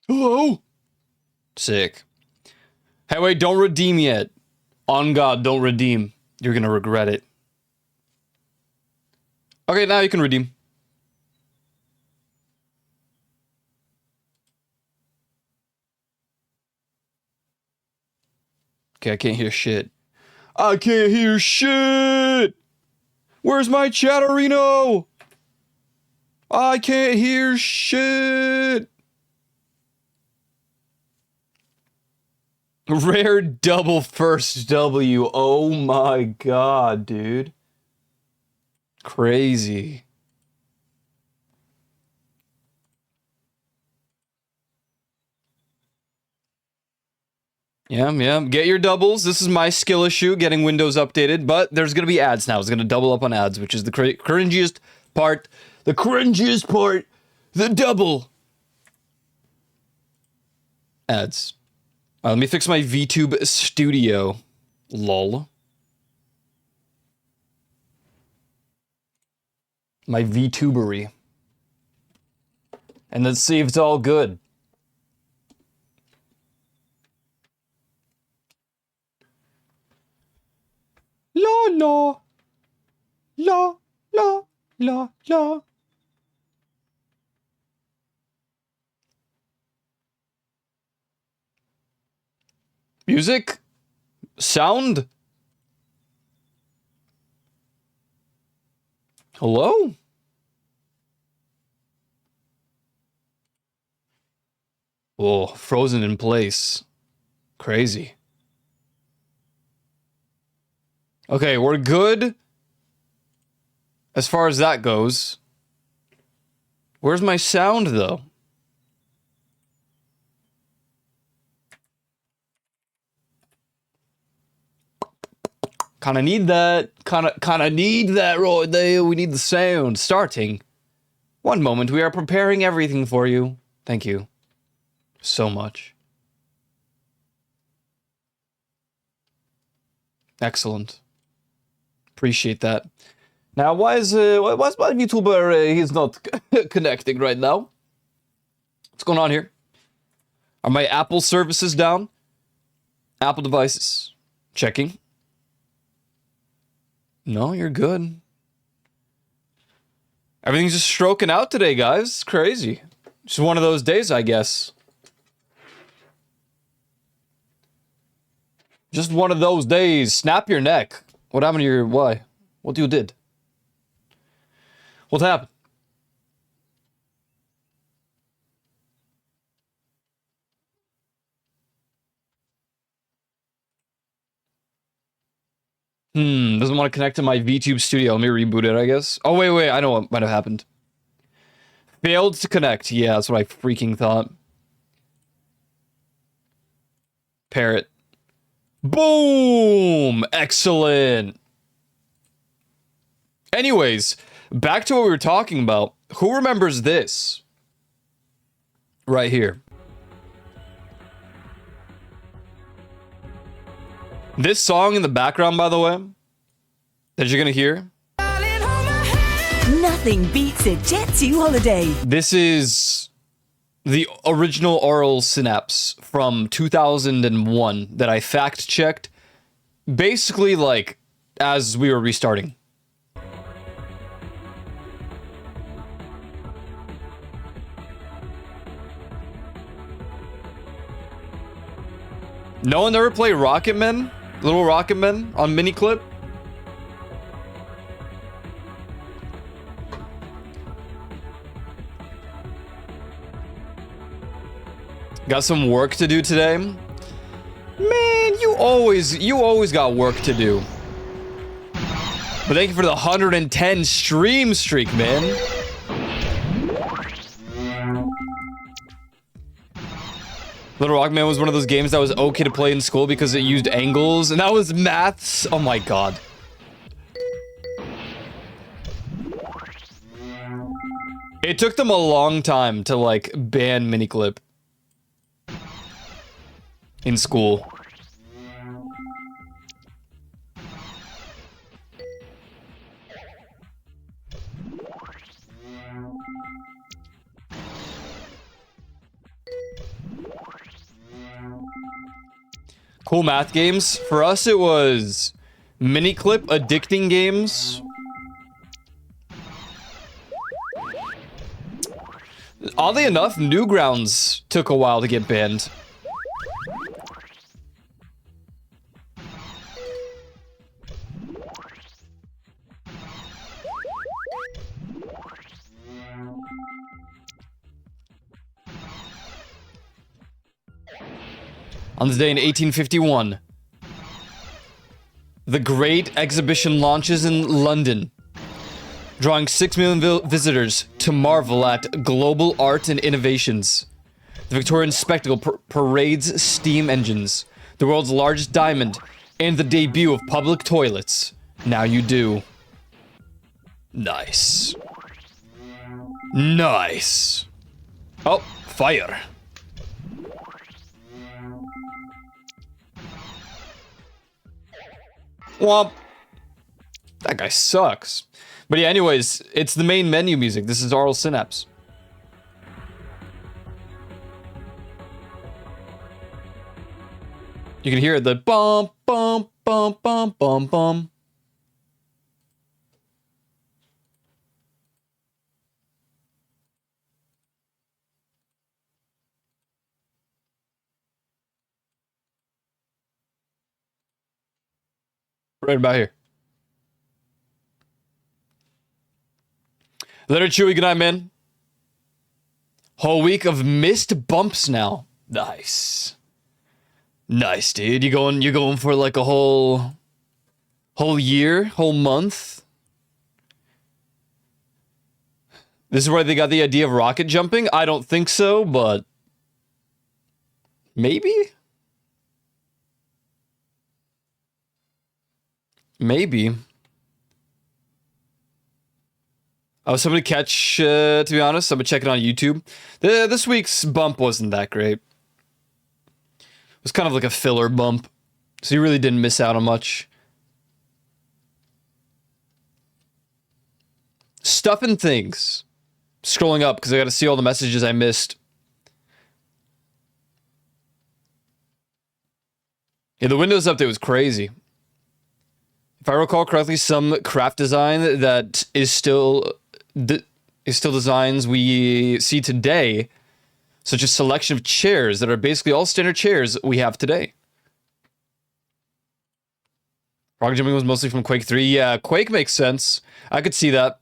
Hello? Sick. Hey, wait, don't redeem yet. On God, don't redeem. You're gonna regret it. Okay, now you can redeem. Okay, I can't hear shit. I can't hear shit! Where's my Chatterino? I can't hear shit! Rare double first W. Oh my god, dude. Crazy. Yeah. Get your doubles. This is my skill issue, getting Windows updated, but there's gonna be ads now. It's gonna double up on ads, which is the cringiest part. The cringiest part. The double. Ads. Let me fix my VTube studio. Lol. My VTubery. And let's see if it's all good. La la. La la la la. Music? Sound? Hello? Oh, frozen in place. Crazy. Okay, we're good as far as that goes. Where's my sound, though? Kinda need that. Kinda need that right there. We need the sound. Starting. One moment, we are preparing everything for you. Thank you so much. Excellent. Appreciate that. Now, why is my VTuber, he's not connecting right now? What's going on here? Are my Apple services down? Apple devices. Checking. No, you're good. Everything's just stroking out today, guys. It's crazy. Just one of those days, I guess. Just one of those days. Snap your neck. What happened to your... Why? What you did? What happened? Doesn't want to connect to my VTube studio. Let me reboot it, I guess. Oh, wait. I know what might have happened. Failed to connect. Yeah, that's what I freaking thought. Parrot. Boom! Excellent. Anyways, back to what we were talking about. Who remembers this? Right here. This song in the background, by the way, that you're gonna hear. Nothing beats a Jet2 holiday. This is the original Aural Synapse from 2001 that I fact-checked. Basically, like, as we were restarting. No one ever played Rocket Men? Little Rocket Men on Miniclip? Got some work to do today? Man, you always got work to do. But thank you for the 110 stream streak, man. Little Rockman was one of those games that was okay to play in school because it used angles, and that was maths. Oh my god. It took them a long time to, like, ban Miniclip in school. Cool math games. For us, it was Miniclip, addicting games. Oddly enough, Newgrounds took a while to get banned. On this day in 1851, the Great Exhibition launches in London, drawing 6 million visitors to marvel at global art and innovations. The Victorian spectacle parades steam engines, the world's largest diamond, and the debut of public toilets. Now you do. Nice. Nice. Oh, fire. Womp. That guy sucks. But yeah, anyways, it's the main menu music. This is Aural Synapse. You can hear the bum, bum, bum, bum, bum, bum. Right about here. Later, Chewy. Good night, man. Whole week of missed bumps now. Nice. Nice, dude. You're going for like a whole year, whole month. This is where they got the idea of rocket jumping? I don't think so, but maybe? Maybe. I was hoping to catch, to be honest. I've been checking on YouTube. This week's bump wasn't that great. It was kind of like a filler bump. So you really didn't miss out on much. Stuff and things. Scrolling up because I got to see all the messages I missed. Yeah, the Windows update was crazy. If I recall correctly, some craft design that is still designs we see today, such as selection of chairs that are basically all standard chairs we have today. Rocket jumping was mostly from Quake 3. Yeah, Quake makes sense. I could see that.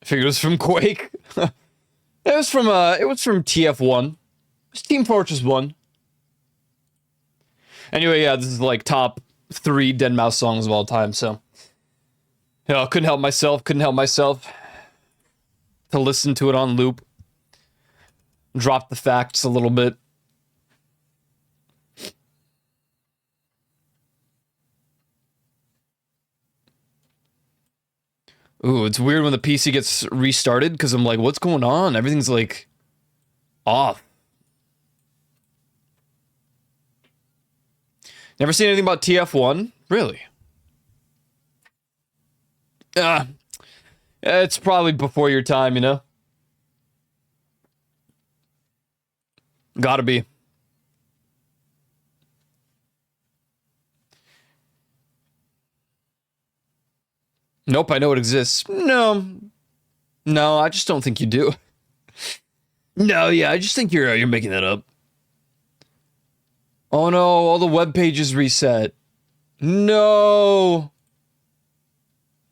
I figured it was from Quake. It was from TF1. It was Team Fortress 1. Anyway, yeah, this is like top 3 Deadmau5 songs of all time, so. You know, couldn't help myself to listen to it on loop. Drop the facts a little bit. Ooh, it's weird when the PC gets restarted because I'm like, what's going on? Everything's like off. Never seen anything about TF1? Really? It's probably before your time, you know? Gotta be. Nope, I know it exists. No, I just don't think you do. No, yeah, I just think you're making that up. Oh no, all the web pages reset. No.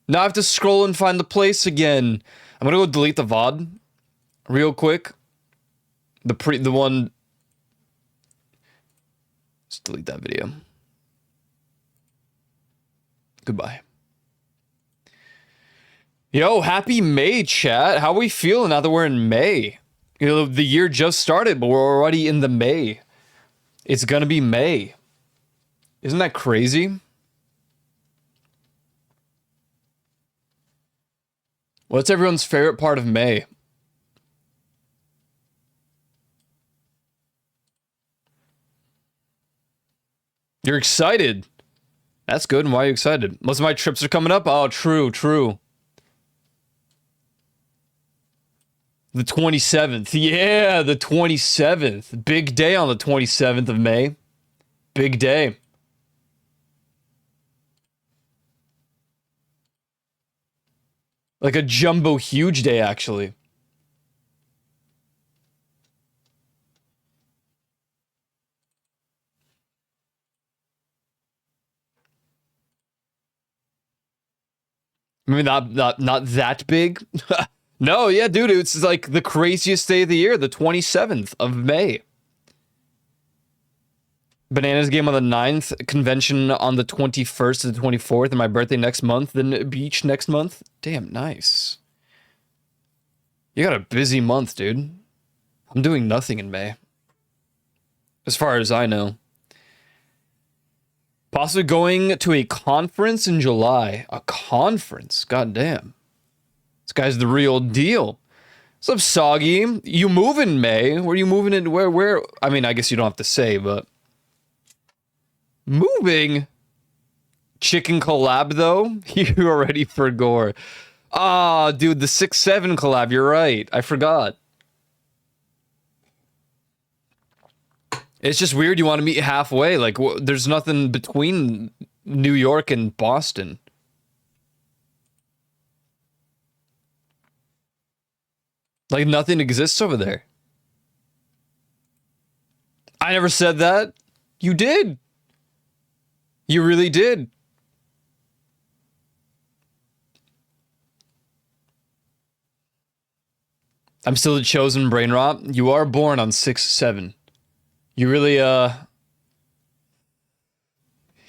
Now I have to scroll and find the place again. I'm gonna go delete the VOD real quick. The one. Let's delete that video. Goodbye. Yo, happy May, chat. How are we feeling now that we're in May? You know, the year just started, but we're already in the May. It's gonna be May. Isn't that crazy? What's everyone's favorite part of May? You're excited. That's good. And why are you excited? Most of my trips are coming up. Oh, true. The 27th. Yeah, the 27th. Big day on the 27th of May. Big day. Like a jumbo huge day, actually. I mean, not that big. No, yeah, dude, it's like the craziest day of the year, the 27th of May. Bananas game on the 9th, convention on the 21st to the 24th, and my birthday next month, then beach next month. Damn, nice. You got a busy month, dude. I'm doing nothing in May. As far as I know. Possibly going to a conference in July. A conference? God damn. This guy's the real deal. What's up, Soggy? You move in May? Where are you moving in? Where? I mean, I guess you don't have to say, but... Moving? Chicken collab, though? You're ready for gore. Ah, dude, the 6-7 collab. You're right. I forgot. It's just weird you want to meet halfway. Like, there's nothing between New York and Boston. Like, nothing exists over there. I never said that. You did. You really did. I'm still the chosen brain rot. You are born on 6-7. You really,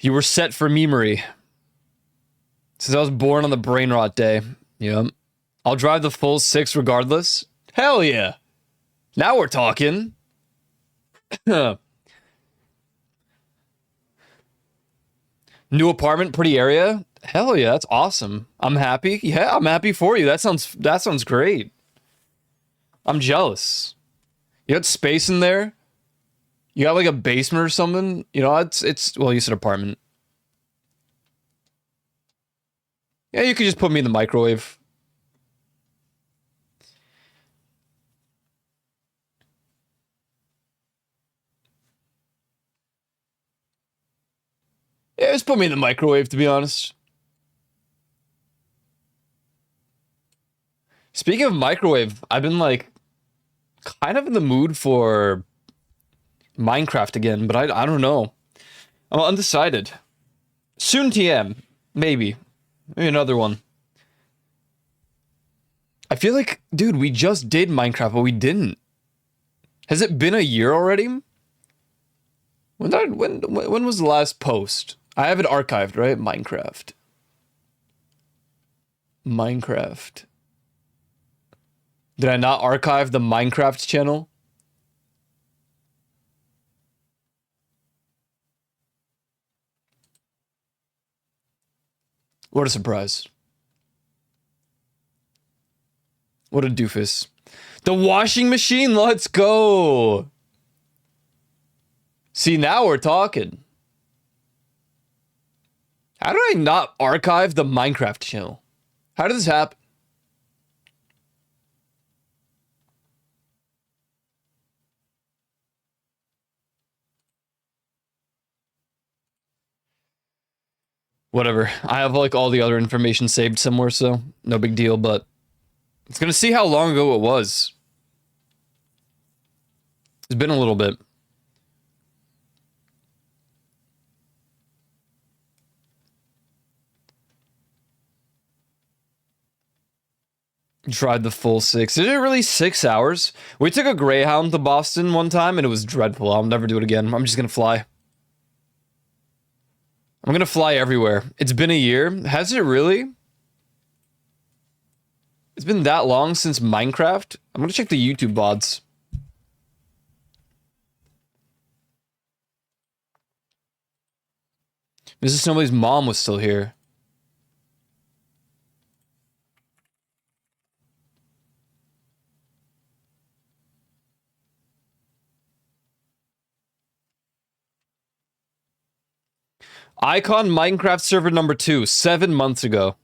you were set for memory. Since I was born on the brain rot day. Yep. I'll drive the full 6 regardless. Hell yeah. Now we're talking. New apartment, pretty area. Hell yeah, that's awesome. I'm happy. Yeah, I'm happy for you. That sounds great. I'm jealous. You got space in there? You got like a basement or something? You know, it's well, you said apartment. Yeah, you could just put me in the microwave. Yeah, just put me in the microwave, to be honest. Speaking of microwave, I've been like kind of in the mood for Minecraft again, but I don't know. I'm undecided. Soon TM, maybe another one. I feel like, dude, we just did Minecraft, but we didn't. Has it been a year already? When was the last post? I have it archived, right? Minecraft. Did I not archive the Minecraft channel? What a surprise. What a doofus. The washing machine, let's go. See, now we're talking. How did I not archive the Minecraft channel? How did this happen? Whatever. I have like all the other information saved somewhere, so no big deal, but it's gonna see how long ago it was. It's been a little bit. Tried the full 6. Did it really 6 hours? We took a Greyhound to Boston one time and it was dreadful. I'll never do it again. I'm just gonna fly. I'm gonna fly everywhere. It's been a year. Has it really? It's been that long since Minecraft? I'm gonna check the YouTube VODs. Mrs. Snowbody's mom was still here. Icon Minecraft server number 2, 7 months ago.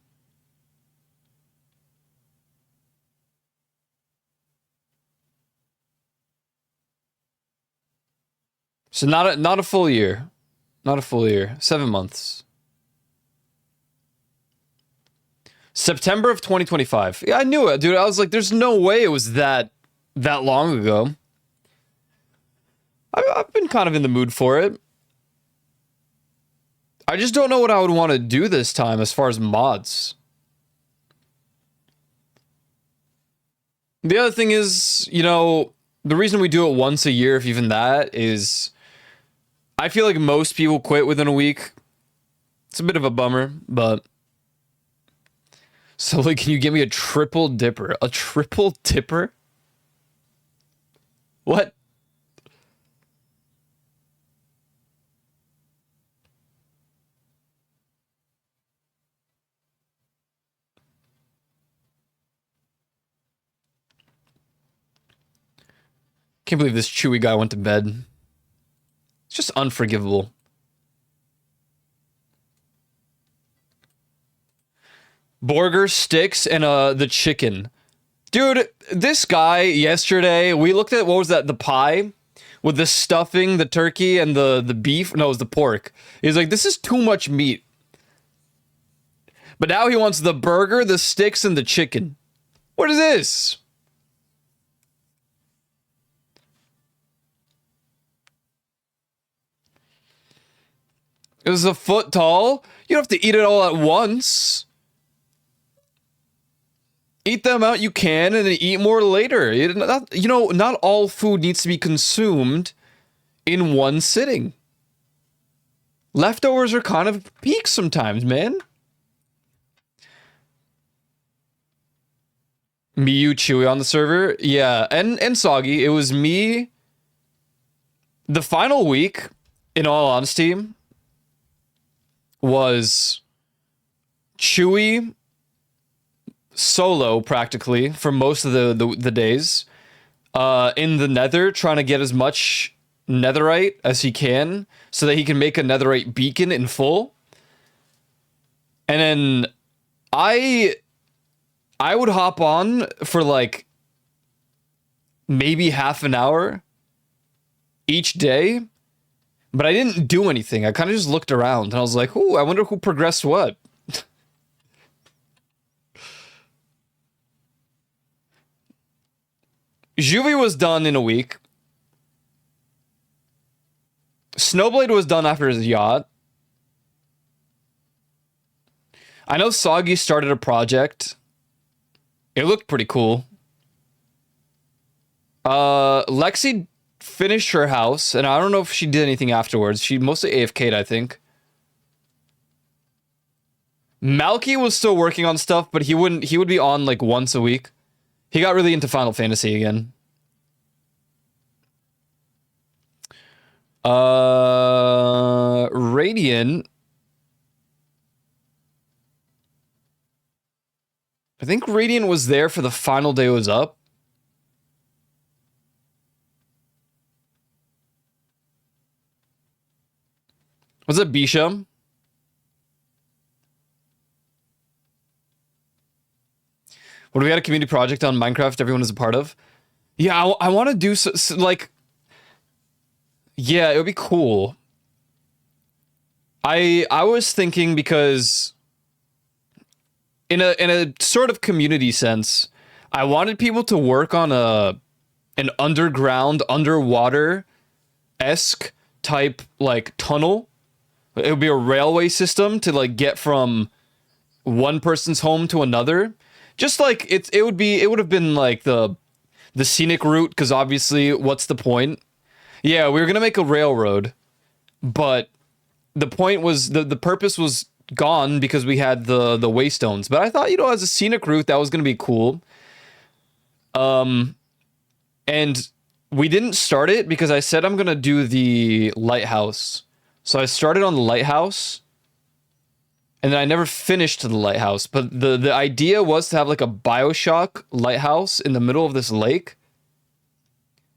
So not a full year. Not a full year. 7 months. September of 2025. Yeah, I knew it, dude. I was like, there's no way it was that long ago. I've been kind of in the mood for it. I just don't know what I would want to do this time as far as mods. The other thing is, you know, the reason we do it once a year, if even that, is I feel like most people quit within a week. It's a bit of a bummer, but... So, like, can you give me a triple dipper? A triple dipper? What? Can't believe this Chewy guy went to bed. It's just unforgivable. Burger, sticks, and the chicken. Dude, this guy yesterday, we looked at, what was that, the pie? With the stuffing, the turkey, and the beef? No, it was the pork. He's like, this is too much meat. But now he wants the burger, the sticks, and the chicken. What is this? It was a foot tall. You don't have to eat it all at once. Eat the amount you can and then eat more later. Not all food needs to be consumed in one sitting. Leftovers are kind of peak sometimes, man. Me, you, Chewy on the server. Yeah, and Soggy. It was me. The final week, in all honesty, was Chewy solo practically for most of the days in the nether, trying to get as much netherite as he can so that he can make a netherite beacon in full. And then I would hop on for like maybe half an hour each day, but I didn't do anything. I kind of just looked around and I was like, ooh, I wonder who progressed what. Juvie was done in a week. Snowblade was done after his yacht. I know Soggy started a project. It looked pretty cool. Lexi finished her house, and I don't know if she did anything afterwards. She mostly AFK'd, I think. Malky was still working on stuff, but he would be on like once a week. He got really into Final Fantasy again. Radiant. I think Radiant was there for the final day it was up. Was it Bisham? What, we had a community project on Minecraft everyone is a part of? Yeah, I want to do like... Yeah, it would be cool. I was thinking because in a sort of community sense, I wanted people to work on an underground, underwater-esque type like tunnel. It would be a railway system to like get from one person's home to another. Just like it would have been like the scenic route, because obviously, what's the point? Yeah, we were gonna make a railroad, but the point was the purpose was gone because we had the waystones. But I thought, as a scenic route, that was gonna be cool. And we didn't start it because I said I'm gonna do the lighthouse. So I started on the lighthouse, and then I never finished the lighthouse. But the idea was to have like a BioShock lighthouse in the middle of this lake.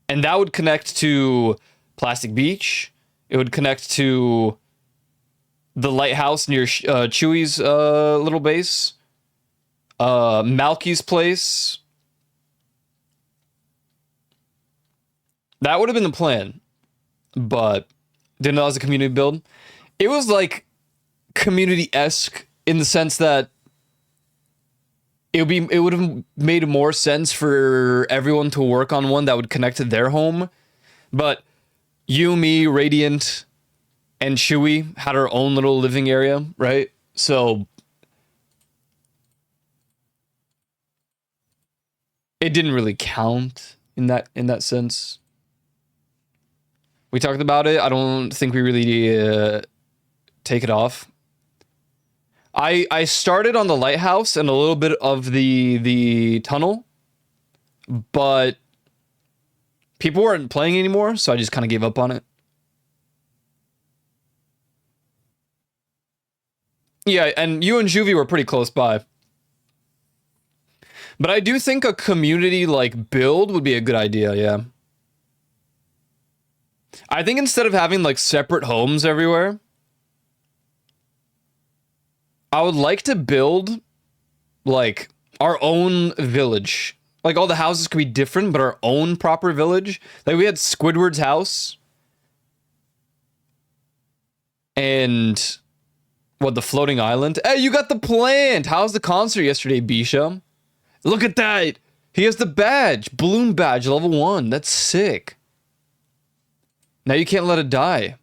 And that would connect to Plastic Beach. It would connect to the lighthouse near Chewy's little base. Malky's place. That would have been the plan. But Didn't know that was a community build. It was like community-esque in the sense that it would have made more sense for everyone to work on one that would connect to their home. But you, me, Radiant, and Chewy had our own little living area, right? So it didn't really count in that sense. We talked about it. I don't think we really take it off. I started on the lighthouse and a little bit of the tunnel, but people weren't playing anymore, so I just kind of gave up on it. Yeah, and you and Juvie were pretty close by. But I do think a community like build would be a good idea, yeah. I think instead of having like separate homes everywhere, I would like to build like our own village. Like all the houses could be different, but our own proper village. Like we had Squidward's house. And what, the floating island? Hey, you got the plant! How's the concert yesterday, Bisha? Look at that! He has the badge! Balloon badge, level 1. That's sick. Now you can't let it die.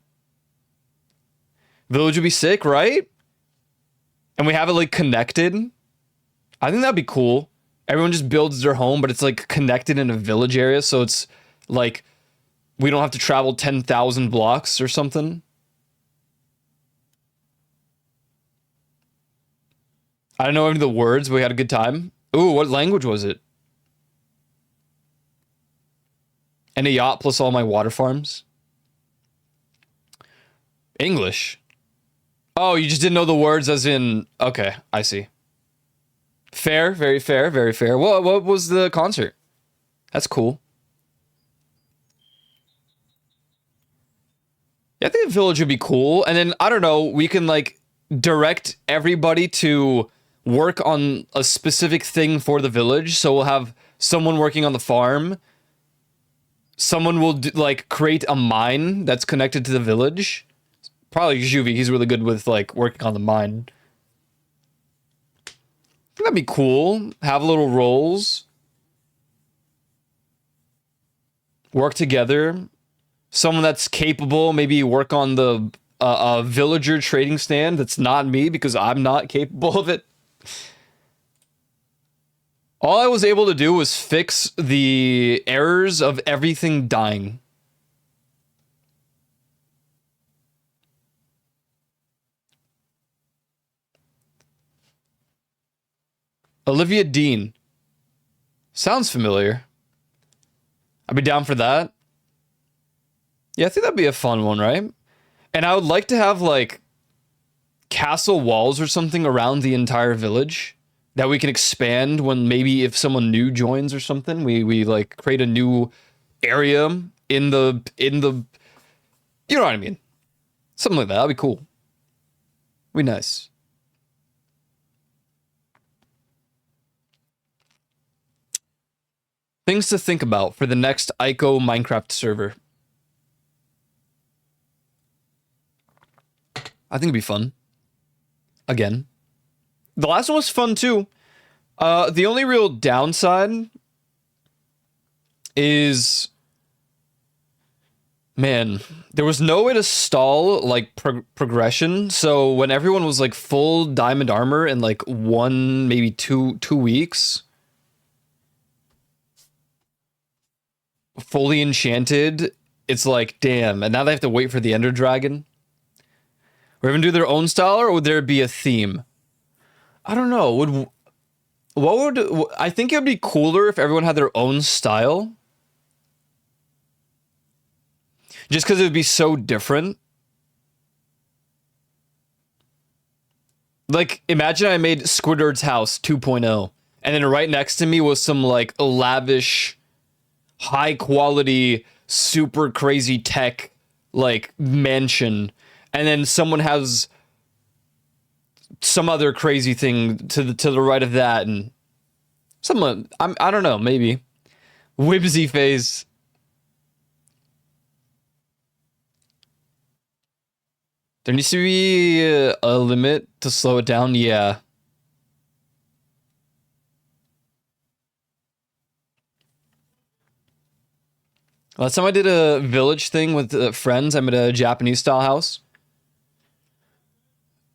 Village would be sick, right? And we have it like connected. I think that'd be cool. Everyone just builds their home, but it's like connected in a village area, so it's like we don't have to travel 10,000 blocks or something. I don't know any of the words, but we had a good time. Ooh, what language was it? And a yacht plus all my water farms. English. Oh, you just didn't know the words as in... Okay, I see. Fair, very fair, very fair. What was the concert? That's cool. Yeah, I think the village would be cool. And then, I don't know, we can like direct everybody to work on a specific thing for the village. So we'll have someone working on the farm. Someone will like create a mine that's connected to the village. Probably Juvie. He's really good with like working on the mine. I think that'd be cool. Have little roles. Work together. Someone that's capable, maybe work on the villager trading stand. That's not me because I'm not capable of it. All I was able to do was fix the errors of everything dying. Olivia Dean. Sounds familiar. I'd be down for that. Yeah, I think that'd be a fun one, right? And I would like to have, like, castle walls or something around the entire village that we can expand when maybe if someone new joins or something, we like, create a new area in the... You know what I mean? Something like that. That'd be cool. Be nice. Things to think about for the next Ico Minecraft server. I think it'd be fun. Again. The last one was fun too. The only real downside is... Man, there was no way to stall, like, progression. So when everyone was, like, full diamond armor in, like, one, maybe two weeks... fully enchanted, it's like, damn, and now they have to wait for the Ender Dragon. Or even do their own style, or would there be a theme? I don't know. I think it would be cooler if everyone had their own style. Just because it would be so different. Like, imagine I made Squidward's house 2.0, and then right next to me was some, like, lavish... high quality, super crazy tech, like, mansion. And then someone has some other crazy thing to the right of that. And someone, I don't know, maybe. Whimsy phase. There needs to be a limit to slow it down. Yeah. Last time I did a village thing with friends, I'm at a Japanese style house.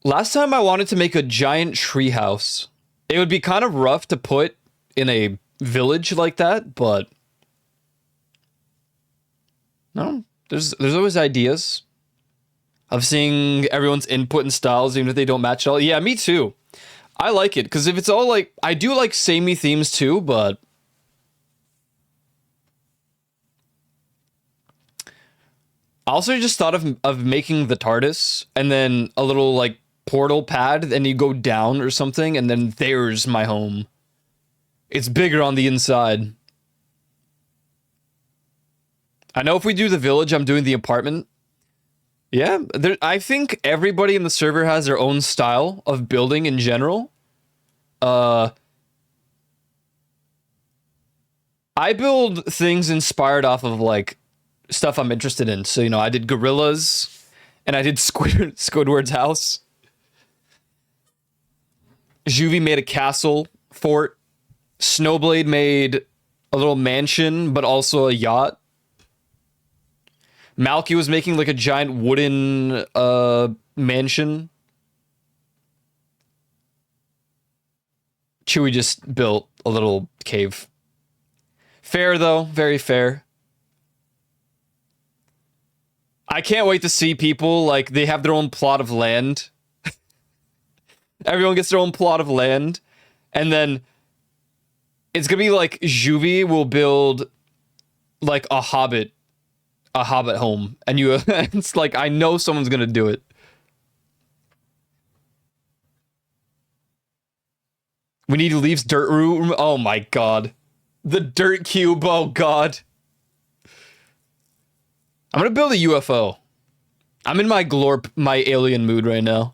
Last time I wanted to make a giant tree house. It would be kind of rough to put in a village like that, but no, there's always ideas of seeing everyone's input and styles, even if they don't match at all. Yeah, me too. I like it because if it's all like, I do like samey themes too, but I also just thought of making the TARDIS and then a little like portal pad, and you go down or something, and then there's my home. It's bigger on the inside. I know if we do the village, I'm doing the apartment. Yeah, I think everybody in the server has their own style of building in general. I build things inspired off of like stuff I'm interested in. So, you know, I did gorillas and I did Squidward's house. Juvie made a castle fort. Snowblade made a little mansion, but also a yacht. Malky was making like a giant wooden mansion. Chewie just built a little cave. Fair though, very fair. I can't wait to see people like they have their own plot of land. Everyone gets their own plot of land, and then it's gonna be like Juvie will build like a hobbit home, and you it's like I know someone's gonna do it. We need Leaf's dirt room. Oh my god. The dirt cube, oh god. I'm gonna build a UFO. I'm in my my alien mood right now.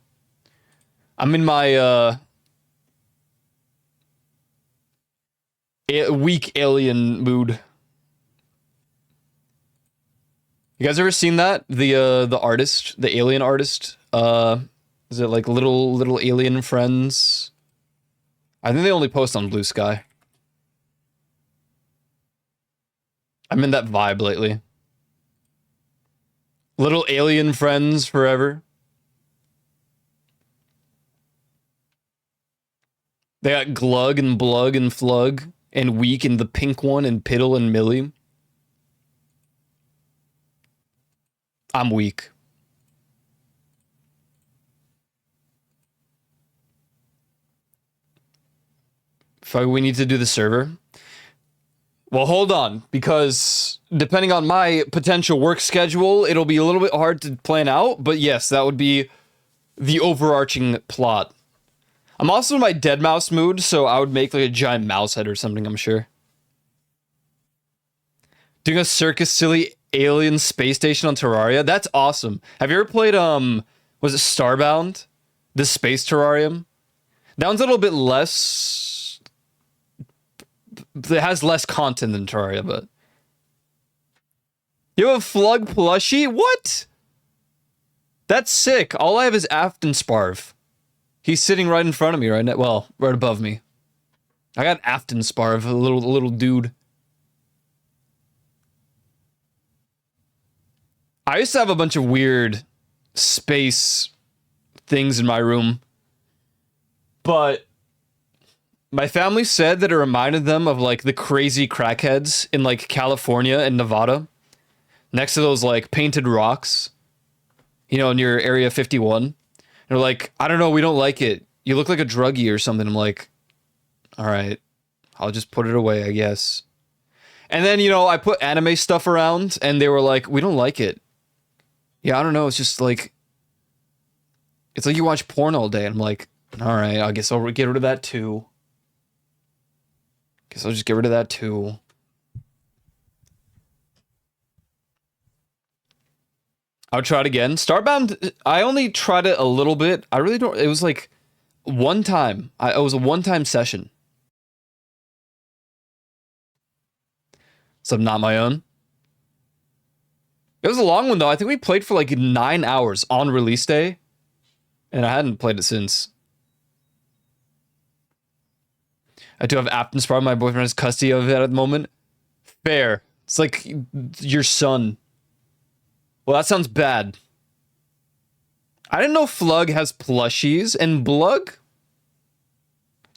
I'm in my weak alien mood. You guys ever seen that? The artist, the alien artist? Is it like little alien friends? I think they only post on Blue Sky. I'm in that vibe lately. Little alien friends forever. They got Glug and Blug and Flug and Weak and the pink one and Piddle and Millie. I'm weak. Fuck, we need to do the server. Well, hold on, because depending on my potential work schedule, it'll be a little bit hard to plan out, but yes, that would be the overarching plot. I'm also in my dead mouse mood, so I would make like a giant mouse head or something, I'm sure. Doing a Circus Silly alien space station on Terraria? That's awesome. Have you ever played, was it Starbound? The space terrarium? That one's a little bit less... It has less content than Terraria, but... You have a Flug plushie? What? That's sick. All I have is Afton Sparv. He's sitting right in front of me right now. Well, right above me. I got Afton Sparv, a little dude. I used to have a bunch of weird space things in my room. But my family said that it reminded them of like the crazy crackheads in like California and Nevada. Next to those like painted rocks. You know, near Area 51. And they're like, I don't know, we don't like it. You look like a druggie or something. I'm like, all right, I'll just put it away, I guess. And then, you know, I put anime stuff around and they were like, we don't like it. Yeah, I don't know. It's just like, it's like you watch porn all day. And I'm like, all right, I guess I'll get rid of that too. Guess I'll just get rid of that too. I'll try it again. Starbound, I only tried it a little bit. I really don't, it was like one time. It was a one-time session. So I'm not my own. It was a long one, though. I think we played for like 9 hours on release day. And I hadn't played it since. I do have app inspired. My boyfriend has custody of it at the moment. Fair. It's like your son. Well, that sounds bad. I didn't know Flug has plushies. And Blug?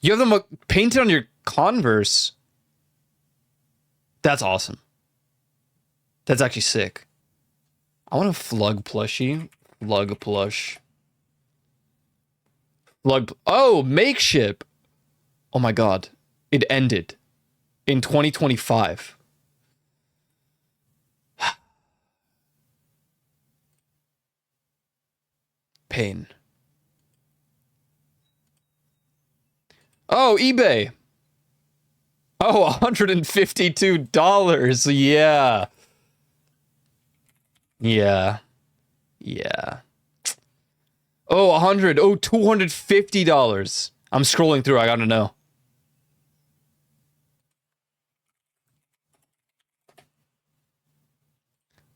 You have them painted on your Converse. That's awesome. That's actually sick. I want a Flug plushie. Flug plush. Flug. Oh, Makeship. Oh my god. It ended in 2025. Pain. Oh, eBay. Oh, $152. Yeah. Yeah. Yeah. Oh, 100. Oh, $250. I'm scrolling through. I gotta know.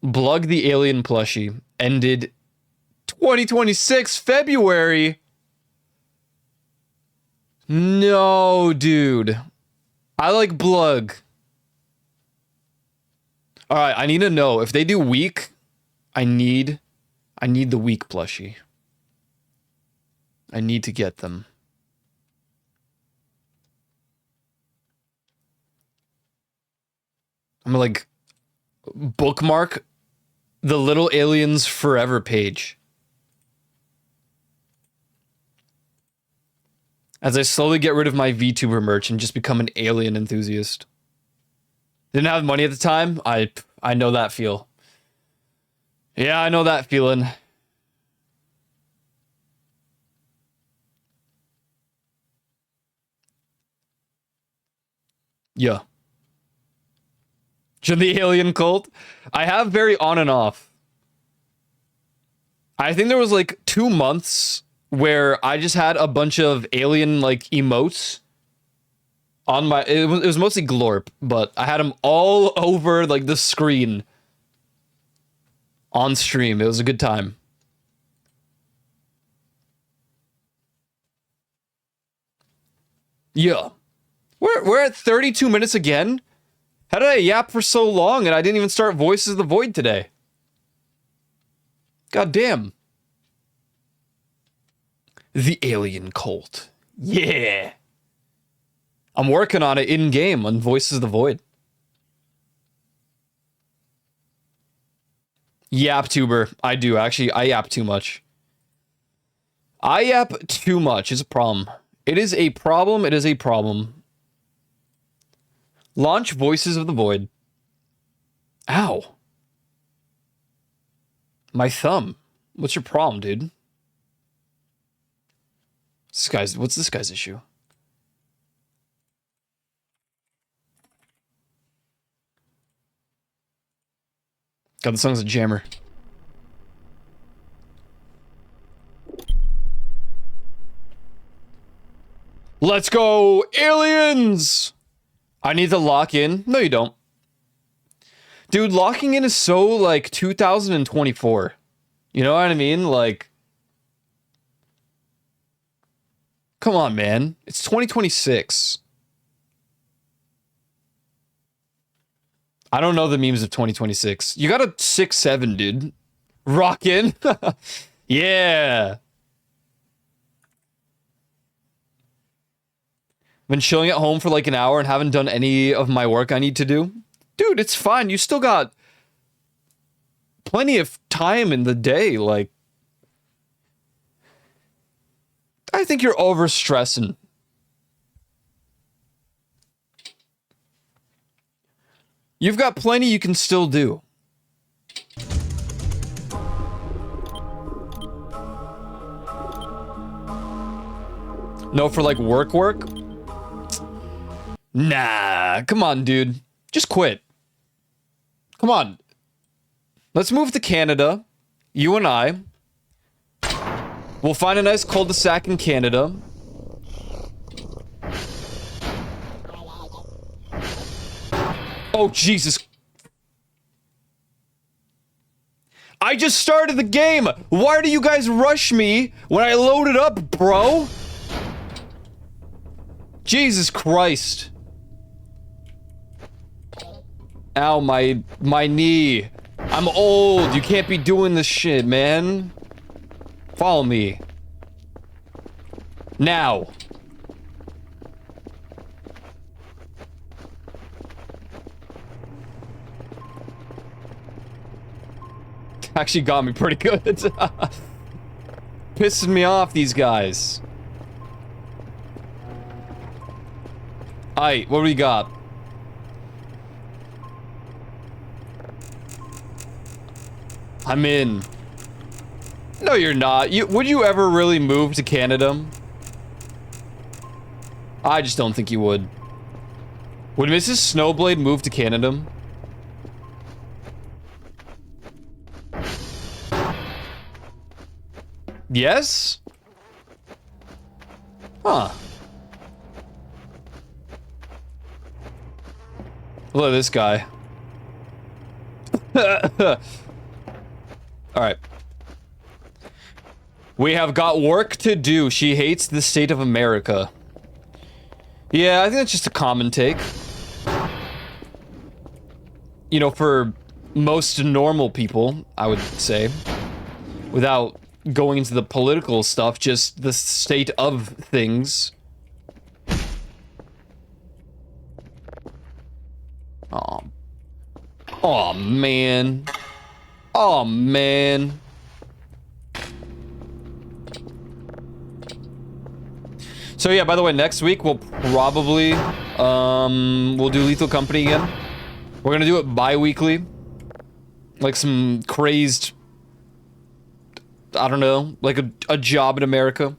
Blug the Alien plushie ended 2026 February. No, dude. I like Blug. All right, I need to know if they do week. I need the week plushie. I need to get them. I'm gonna like bookmark the Little Aliens Forever page as I slowly get rid of my VTuber merch and just become an alien enthusiast. Didn't have money at the time. I know that feel. Yeah, I know that feeling. Yeah. Join the alien cult. I have very on and off. I think there was like 2 months where I just had a bunch of alien like emotes on my. It was mostly Glorp, but I had them all over like the screen on stream. It was a good time. Yeah. We're at 32 minutes again. How did I yap for so long and I didn't even start Voices of the Void today? God damn. The Alien Cult. Yeah. I'm working on it in-game on Voices of the Void. YapTuber. I do, actually. I yap too much. I yap too much is a problem. It is a problem. It is a problem. Launch Voices of the Void. Ow. My thumb. What's your problem, dude? What's this guy's issue? God, the song's a jammer. Let's go, aliens! I need to lock in. No, you don't. Dude, locking in is so, like, 2024. You know what I mean? Like, come on, man. It's 2026. I don't know the memes of 2026. You got a 6'7", dude. Rockin'. Yeah. Been chilling at home for like an hour and haven't done any of my work I need to do. Dude, it's fine. You still got plenty of time in the day. Like, I think you're overstressing. You've got plenty you can still do. No, for like work? Nah, come on, dude. Just quit. Come on. Let's move to Canada. You and I. We'll find a nice cul-de-sac in Canada. Oh, Jesus. I just started the game! Why do you guys rush me when I load it up, bro? Jesus Christ. Ow, my knee. I'm old. You can't be doing this shit, man. Follow me. Now. Actually got me pretty good. Pissing me off, these guys. Aight, what do we got? I'm in. No, you're not. Would you ever really move to Canada? I just don't think you would. Would Mrs. Snowblade move to Canada? Yes? Huh. Look at this guy. Alright. We have got work to do. She hates the state of America. Yeah, I think that's just a common take. You know, for most normal people, I would say. Without going into the political stuff, just the state of things. Aw. Aw, man. Aw, man. So yeah, by the way, next week we'll probably, we'll do Lethal Company again. We're gonna do it bi-weekly. Like some crazed, I don't know, like a job in America.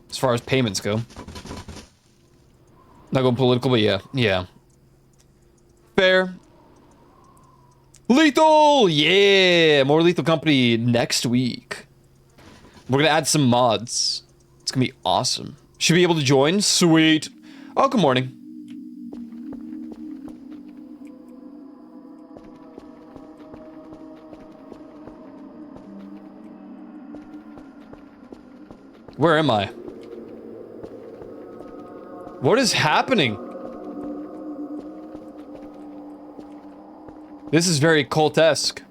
As far as payments go. Not going political, but yeah. Fair. Lethal! Yeah! More Lethal Company next week. We're gonna add some mods. It's gonna be awesome. Should be able to join? Sweet. Oh, good morning. Where am I? What is happening? This is very cult-esque.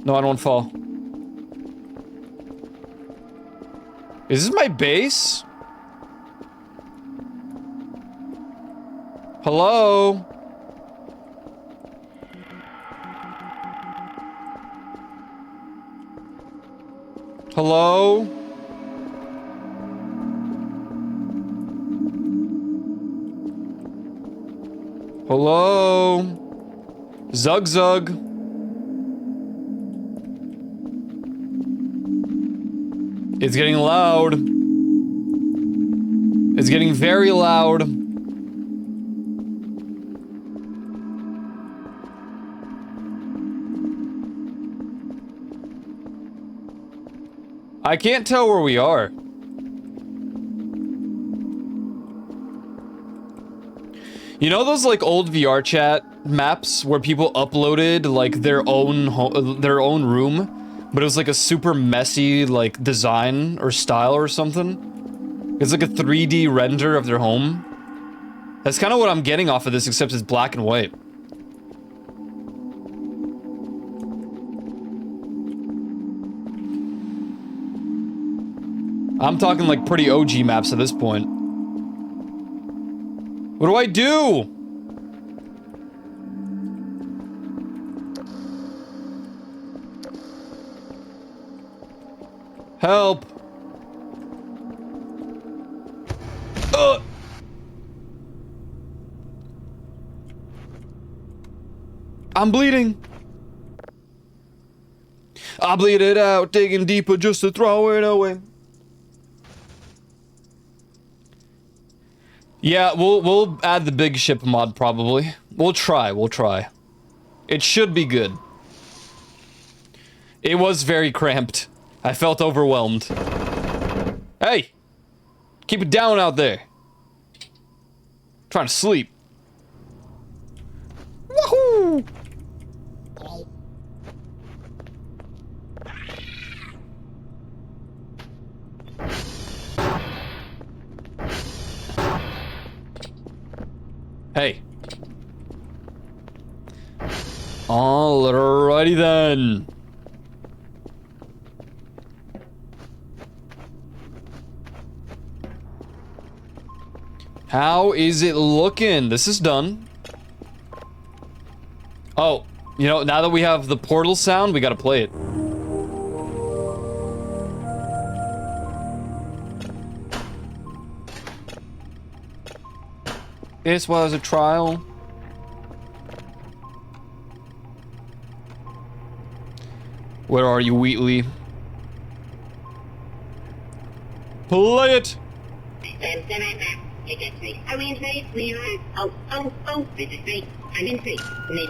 No, I don't fall. Is this my base? Hello? Hello? Hello? Zug Zug. It's getting loud. It's getting very loud. I can't tell where we are. You know those like old VR chat maps where people uploaded like their own room, but it was like a super messy like design or style or something? It's like a 3D render of their home. That's kind of what I'm getting off of this, except it's black and white. I'm talking like pretty OG maps at this point. What do I do? Help. I'm bleeding. I bleed it out, digging deeper just to throw it away. Yeah, we'll add the big ship mod probably. We'll try. It should be good. It was very cramped. I felt overwhelmed. Hey! Keep it down out there. Trying to sleep. Woohoo! Hey. Alrighty then. How is it looking? This is done. Oh, you know, now that we have the portal sound, we gotta play it. This was a trial. Where are you, Wheatley? Play it! Are we in space? We are. Oh, this is space. I'm in space. We made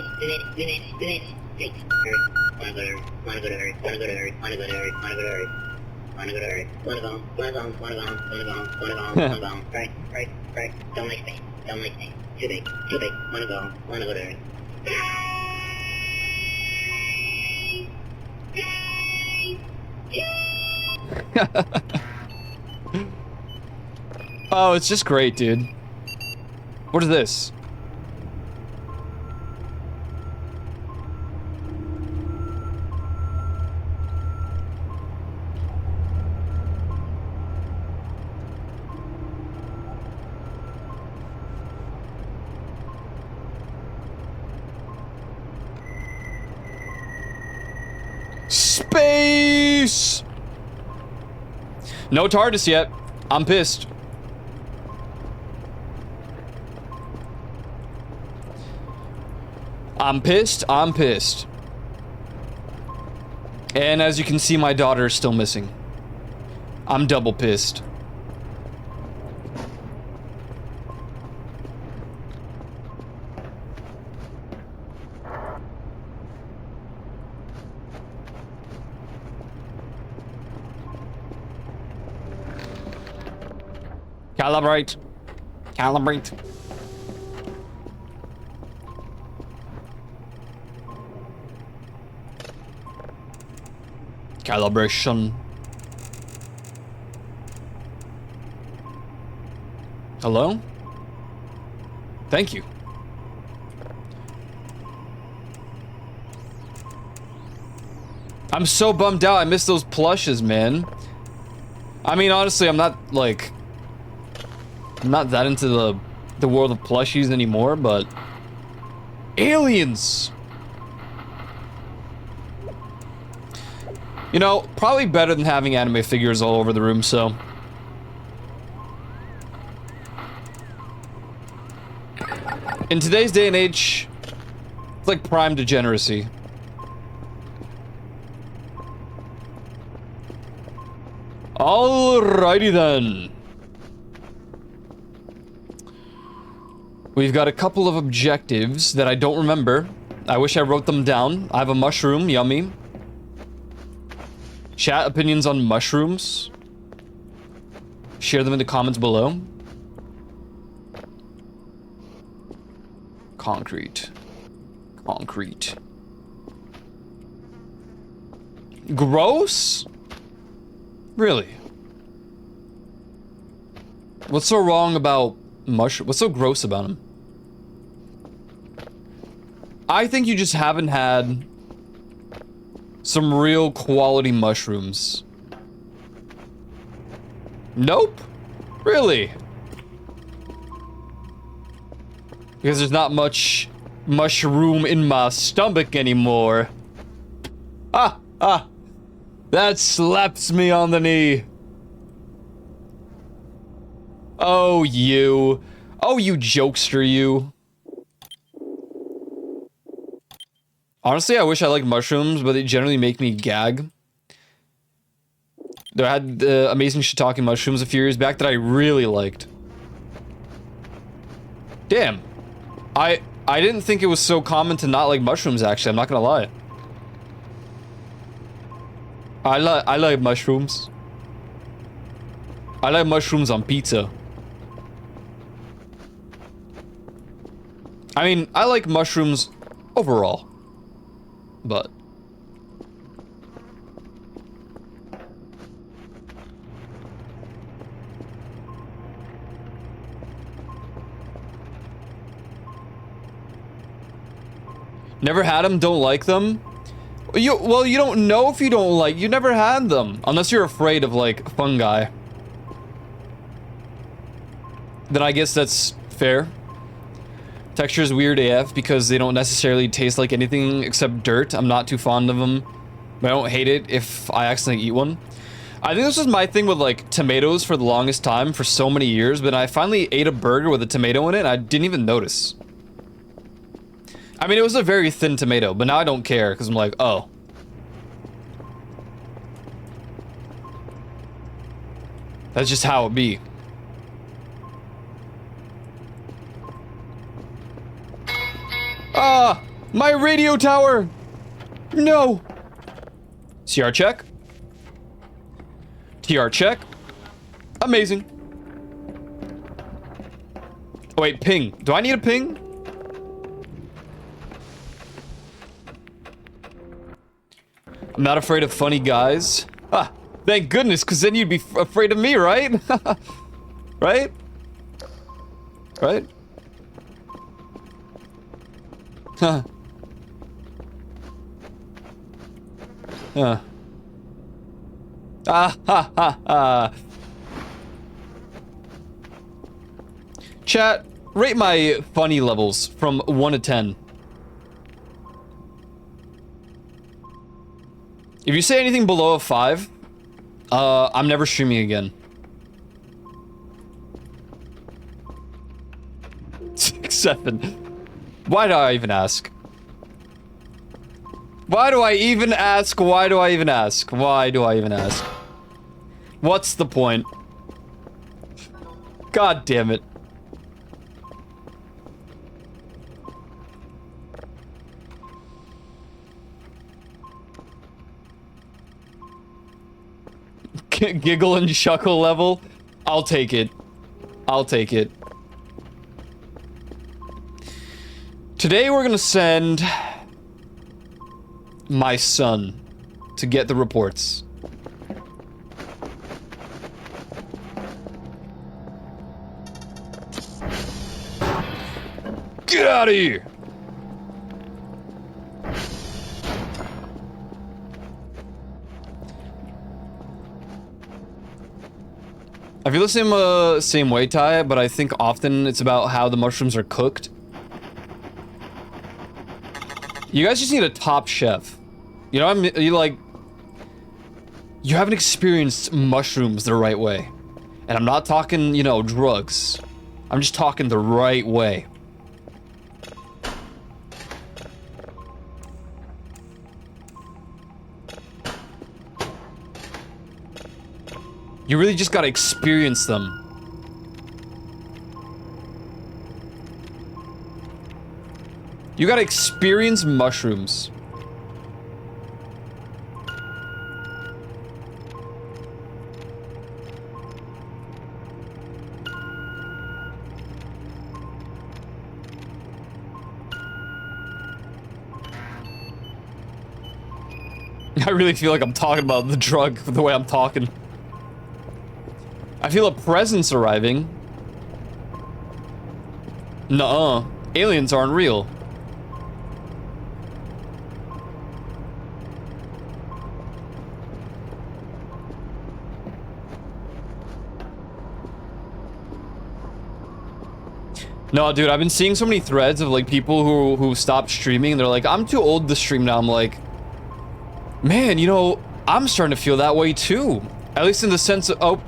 it. Space. Earth. Wanna go to Earth. Wanna go to Earth. Wanna go to Earth. Wanna go to Earth. Wanna go to Earth. Wanna go to Earth. Wanna go. Right. Don't like space. Too big. Wanna go to Earth. Oh, it's just great, dude. What is this? Space! No TARDIS yet. I'm pissed. I'm pissed. And as you can see, my daughter is still missing. I'm double pissed. Calibrate. Calibration. Hello? Thank you. I'm so bummed out. I missed those plushes, man. I mean, honestly, I'm not that into the world of plushies anymore, but aliens. You know, probably better than having anime figures all over the room, so. In today's day and age, it's like prime degeneracy. Alrighty then. We've got a couple of objectives that I don't remember. I wish I wrote them down. I have a mushroom, yummy. Chat opinions on mushrooms. Share them in the comments below. Concrete. Gross? Really? What's so wrong about mushroom? What's so gross about them? I think you just haven't had some real quality mushrooms. Nope. Really? Because there's not much mushroom in my stomach anymore. That slaps me on the knee. Oh, you. Oh, you jokester, you. Honestly, I wish I liked mushrooms, but they generally make me gag. They had the amazing shiitake mushrooms a few years back that I really liked. Damn. I didn't think it was so common to not like mushrooms, actually. I'm not gonna lie. I like mushrooms. I like mushrooms on pizza. I mean, I like mushrooms overall. But Never had them, don't like them? Well, you don't know if you don't like... You never had them. Unless you're afraid of, like, fungi. Then I guess that's fair. Texture is weird AF because they don't necessarily taste like anything except dirt. I'm not too fond of them. But I don't hate it if I accidentally eat one. I think this was my thing with, like, tomatoes for the longest time, for so many years, but I finally ate a burger with a tomato in it, and I didn't even notice. I mean, it was a very thin tomato, but now I don't care, because I'm like, oh. That's just how it be. Ah! My radio tower! No! CR check. TR check. Amazing. Oh wait, ping. Do I need a ping? I'm not afraid of funny guys. Ah, thank goodness, because then you'd be afraid of me, right? Right? Right? Huh. Huh. Ah ha ha ha. Chat, rate my funny levels from 1 to 10. If you say anything below a 5, I'm never streaming again. 6, 7. Why do I even ask? Why do I even ask? Why do I even ask? Why do I even ask? What's the point? God damn it. Giggle and chuckle level? I'll take it. I'll take it. Today we're gonna send my son to get the reports. Get out of here! I feel the same way, Ty, but I think often it's about how the mushrooms are cooked. You guys just need a top chef. You know, you haven't experienced mushrooms the right way. And I'm not talking, you know, drugs. I'm just talking the right way. You really just gotta experience them. You gotta experience mushrooms. I really feel like I'm talking about the drug the way I'm talking. I feel a presence arriving. Nuh-uh. Aliens aren't real. No, dude, I've been seeing so many threads of like people who stopped streaming and they're like, I'm too old to stream now. I'm like, man, you know, I'm starting to feel that way too. At least in the sense of, oh.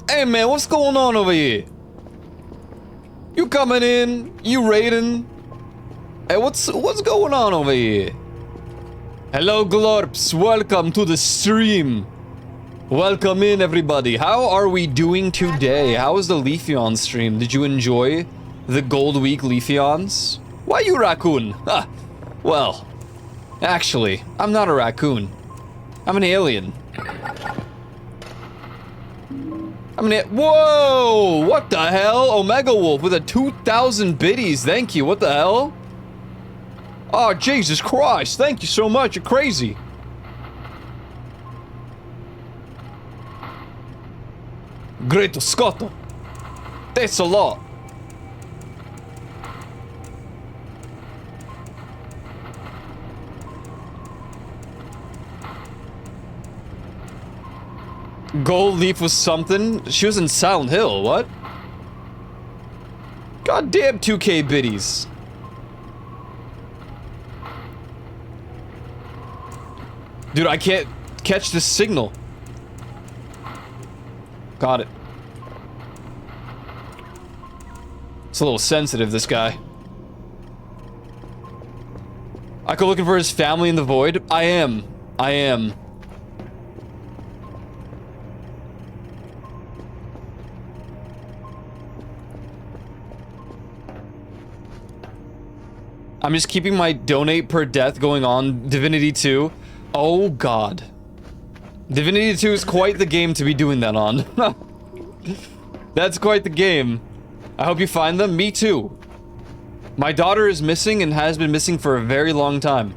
Hey man, what's going on over here? You coming in? You raiding? Hey, what's going on over here? Hello, Glorps. Welcome to the stream. Welcome in, everybody. How are we doing today? How was the Leafeon stream? Did you enjoy the Gold Week Leafeons? Why you raccoon? Ah, well, actually, I'm not a raccoon. I'm an alien. I mean, whoa! What the hell? Omega Wolf with a 2,000 biddies. Thank you. What the hell? Oh, Jesus Christ. Thank you so much. You're crazy. Great Scotto. Thanks a lot. Gold Leaf was something. She was in Silent Hill. What? Goddamn 2K biddies. Dude, I can't catch this signal. Got it. It's a little sensitive, this guy. I go looking for his family in the void. I am. I'm just keeping my donate per death going on. Divinity 2. Oh god. Divinity 2 is quite the game to be doing that on. That's quite the game. I hope you find them. Me too. My daughter is missing and has been missing for a very long time.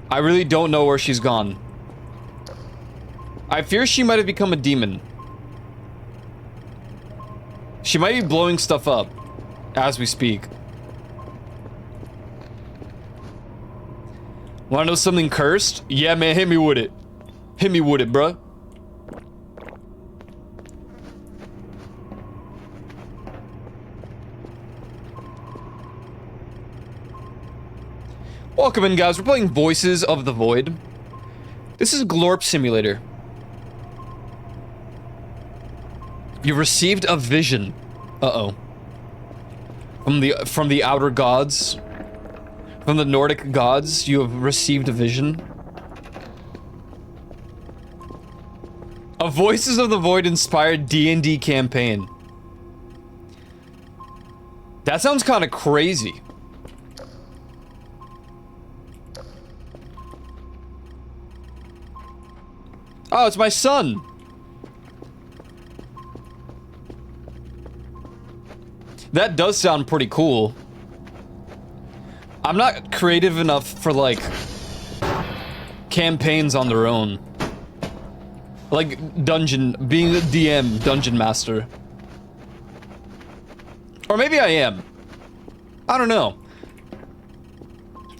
I really don't know where she's gone. I fear she might have become a demon. She might be blowing stuff up as we speak. Wanna know something cursed? Yeah, man, hit me with it. Hit me with it, bruh. Welcome in, guys. We're playing Voices of the Void. This is Glorp Simulator. You received a vision. Uh-oh. From the outer gods. From the Nordic gods, you have received a vision. A Voices of the Void inspired D&D campaign. That sounds kind of crazy. Oh, it's my son. That does sound pretty cool. I'm not creative enough for, like, campaigns on their own. Like, being a DM, Dungeon Master. Or maybe I am. I don't know.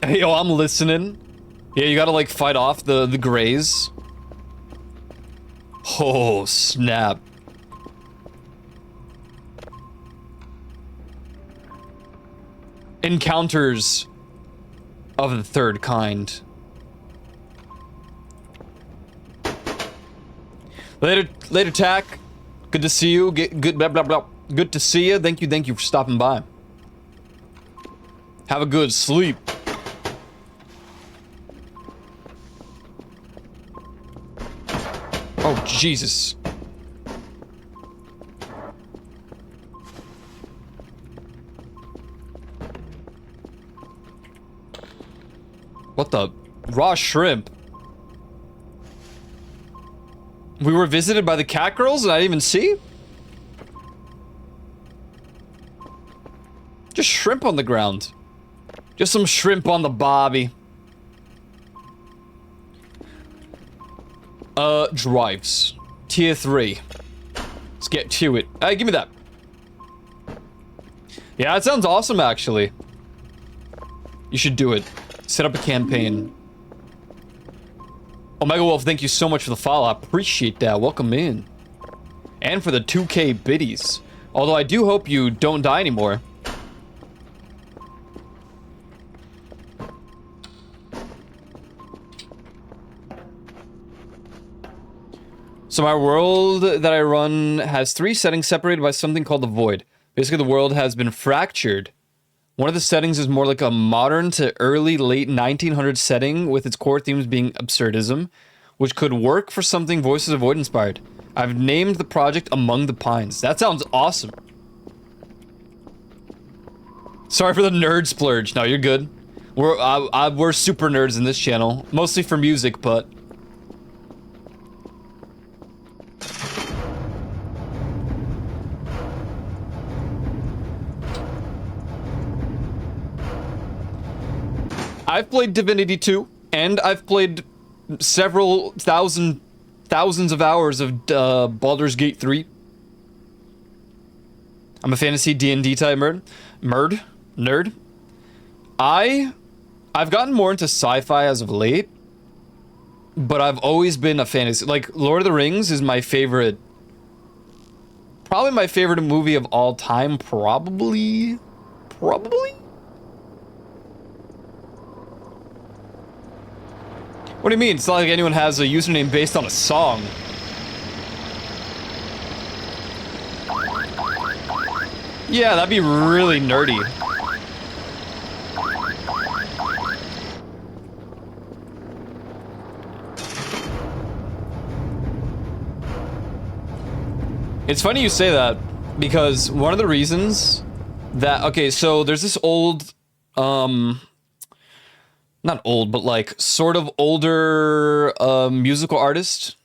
Hey, yo, I'm listening. Yeah, you gotta, like, fight off the Greys. Oh, snap. Encounters of the third kind. Later, Tack. Good to see you. Good, blah, blah, blah. Good to see you. Thank you for stopping by. Have a good sleep. Oh, Jesus. What the? Raw shrimp. We were visited by the cat girls and I didn't even see? Just shrimp on the ground. Just some shrimp on the bobby. Drives. Tier 3. Let's get to it. Hey, give me that. Yeah, that sounds awesome, actually. You should do it. Set up a campaign. Omega Wolf, thank you so much for the follow. I appreciate that. Welcome in. And for the 2K biddies. Although I do hope you don't die anymore. So my world that I run has 3 settings separated by something called the Void. Basically, the world has been fractured. One of the settings is more like a modern to early, late 1900s setting, with its core themes being absurdism, which could work for something Voices of Void inspired. I've named the project Among the Pines. That sounds awesome. Sorry for the nerd splurge. No, you're good. We're super nerds in this channel. Mostly for music, but... I've played Divinity 2, and I've played several thousands of hours of Baldur's Gate 3. I'm a fantasy D&D type nerd. I've gotten more into sci-fi as of late, but I've always been a fantasy. Like, Lord of the Rings is my favorite. Probably my favorite movie of all time, probably. What do you mean? It's not like anyone has a username based on a song. Yeah, that'd be really nerdy. It's funny you say that, because one of the reasons that... Okay, so there's this old... not old, but like sort of older musical artist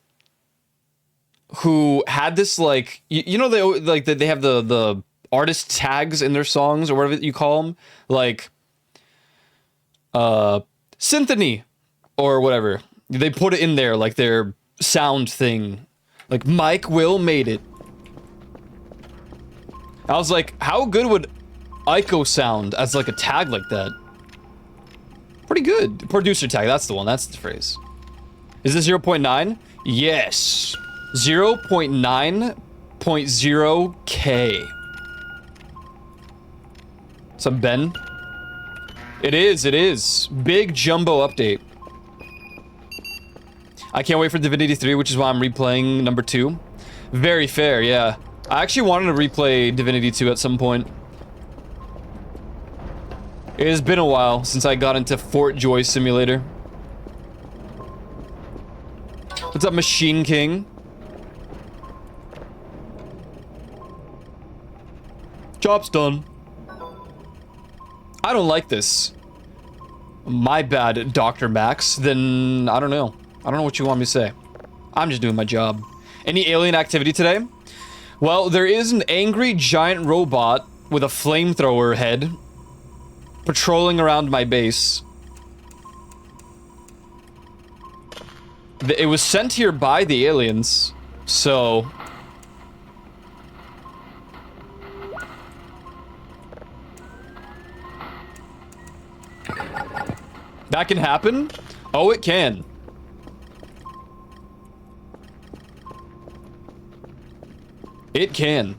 who had this like you know they have the artist tags in their songs or whatever you call them, like symphony or whatever. They put it in there like their sound thing, like Mike Will made it. I was like, how good would Ico sound as like a tag like that? Pretty good. Producer tag, that's the one, that's the phrase. Is this 0.9? Yes. 0.9.0K. What's up, Ben? It is. Big jumbo update. I can't wait for Divinity 3, which is why I'm replaying number 2. Very fair, yeah. I actually wanted to replay Divinity 2 at some point. It has been a while since I got into Fort Joy Simulator. What's up, Machine King? Job's done. I don't like this. My bad, Dr. Max. Then, I don't know. I don't know what you want me to say. I'm just doing my job. Any alien activity today? Well, there is an angry giant robot with a flamethrower head patrolling around my base. It was sent here by the aliens, so... That can happen? Oh, it can. It can.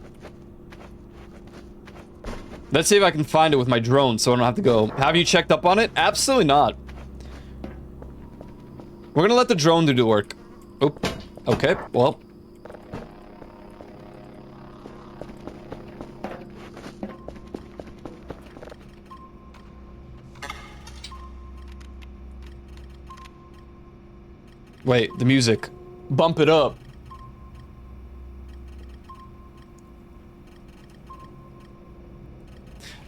Let's see if I can find it with my drone so I don't have to go. Have you checked up on it? Absolutely not. We're gonna let the drone do the work. Oh, okay, well. Wait, the music. Bump it up.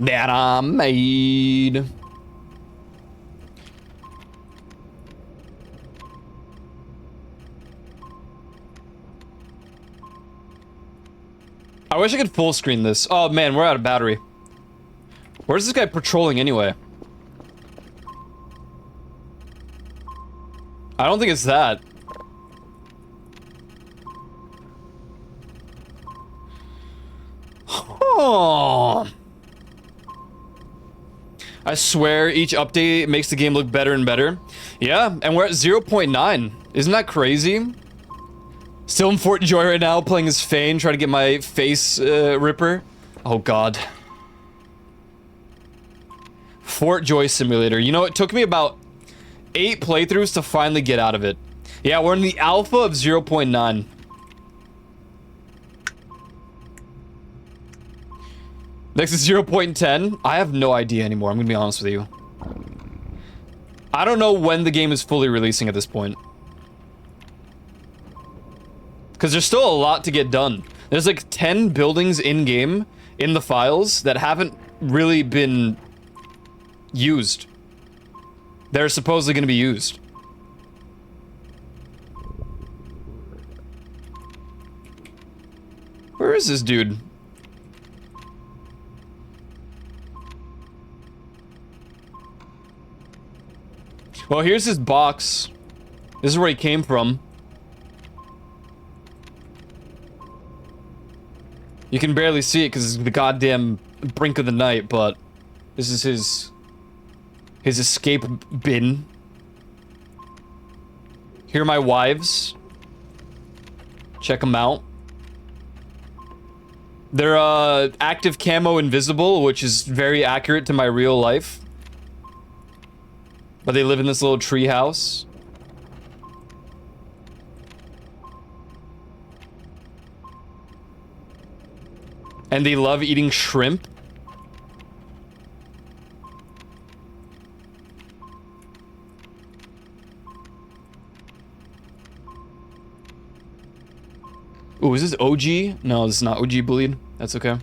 That I made. I wish I could full screen this. Oh man, we're out of battery. Where's this guy patrolling anyway? I don't think it's that. Oh. I swear each update makes the game look better and better. Yeah, and we're at 0.9. Isn't that crazy? Still in Fort Joy right now, playing as Fane, trying to get my face ripper. Oh god. Fort Joy Simulator. You know, it took me about 8 playthroughs to finally get out of it. Yeah, we're in the alpha of 0.9. Next is 0.10. I have no idea anymore, I'm gonna be honest with you. I don't know when the game is fully releasing at this point. Because there's still a lot to get done. There's like 10 buildings in-game, in the files, that haven't really been used. They're supposedly gonna be used. Where is this dude? Well, here's his box. This is where he came from. You can barely see it because it's the goddamn brink of the night, but this is his escape bin. Here are my wives. Check them out. They're active camo invisible, which is very accurate to my real life. But they live in this little tree house. And they love eating shrimp. Ooh, is this OG? No, this is not OG Bleed. That's okay.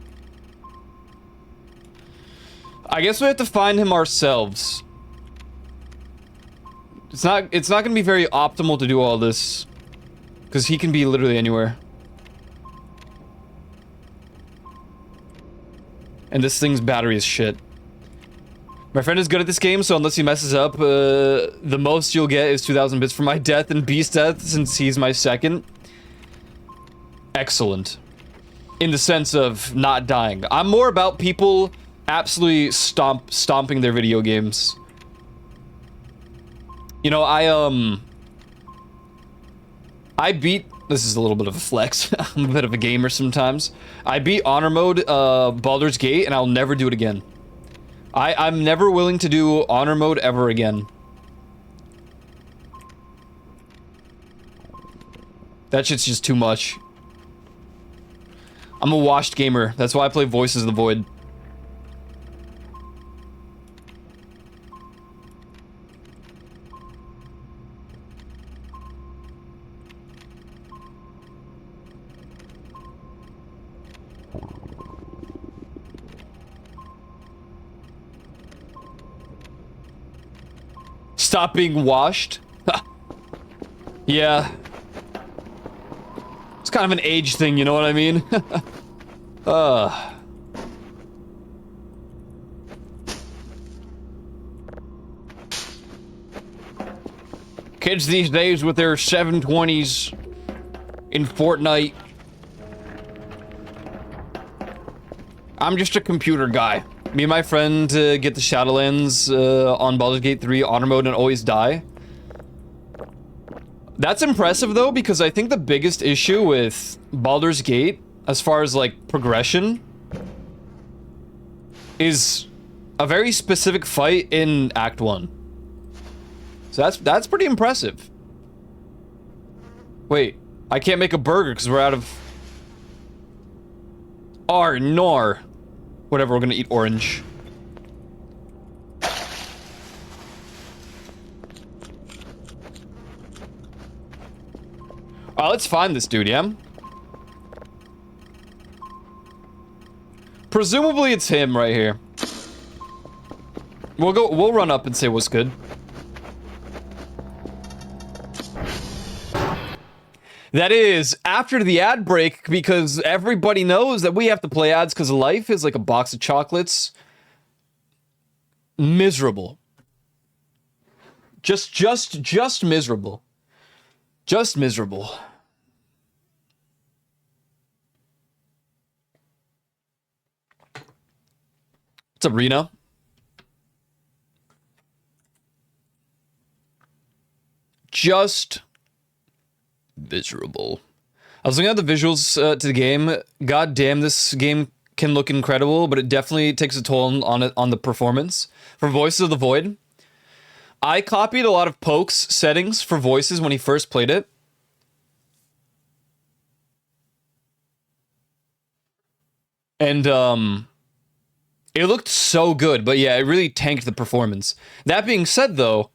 I guess we have to find him ourselves. It's not gonna be very optimal to do all this. Because he can be literally anywhere. And this thing's battery is shit. My friend is good at this game, so unless he messes up, the most you'll get is 2,000 bits for my death and Beast death, since he's my second. Excellent. In the sense of not dying. I'm more about people absolutely stomping their video games. You know, I beat... This is a little bit of a flex. I'm a bit of a gamer sometimes. I beat Honor Mode, Baldur's Gate, and I'll never do it again. I'm never willing to do Honor Mode ever again. That shit's just too much. I'm a washed gamer. That's why I play Voices of the Void. Stop being washed? Yeah. It's kind of an age thing, you know what I mean? Kids these days with their 720s in Fortnite. I'm just a computer guy. Me and my friend get the Shadowlands on Baldur's Gate 3 Honor Mode and always die. That's impressive though, because I think the biggest issue with Baldur's Gate, as far as like progression, is a very specific fight in Act 1. So that's pretty impressive. Wait, I can't make a burger because we're out of... Nor. Whatever, we're gonna eat orange. Let's find this dude, yeah? Presumably it's him right here. We'll run up and say what's good. That is after the ad break, because everybody knows that we have to play ads because life is like a box of chocolates. Miserable. Just miserable. Just miserable. What's up, Reno? Just miserable. I was looking at the visuals to the game. God damn, this game can look incredible, but it definitely takes a toll on the performance. For Voices of the Void, I copied a lot of Poke's settings for voices when he first played it. And it looked so good, but yeah, it really tanked the performance. That being said though,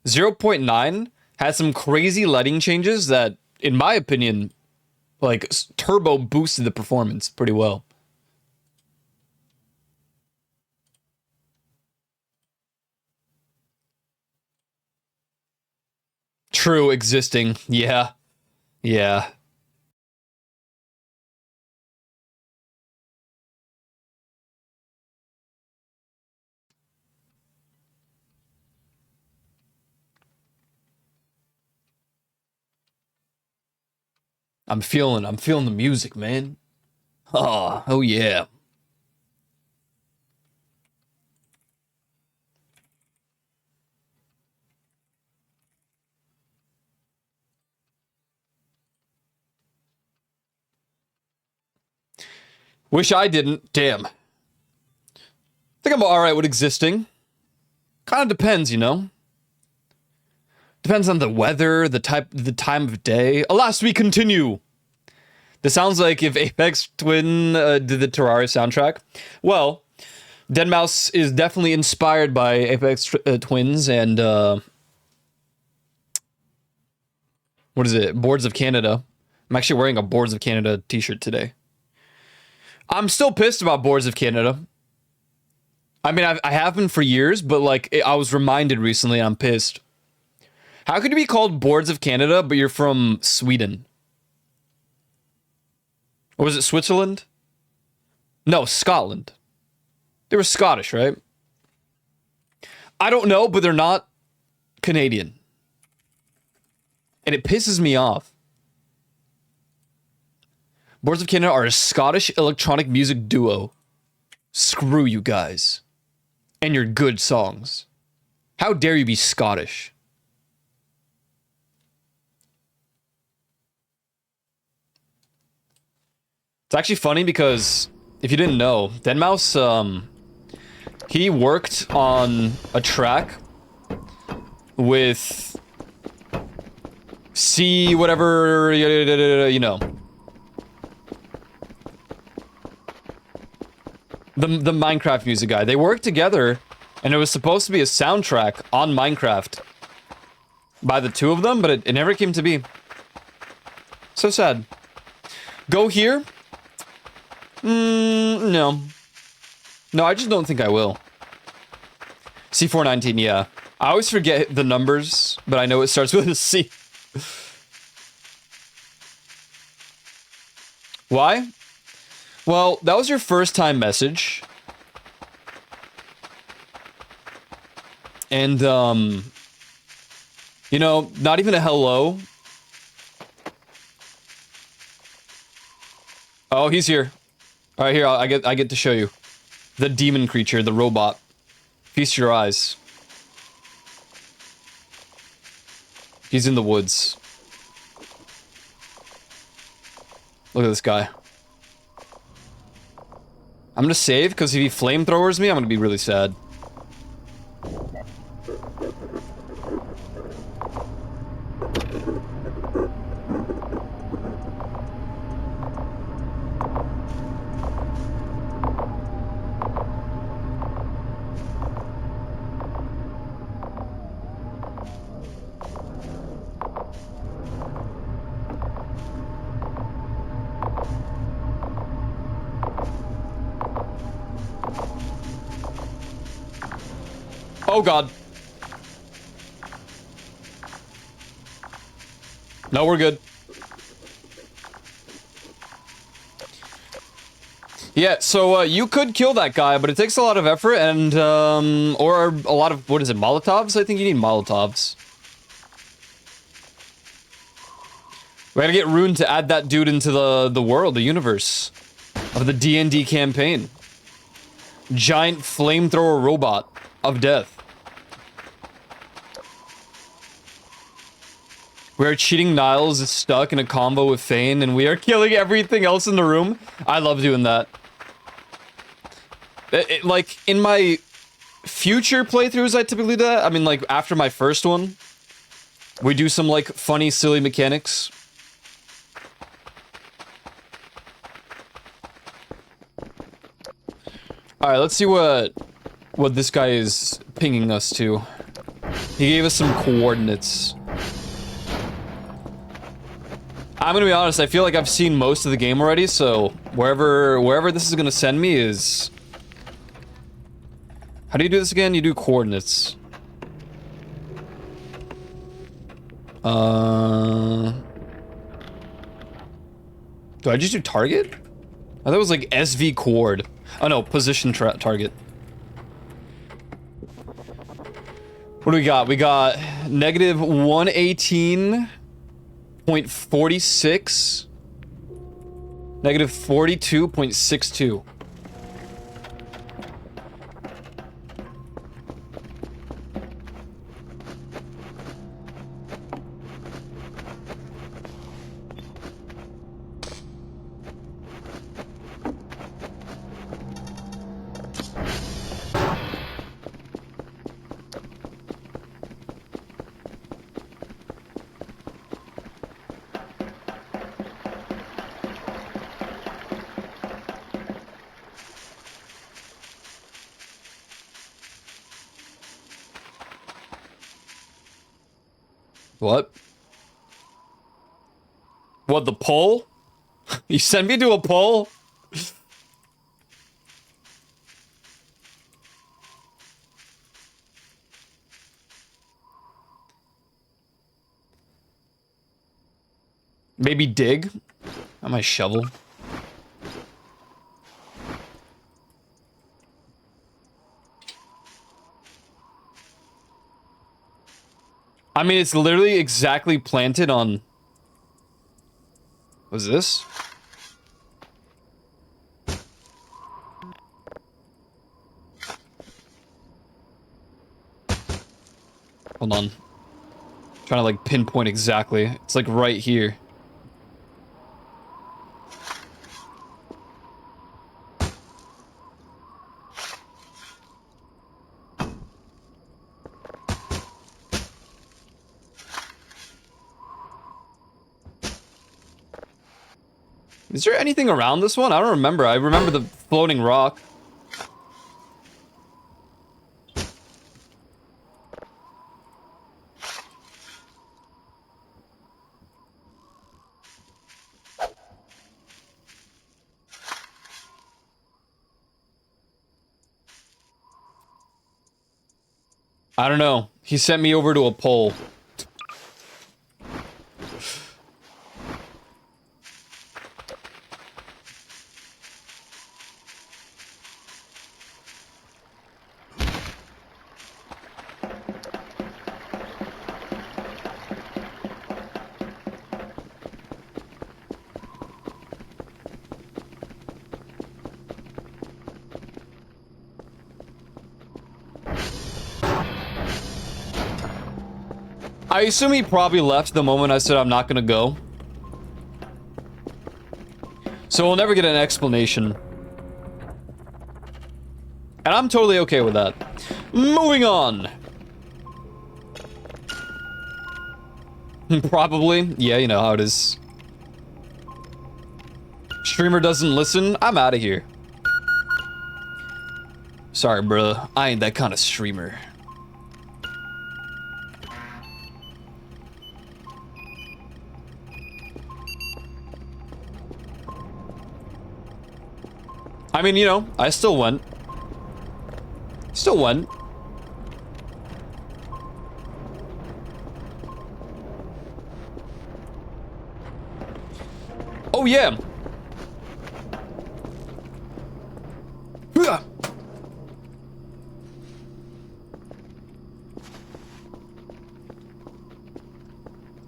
0.9 had some crazy lighting changes that, in my opinion, like, turbo boosted the performance pretty well. True, existing. Yeah. Yeah. I'm feeling the music, man. Oh yeah. Wish I didn't. Damn. Think I'm alright with existing. Kind of depends, you know? Depends on the weather, the time of day. Alas, we continue! This sounds like if Apex Twin did the Terraria soundtrack. Well, Deadmau5 is definitely inspired by Apex Twins and, what is it? Boards of Canada. I'm actually wearing a Boards of Canada t-shirt today. I'm still pissed about Boards of Canada. I mean, I have been for years, but, like, I was reminded recently and I'm pissed. How could you be called Boards of Canada, but you're from Sweden? Or was it Switzerland? No, Scotland. They were Scottish, right? I don't know, but they're not Canadian. And it pisses me off. Boards of Canada are a Scottish electronic music duo. Screw you guys. And your good songs. How dare you be Scottish? It's actually funny because, if you didn't know, Deadmau5, he worked on a track with C whatever, you know. The Minecraft music guy. They worked together, and it was supposed to be a soundtrack on Minecraft by the two of them, but it never came to be. So sad. Go here? No. No, I just don't think I will. C419, yeah. I always forget the numbers, but I know it starts with a C. Why? Well, that was your first time message. And, you know, not even a hello. Oh, he's here. All right, here, I get to show you. The demon creature, the robot. Feast your eyes. He's in the woods. Look at this guy. I'm gonna save, because if he flamethrowers me, I'm gonna be really sad. Oh god. No, we're good. Yeah, so you could kill that guy, but it takes a lot of effort and or a lot of, what is it, Molotovs? I think you need Molotovs. We gotta get Rune to add that dude into the world, the universe of the D&D campaign. Giant flamethrower robot of death. Where Cheating Niles is stuck in a combo with Fane, and we are killing everything else in the room. I love doing that. Like, in my future playthroughs, I typically do that. I mean, like, after my first one, we do some, like, funny, silly mechanics. Alright, let's see what this guy is pinging us to. He gave us some coordinates. I'm gonna be honest, I feel like I've seen most of the game already, so wherever this is gonna send me is... How do you do this again? You do coordinates. Do I just do target? I thought it was like SV chord. Oh no, position target. What do we got? We got negative 118.46 Negative 42.62. What? What, the poll? You sent me to a poll? Maybe dig? On my shovel. I mean, it's literally exactly planted on... What's this? Hold on. Trying to, like, pinpoint exactly. It's, like, right here. Is there anything around this one? I don't remember. I remember the floating rock. I don't know. He sent me over to a pole. I assume he probably left the moment I said I'm not gonna go. So we'll never get an explanation. And I'm totally okay with that. Moving on. Probably. Yeah, you know how it is. Streamer doesn't listen. I'm out of here. Sorry, bro. I ain't that kind of streamer. I mean, you know, I still went. Still went. Oh, yeah.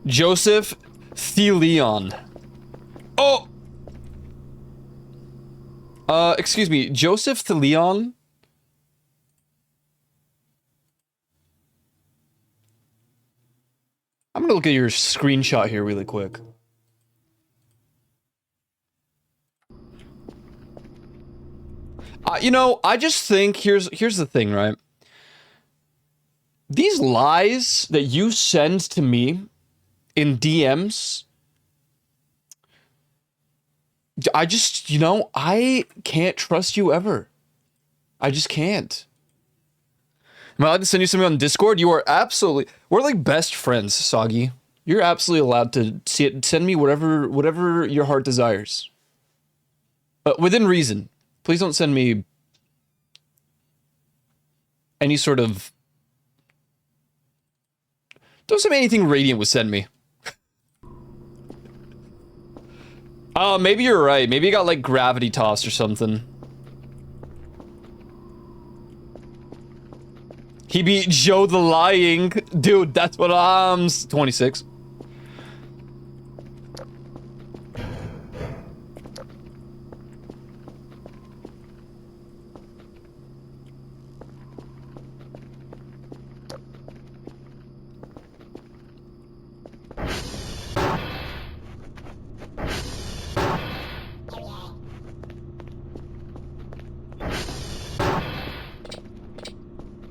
Joseph Theleon. Oh! Excuse me, Joseph Theleon? I'm gonna look at your screenshot here really quick. You know, I just think, here's the thing, right? These lies that you send to me in DMs, I just, you know, I can't trust you ever. I just can't. Am I allowed to send you something on Discord? You are absolutely... We're like best friends, Soggy. You're absolutely allowed to see it. Send me whatever your heart desires. But within reason. Please don't send me any sort of... Don't send me anything Radiant would send me. Maybe you're right. Maybe you got like gravity tossed or something. He beat Joe the Lying. Dude, that's what I'm... 26.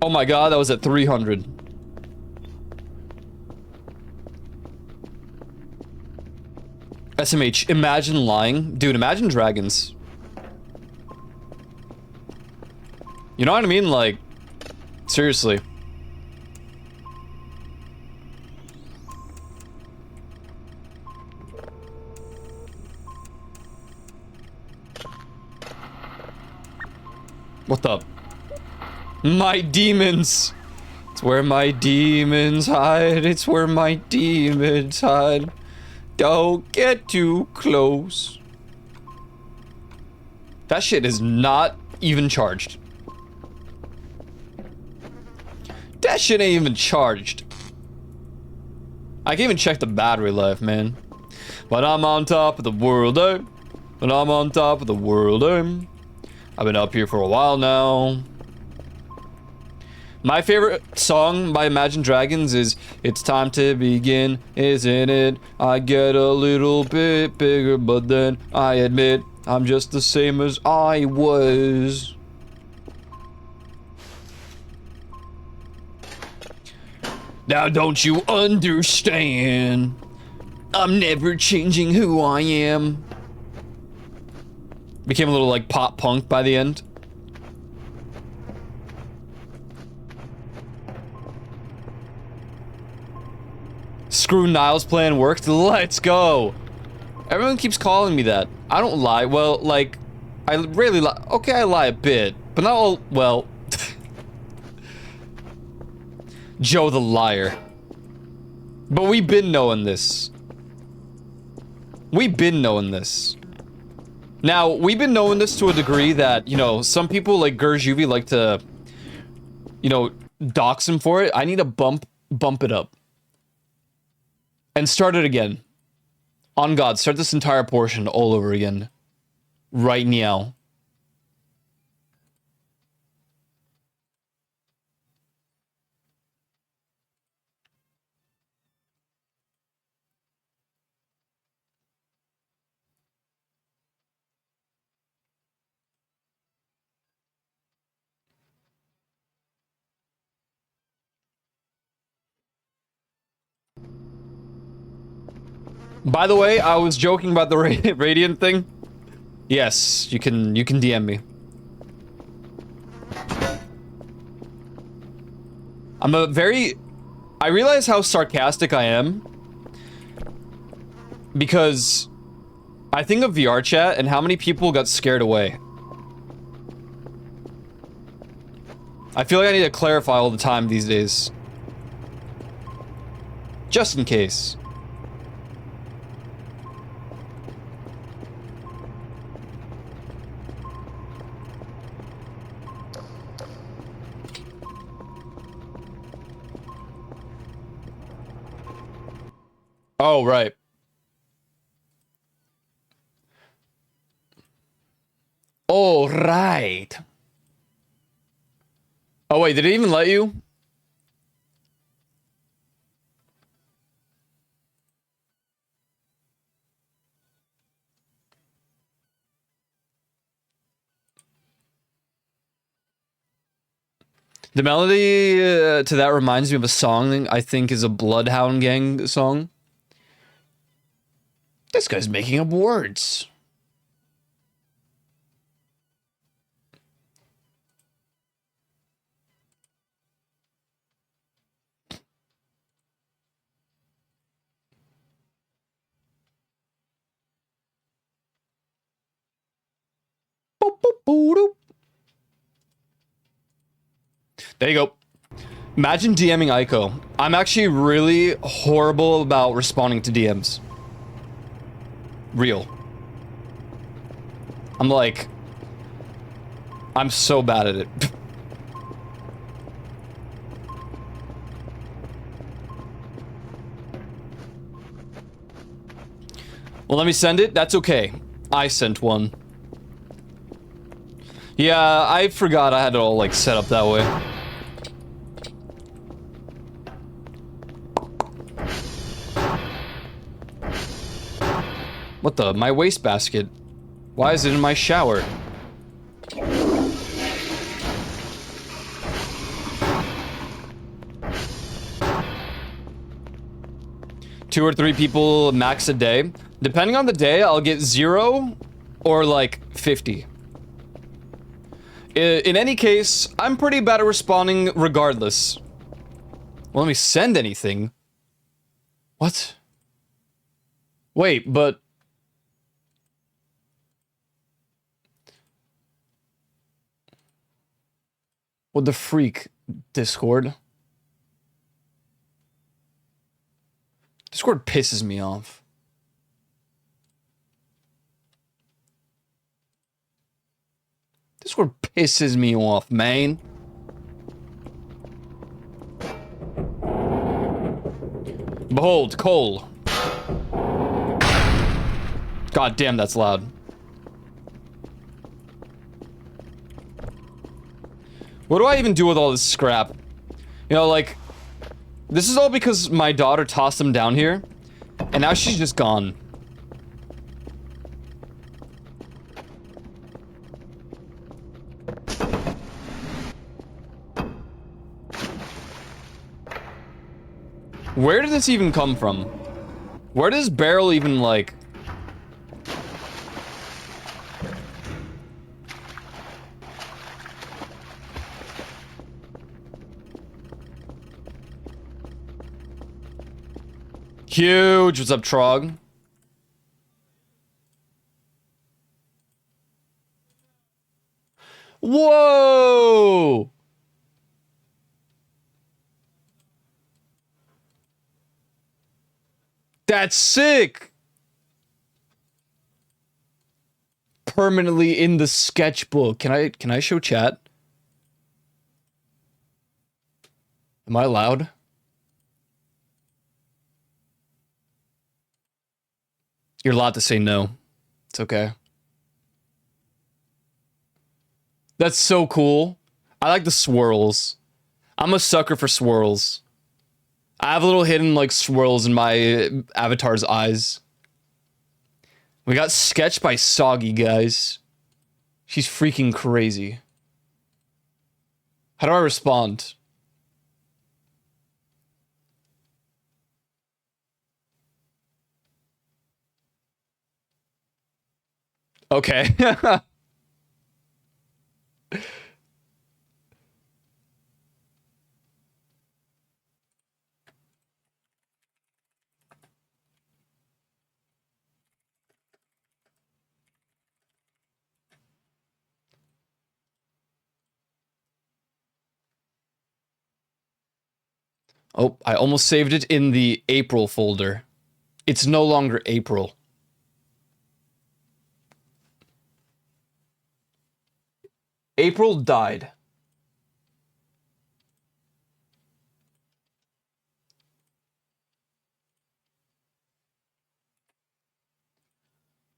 Oh my god, that was at 300. SMH, imagine lying. Dude, imagine dragons. You know what I mean? Like, seriously. What the? My demons! It's where my demons hide. It's where my demons hide. Don't get too close. That shit is not even charged. That shit ain't even charged. I can't even check the battery life, man. But I'm on top of the world, eh? But I'm on top of the world, eh? I've been up here for a while now. My favorite song by Imagine Dragons is It's Time to Begin, Isn't It? I get a little bit bigger, but then I admit I'm just the same as I was. Now don't you understand? I'm never changing who I am. Became a little like pop punk by the end. Screw Niall's plan worked. Let's go. Everyone keeps calling me that. I don't lie. Well, like, I rarely lie. Okay, I lie a bit, but not all. Well, Joe the liar. But we've been knowing this. We've been knowing this. Now, we've been knowing this to a degree that, you know, some people like Gurjuvi like to, you know, dox him for it. I need to bump it up. And start it again. On God, start this entire portion all over again. Right now. By the way, I was joking about the Radiant thing. Yes, you can DM me. I realize how sarcastic I am because I think of VR chat and how many people got scared away. I feel like I need to clarify all the time these days. Just in case. Oh, right. All right. Oh, wait, did it even let you? The melody to that reminds me of a song I think is a Bloodhound Gang song. This guy's making up words. There you go. Imagine DMing Aiko. I'm actually really horrible about responding to DMs. Real. I'm so bad at it. Well, let me send it. That's okay. I sent one. Yeah, I forgot I had it all, like, set up that way. What the? My wastebasket. Why is it in my shower? 2 or 3 people max a day. Depending on the day, I'll get 0 or like 50. In any case, I'm pretty bad at responding regardless. Well, let me send anything. What? Wait, but... What the freak? Discord? Discord pisses me off. Discord pisses me off, man. Behold, Cole. God damn, that's loud. What do I even do with all this scrap? You know, like, this is all because my daughter tossed them down here, and now she's just gone. Where did this even come from? Where does barrel even, like... Huge! What's up, Trog? Whoa! That's sick! Permanently in the sketchbook. Can I show chat? Am I allowed? You're allowed to say no. It's okay. That's so cool. I like the swirls. I'm a sucker for swirls. I have little hidden, like, swirls in my avatar's eyes. We got sketched by Soggy, guys. She's freaking crazy. How do I respond? Okay. Oh, I almost saved it in the April folder. It's no longer April. April died.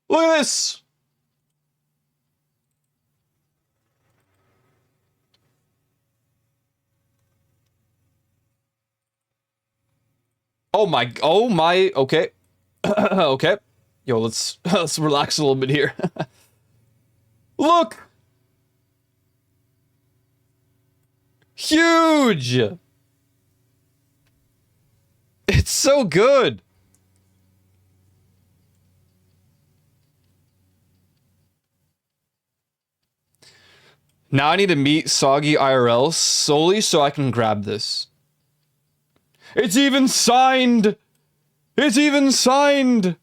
Look at this! Oh my, okay. Okay. Yo, let's relax a little bit here. Look! Huge! It's so good! Now I need to meet Soggy IRL solely so I can grab this. It's even signed! It's even signed!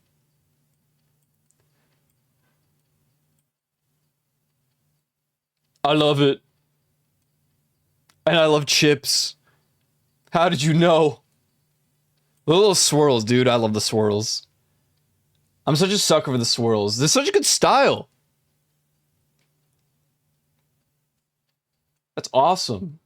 I love it. And I love chips. How did you know? The little swirls, dude. I love the swirls. I'm such a sucker for the swirls. They're such a good style. That's awesome.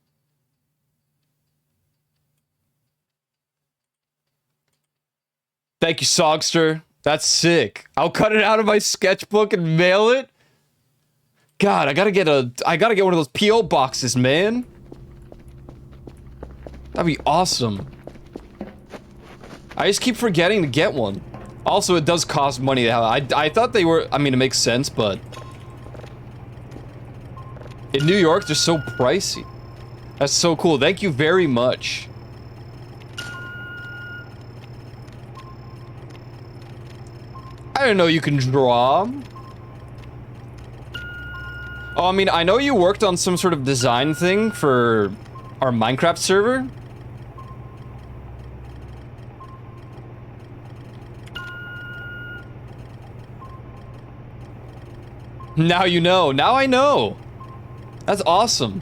Thank you, Sogster. That's sick. I'll cut it out of my sketchbook and mail it. God, I gotta get one of those P.O. boxes, man. That'd be awesome. I just keep forgetting to get one. Also, it does cost money to have. I thought they were, I mean, it makes sense, but in New York, they're so pricey. That's so cool. Thank you very much. I didn't know you can draw. Oh, I mean, I know you worked on some sort of design thing for our Minecraft server. Now you know. Now I know. That's awesome.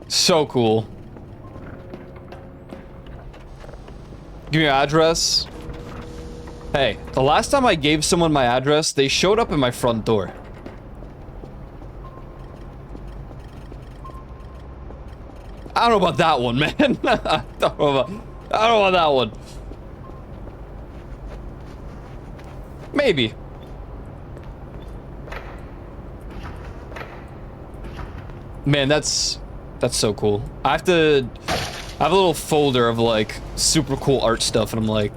So cool. Give me your address. Hey, the last time I gave someone my address, they showed up at my front door. I don't know about that one, man. I don't know about that one. Maybe. Man, that's so cool. I have a little folder of like super cool art stuff, and I'm like,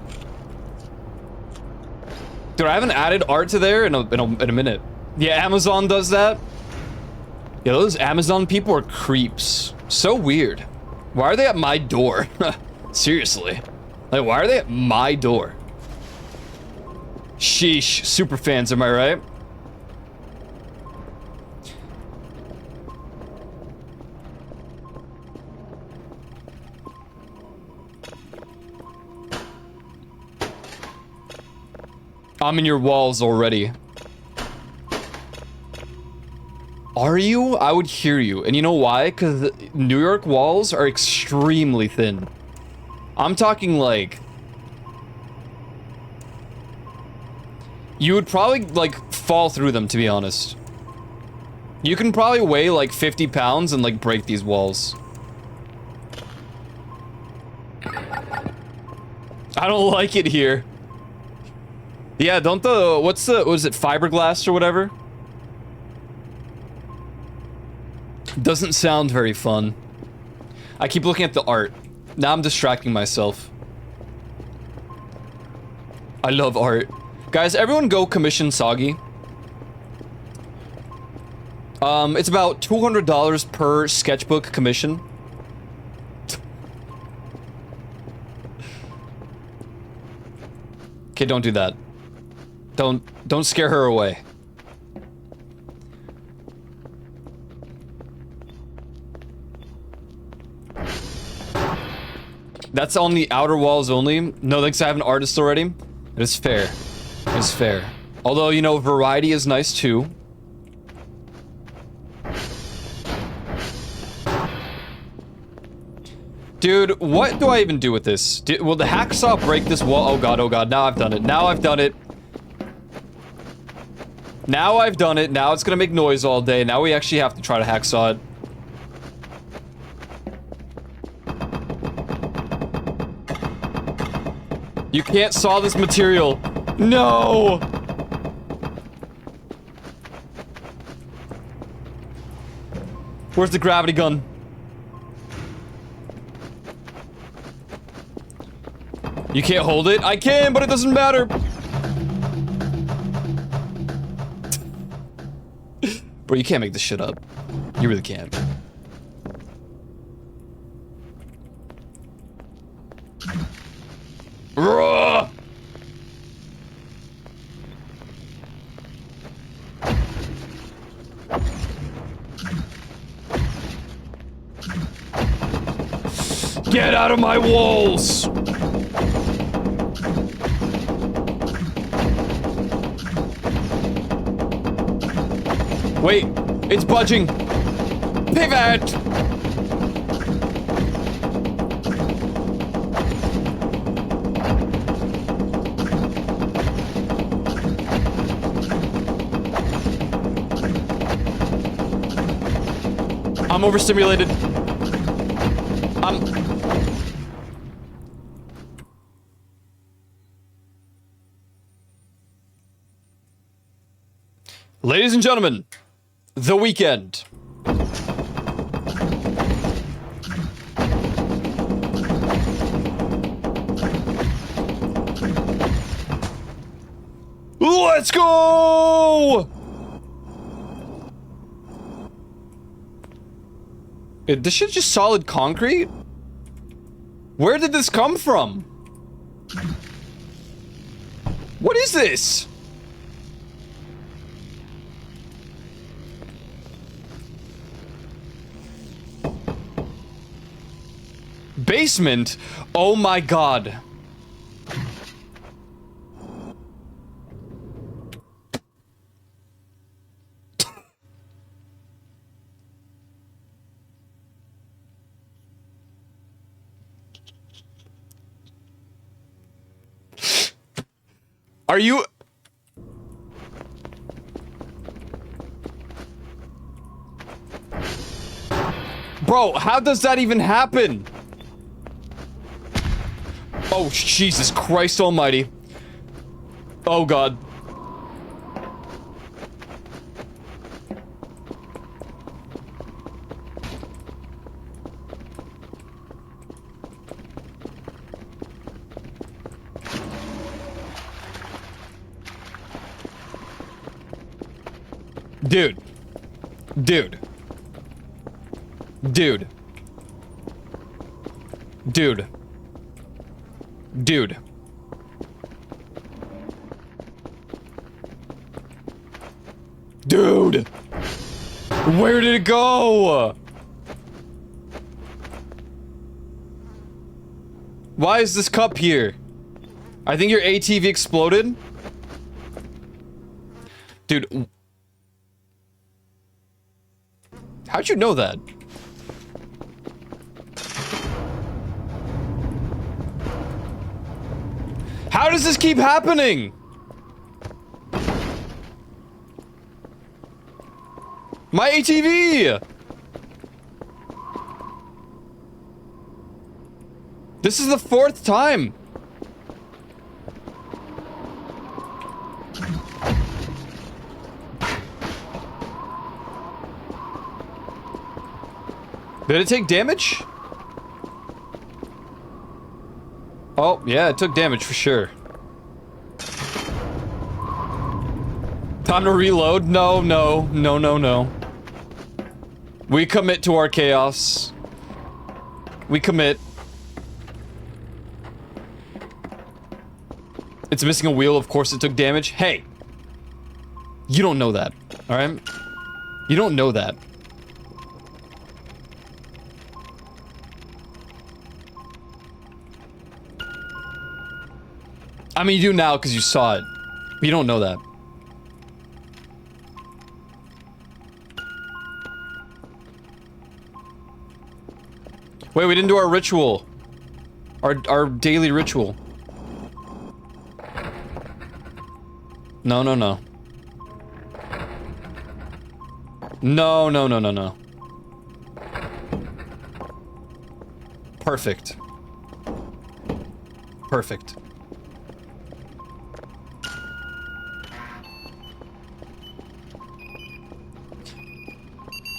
dude, I haven't added art to there in a minute. Yeah, Amazon does that. Yeah, those Amazon people are creeps. So weird. Why are they at my door? Seriously. Like, why are they at my door? Sheesh. Super fans, am I right? I'm in your walls already. Are you? I would hear you. And you know why? Because New York walls are extremely thin. I'm talking like... You would probably, like, fall through them, to be honest. You can probably weigh, like, 50 pounds and, like, break these walls. I don't like it here. Yeah, don't the... what is it? Fiberglass or whatever? Doesn't sound very fun. I keep looking at the art. Now I'm distracting myself. I love art. Guys, everyone go commission Soggy. It's about $200 per sketchbook commission. Okay, don't do that. Don't scare her away. That's on the outer walls only. No, thanks, I have an artist already. It is fair. It is fair. Although, you know, variety is nice too. Dude, what do I even do with this? Will the hacksaw break this wall? Oh god, now I've done it. Now I've done it. Now I've done it. Now it's gonna make noise all day. Now we actually have to try to hacksaw it. You can't saw this material. No! Where's the gravity gun? You can't hold it? I can, but it doesn't matter. Bro, you can't make this shit up. You really can't. Ruh! Get out of my walls! Wait, it's budging. Pivot! I'm overstimulated. Ladies and gentlemen, The Weeknd. Let's go! This shit's just solid concrete? Where did this come from? What is this? Basement? Oh my god. Are you... Bro, how does that even happen? Oh, Jesus Christ almighty. Oh, God. Dude. Dude. Dude. Dude. Dude. Dude! Where did it go? Why is this cup here? I think your ATV exploded. Dude. How'd you know that? How does this keep happening? My ATV! This is the 4th time. Did it take damage? Oh, yeah, it took damage for sure. Time to reload? No, no, no, no, no. We commit to our chaos. We commit. It's missing a wheel, of course it took damage. Hey! You don't know that, alright? You don't know that. I mean, you do now because you saw it. But you don't know that. Wait, we didn't do our ritual. Our daily ritual. No, no, no. No, no, no, no, no. Perfect. Perfect.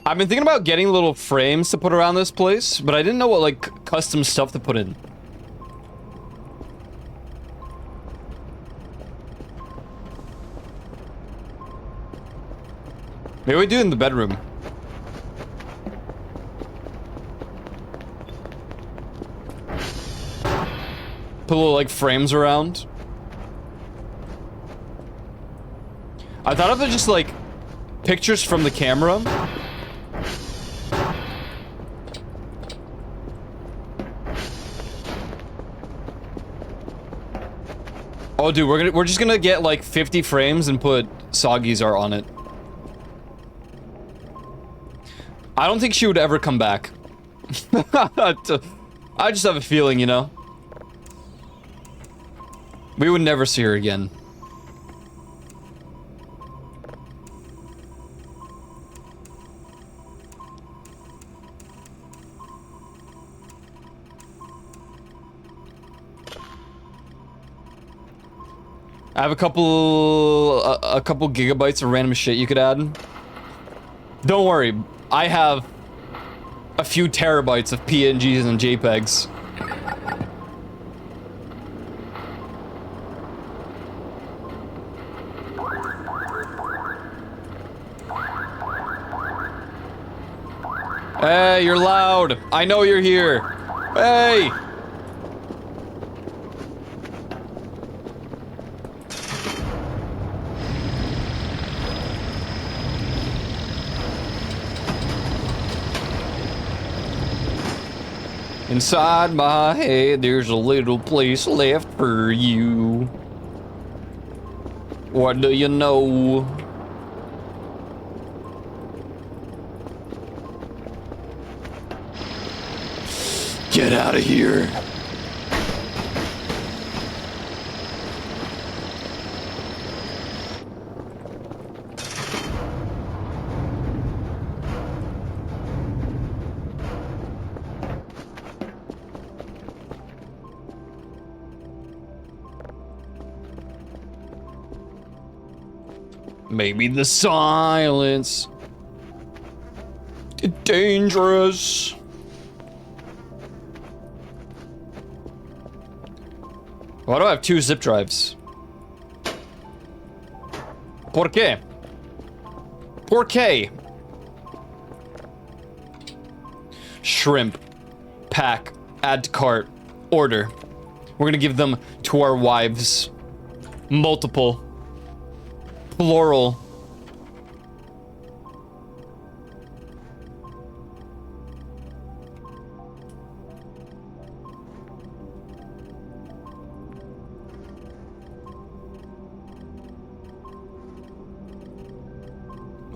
I've been thinking about getting little frames to put around this place, but I didn't know what, like, custom stuff to put in. Maybe we do it in the bedroom. Put little, like, frames around. I thought of it just, like, pictures from the camera. Oh, dude, we're just gonna get like 50 frames and put Soggyzar on it. I don't think she would ever come back. I just have a feeling, you know. We would never see her again. I have a couple gigabytes of random shit you could add. Don't worry, I have a few terabytes of PNGs and JPEGs. Hey, you're loud. I know you're here. Hey! Inside my head, there's a little place left for you. What do you know? Get out of here. Maybe the silence. Dangerous. Why do I have 2 zip drives? ¿Por qué? ¿Por qué? Shrimp. Pack. Add to cart. Order. We're gonna give them to our wives. Multiple. Plural.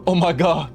Oh my god.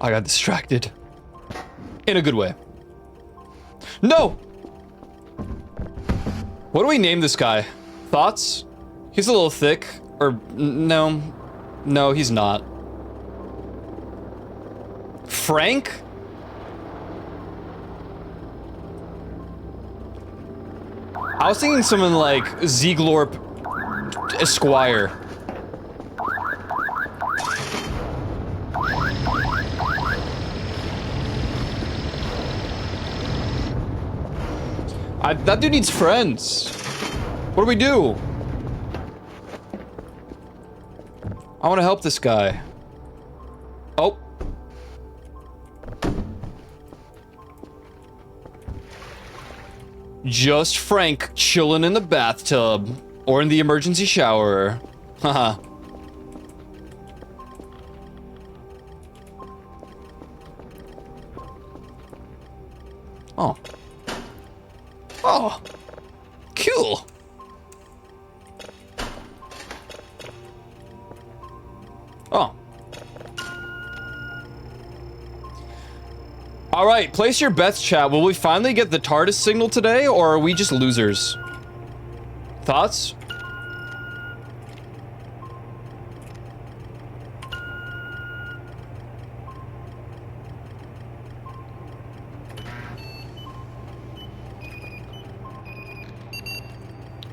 I got distracted. In a good way. No! What do we name this guy? Thoughts? He's a little thick. Or, no. No, he's not. Frank? I was thinking someone like Zeglorp Esquire. That dude needs friends. What do we do? I want to help this guy. Oh. Just Frank chilling in the bathtub. Or in the emergency shower. Haha. Oh. Oh, cool. Oh. All right, place your bets, chat. Will we finally get the TARDIS signal today, or are we just losers? Thoughts?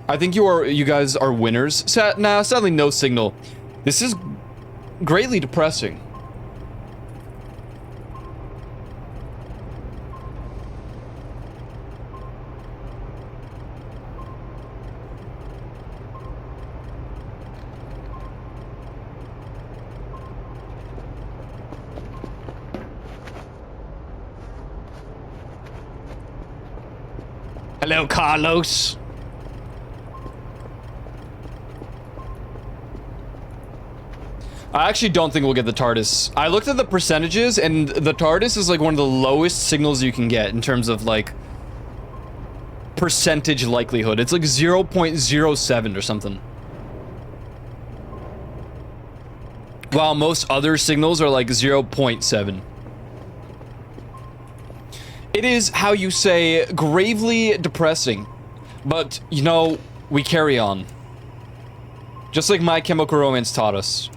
I think you guys are winners. Nah, sadly no signal. This is greatly depressing. Hello, Carlos. I actually don't think we'll get the TARDIS. I looked at the percentages, and the TARDIS is like one of the lowest signals you can get in terms of like percentage likelihood. It's like 0.07 or something. While most other signals are like 0.7. It is, how you say, gravely depressing. But, you know, we carry on. Just like My Chemical Romance taught us.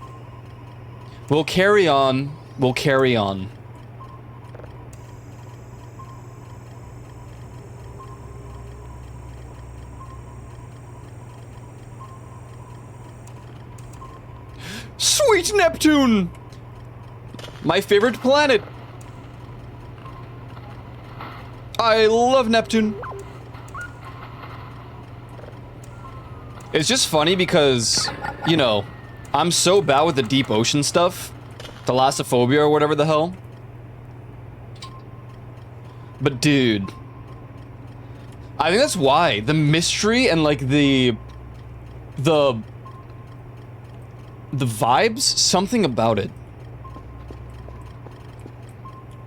We'll carry on. We'll carry on. Sweet Neptune! My favorite planet! I love Neptune. It's just funny because, you know, I'm so bad with the deep ocean stuff. Thalassophobia or whatever the hell. But dude, I think that's why. The mystery and like the vibes, something about it.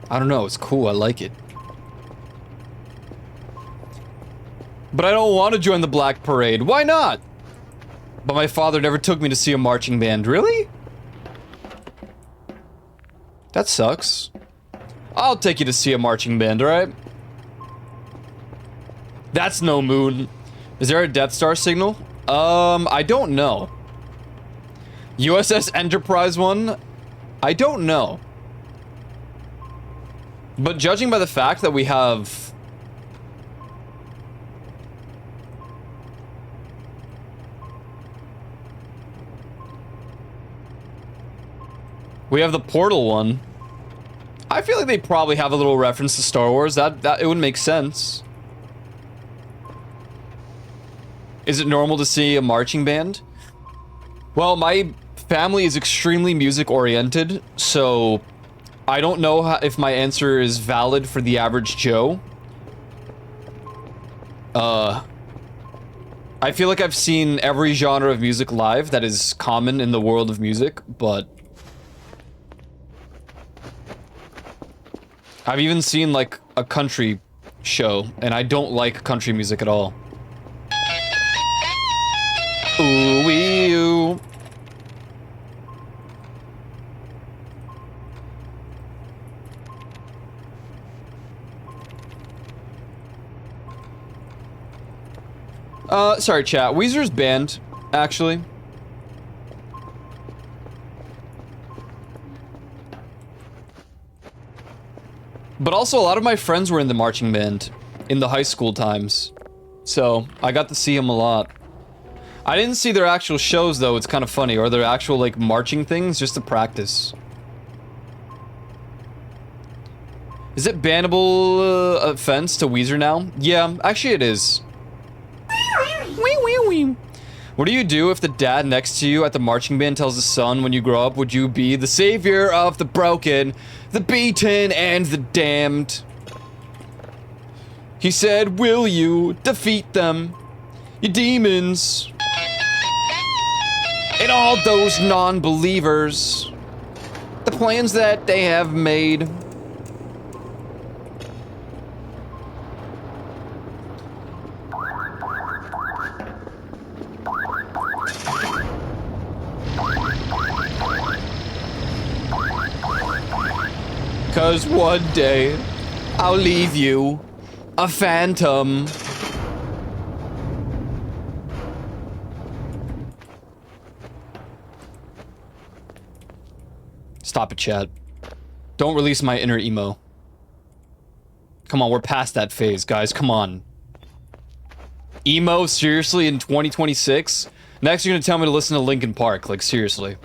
I don't know, it's cool, I like it. But I don't want to join the Black Parade. Why not? But my father never took me to see a marching band. Really? That sucks. I'll take you to see a marching band, alright? That's no moon. Is there a Death Star signal? I don't know. USS Enterprise one? I don't know. But judging by the fact that we have... We have the Portal one. I feel like they probably have a little reference to Star Wars. That it would make sense. Is it normal to see a marching band? Well, my family is extremely music oriented, so I don't know if my answer is valid for the average Joe. I feel like I've seen every genre of music live that is common in the world of music, but I've even seen like a country show, and I don't like country music at all. Ooh wee oo. Sorry chat, Weezer's banned, actually. But also, a lot of my friends were in the marching band in the high school times. So, I got to see them a lot. I didn't see their actual shows, though. It's kind of funny. Or their actual, like, marching things, just to practice. Is it bannable offense to Weezer now? Yeah, actually it is. What do you do if the dad next to you at the marching band tells the son, when you grow up, would you be the savior of the broken, the beaten, and the damned? He said, will you defeat them, you demons, and all those non-believers, the plans that they have made. Cause one day, I'll leave you, a phantom. Stop it, chat. Don't release my inner emo. Come on, we're past that phase, guys, come on. Emo, seriously, in 2026? Next you're gonna tell me to listen to Linkin Park, like, seriously.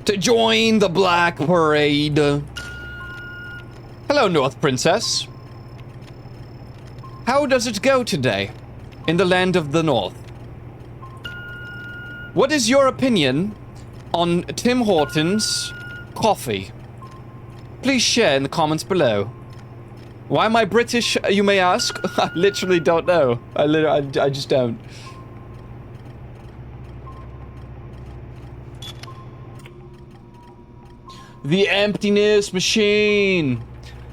To join the Black Parade. Hello, North Princess. How does it go today in the land of the North? What is your opinion on Tim Hortons coffee? Please share in the comments below. Why am I British, you may ask? I literally don't know. I just don't. The emptiness machine.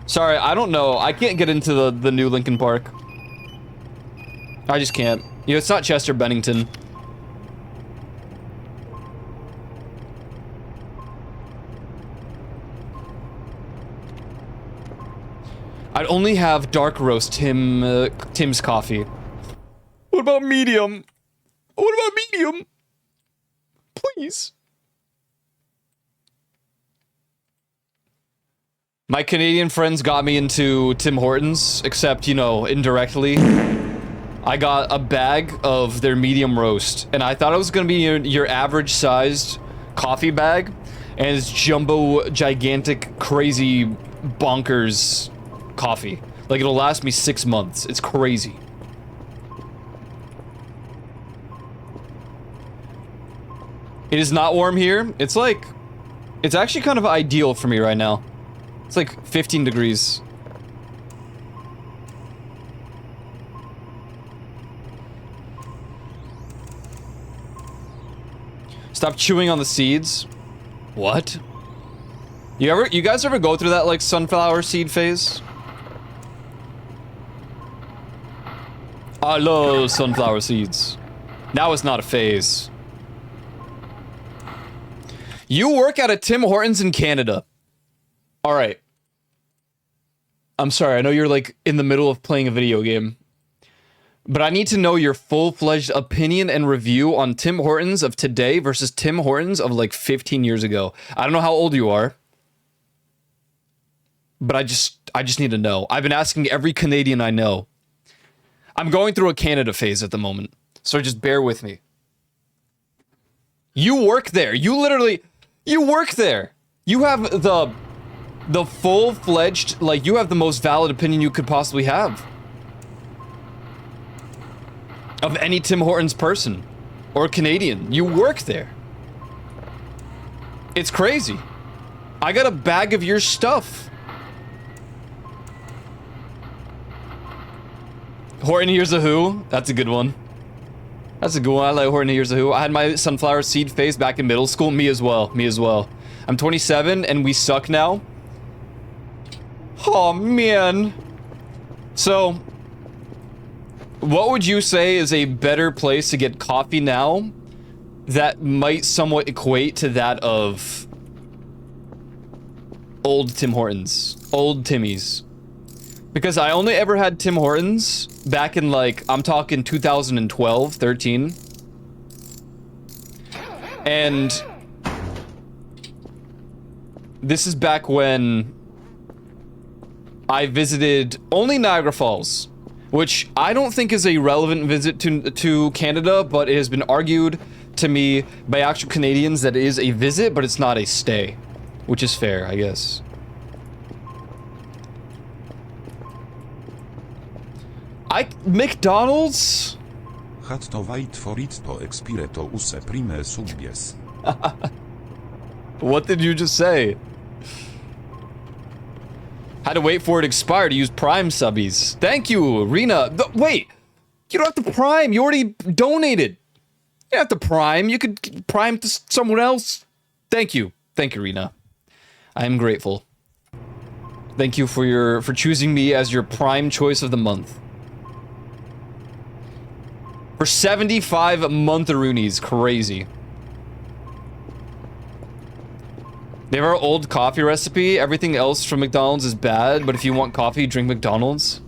Sorry, I don't know. I can't get into the new Linkin Park. I just can't. You know, it's not Chester Bennington. I'd only have dark roast Tim's coffee. What about medium? What about medium? Please. My Canadian friends got me into Tim Hortons, except, you know, indirectly. I got a bag of their medium roast, and I thought it was gonna be your average sized coffee bag, and it's jumbo, gigantic, crazy, bonkers coffee. Like, it'll last me 6 months. It's crazy. It is not warm here. It's like, it's actually kind of ideal for me right now. It's like 15 degrees. Stop chewing on the seeds. What? You guys ever go through that like sunflower seed phase? I love sunflower seeds. Now it's not a phase. You work at a Tim Hortons in Canada. All right. I'm sorry, I know you're like in the middle of playing a video game. But I need to know your full-fledged opinion and review on Tim Hortons of today versus Tim Hortons of like 15 years ago. I don't know how old you are. But I just need to know. I've been asking every Canadian I know. I'm going through a Canada phase at the moment. So just bear with me. You work there. You work there. You have the full-fledged, like, you have the most valid opinion you could possibly have. Of any Tim Hortons person. Or Canadian. You work there. It's crazy. I got a bag of your stuff. Horton Hears a Who. That's a good one. That's a good one. I like Horton Hears a Who. I had my sunflower seed phase back in middle school. Me as well. Me as well. I'm 27 and we suck now. Oh, man. So, what would you say is a better place to get coffee now that might somewhat equate to that of old Tim Hortons? Old Timmy's. Because I only ever had Tim Hortons back in, like, I'm talking 2012, 13. And this is back when I visited only Niagara Falls, which I don't think is a relevant visit to Canada, but it has been argued to me by actual Canadians that it is a visit, but it's not a stay, which is fair, I guess. McDonald's? Had to wait for it to expire to use prime subies. What did you just say? Had to wait for it to expire to use Prime subbies. Thank you, Rena. Wait, you don't have to Prime. You already donated. You don't have to Prime. You could Prime to someone else. Thank you. Thank you, Rena. I am grateful. Thank you for choosing me as your Prime choice of the month. For 75 montheroonies. Crazy. They have our old coffee recipe. Everything else from McDonald's is bad, but if you want coffee, drink McDonald's.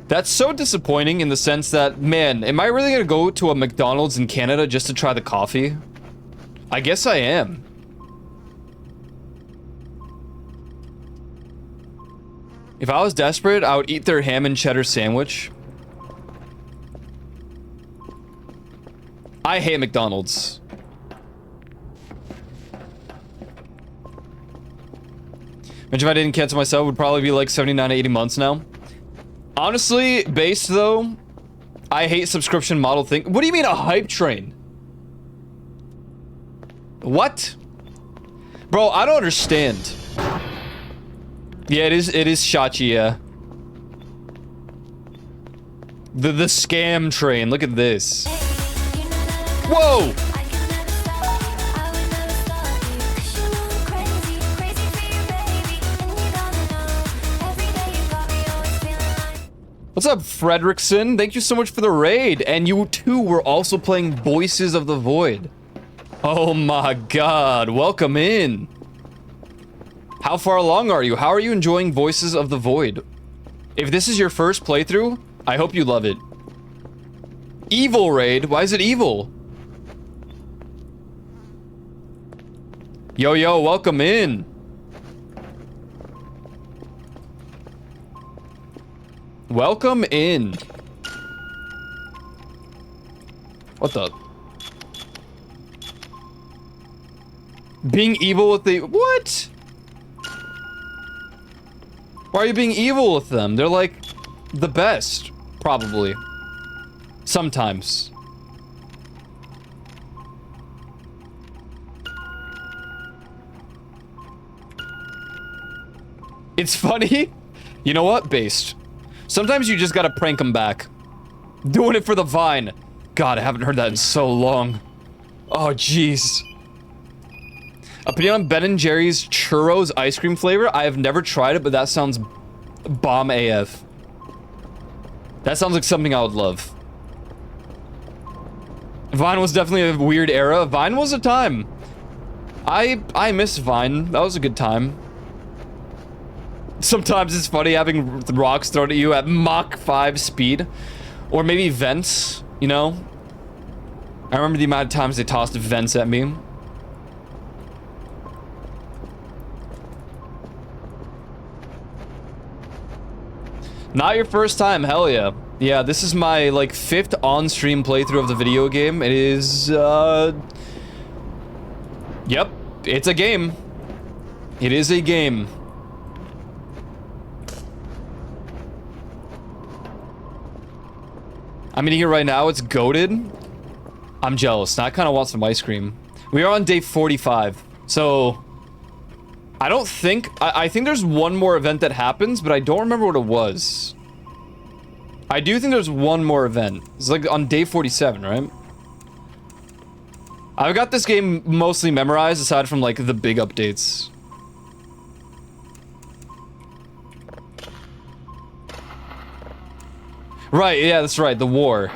That's so disappointing in the sense that, man, am I really gonna go to a McDonald's in Canada just to try the coffee? I guess I am. If I was desperate, I would eat their ham and cheddar sandwich. I hate McDonald's. Imagine if I didn't cancel myself, it would probably be like 79 to 80 months now. Honestly, based though, I hate subscription model thing. What do you mean a hype train? What? Bro, I don't understand. Yeah, it is Shachi, yeah. The scam train, look at this. Whoa! What's up, Fredrickson? Thank you so much for the raid. And you too were also playing Voices of the Void. Oh my god, welcome in. How far along are you? How are you enjoying Voices of the Void? If this is your first playthrough, I hope you love it. Evil raid? Why is it evil? Yo, yo, welcome in. Welcome in. What the? Being evil with the... What? Why are you being evil with them? They're like the best, probably. Sometimes. It's funny. You know what? Based. Sometimes you just gotta prank them back. Doing it for the Vine. God, I haven't heard that in so long. Oh, jeez. Opinion on Ben & Jerry's churros ice cream flavor? I have never tried it, but that sounds bomb AF. That sounds like something I would love. Vine was definitely a weird era. Vine was a time. I miss Vine. That was a good time. Sometimes it's funny having rocks thrown at you at Mach 5 speed. Or maybe vents, you know? I remember the amount of times they tossed vents at me. Not your first time, hell yeah. Yeah, this is my, like, 5th on-stream playthrough of the video game. It is, Yep, it's a game. It is a game. I'm eating it right now, it's goated. I'm jealous, now I kinda want some ice cream. We are on day 45, so... I don't think... I think there's one more event that happens, but I don't remember what it was. I do think there's one more event. It's like on day 47, right? I've got this game mostly memorized, aside from, like, the big updates. Right, yeah, that's right, the war.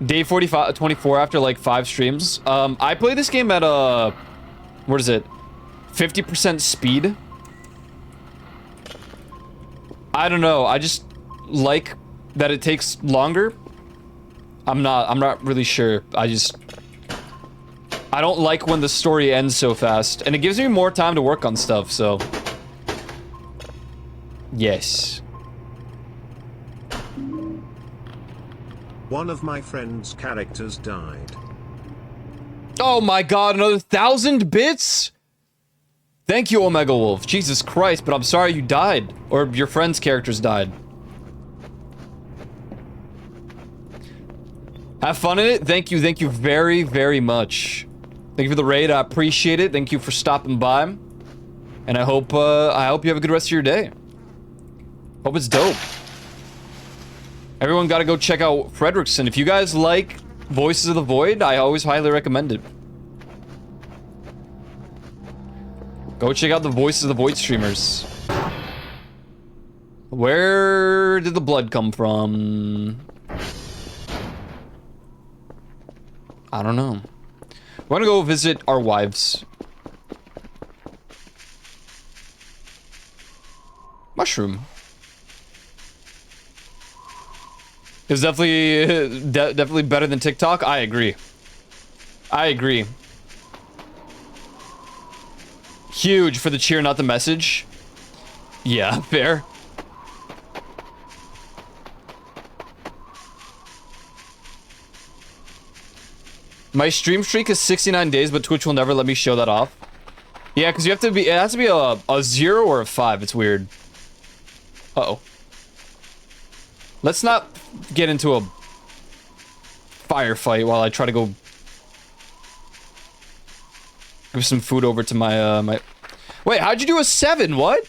Day 45, 24 after, like, 5 streams. I play this game at, what is it? 50% speed? I don't know, I just like that it takes longer. I'm not really sure. I don't like when the story ends so fast. And it gives me more time to work on stuff, so... Yes. One of my friend's characters died. Oh my god, another 1,000 bits? Thank you, Omega Wolf. Jesus Christ, but I'm sorry you died. Or your friend's characters died. Have fun in it. Thank you very, very much. Thank you for the raid, I appreciate it. Thank you for stopping by. And I hope you have a good rest of your day. Hope it's dope. Everyone gotta go check out Fredrickson. If you guys like Voices of the Void, I always highly recommend it. Go check out the Voices of the Void streamers. Where did the blood come from? I don't know. We're gonna go visit our wives. Mushroom. It's definitely, definitely better than TikTok. I agree. I agree. Huge for the cheer, not the message. Yeah, fair. My stream streak is 69 days, but Twitch will never let me show that off. Yeah, because you have to be, it has to be a 0 or a 5. It's weird. Uh-oh. Let's not get into a firefight while I try to go give some food over to my, Wait, how'd you do a 7? What?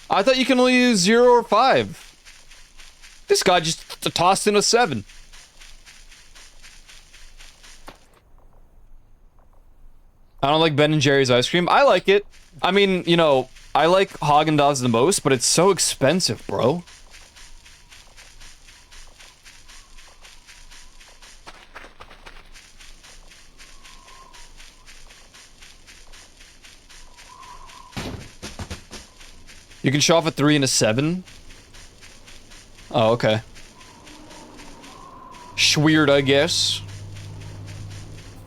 I thought you can only use 0 or 5. This guy just tossed in a 7. I don't like Ben & Jerry's ice cream. I like it. I mean, you know, I like Haagen-Dazs the most, but it's so expensive, bro. You can show off a 3 and a 7? Oh, okay. Weird, I guess.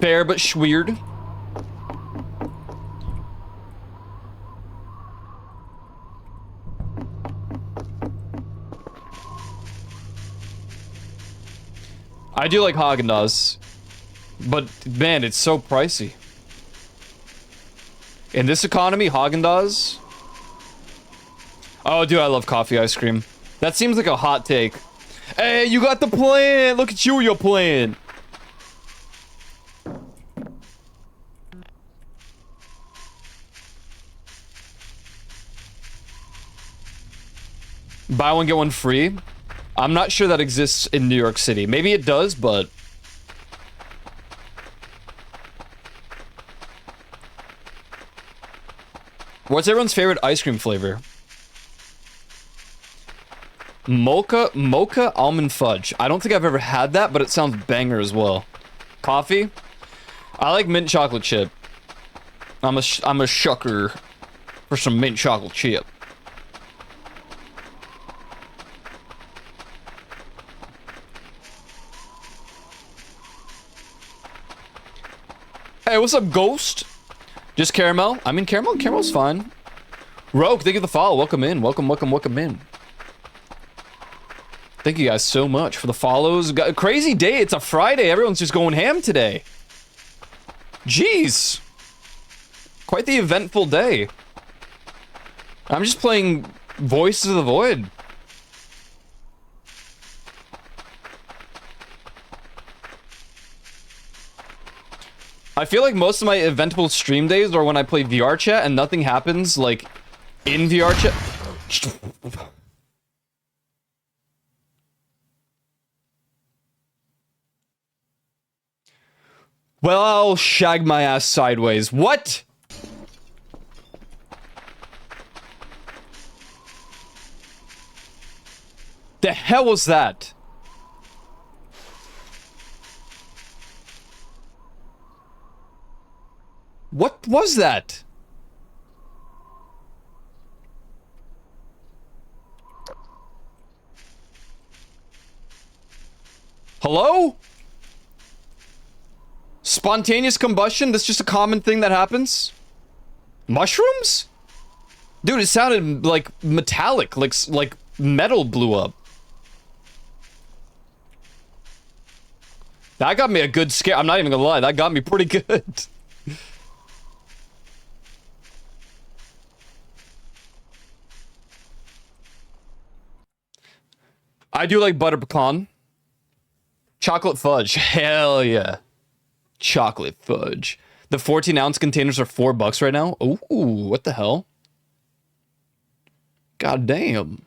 Fair but weird. I do like Haagen-Dazs, but man, it's so pricey. In this economy, Haagen-Dazs? Oh, dude, I love coffee ice cream. That seems like a hot take. Hey, you got the plan! Look at you, your plan! Buy one, get one free? I'm not sure that exists in New York City. Maybe it does, but... What's everyone's favorite ice cream flavor? Mocha almond fudge. I don't think I've ever had that, but it sounds banger as well. Coffee? I like mint chocolate chip. I'm a shucker for some mint chocolate chip. Hey, what's up, Ghost? Just caramel? I mean, caramel's fine. Rogue, thank you for the follow. Welcome in. Welcome in. Thank you guys so much for the follows. Crazy day. It's a Friday. Everyone's just going ham today. Jeez. Quite the eventful day. I'm just playing Voices of the Void. I feel like most of my eventful stream days are when I play VR chat and nothing happens, like, in VR chat. Well, I'll shag my ass sideways. What? The hell was that? What was that? Hello? Spontaneous combustion? That's just a common thing that happens? Mushrooms? Dude, it sounded like metallic, like metal blew up. That got me a good scare. I'm not even gonna lie, that got me pretty good. I do like butter pecan. Chocolate fudge. Hell yeah. Chocolate fudge. The 14-ounce containers are $4 right now. Ooh, what the hell? God damn.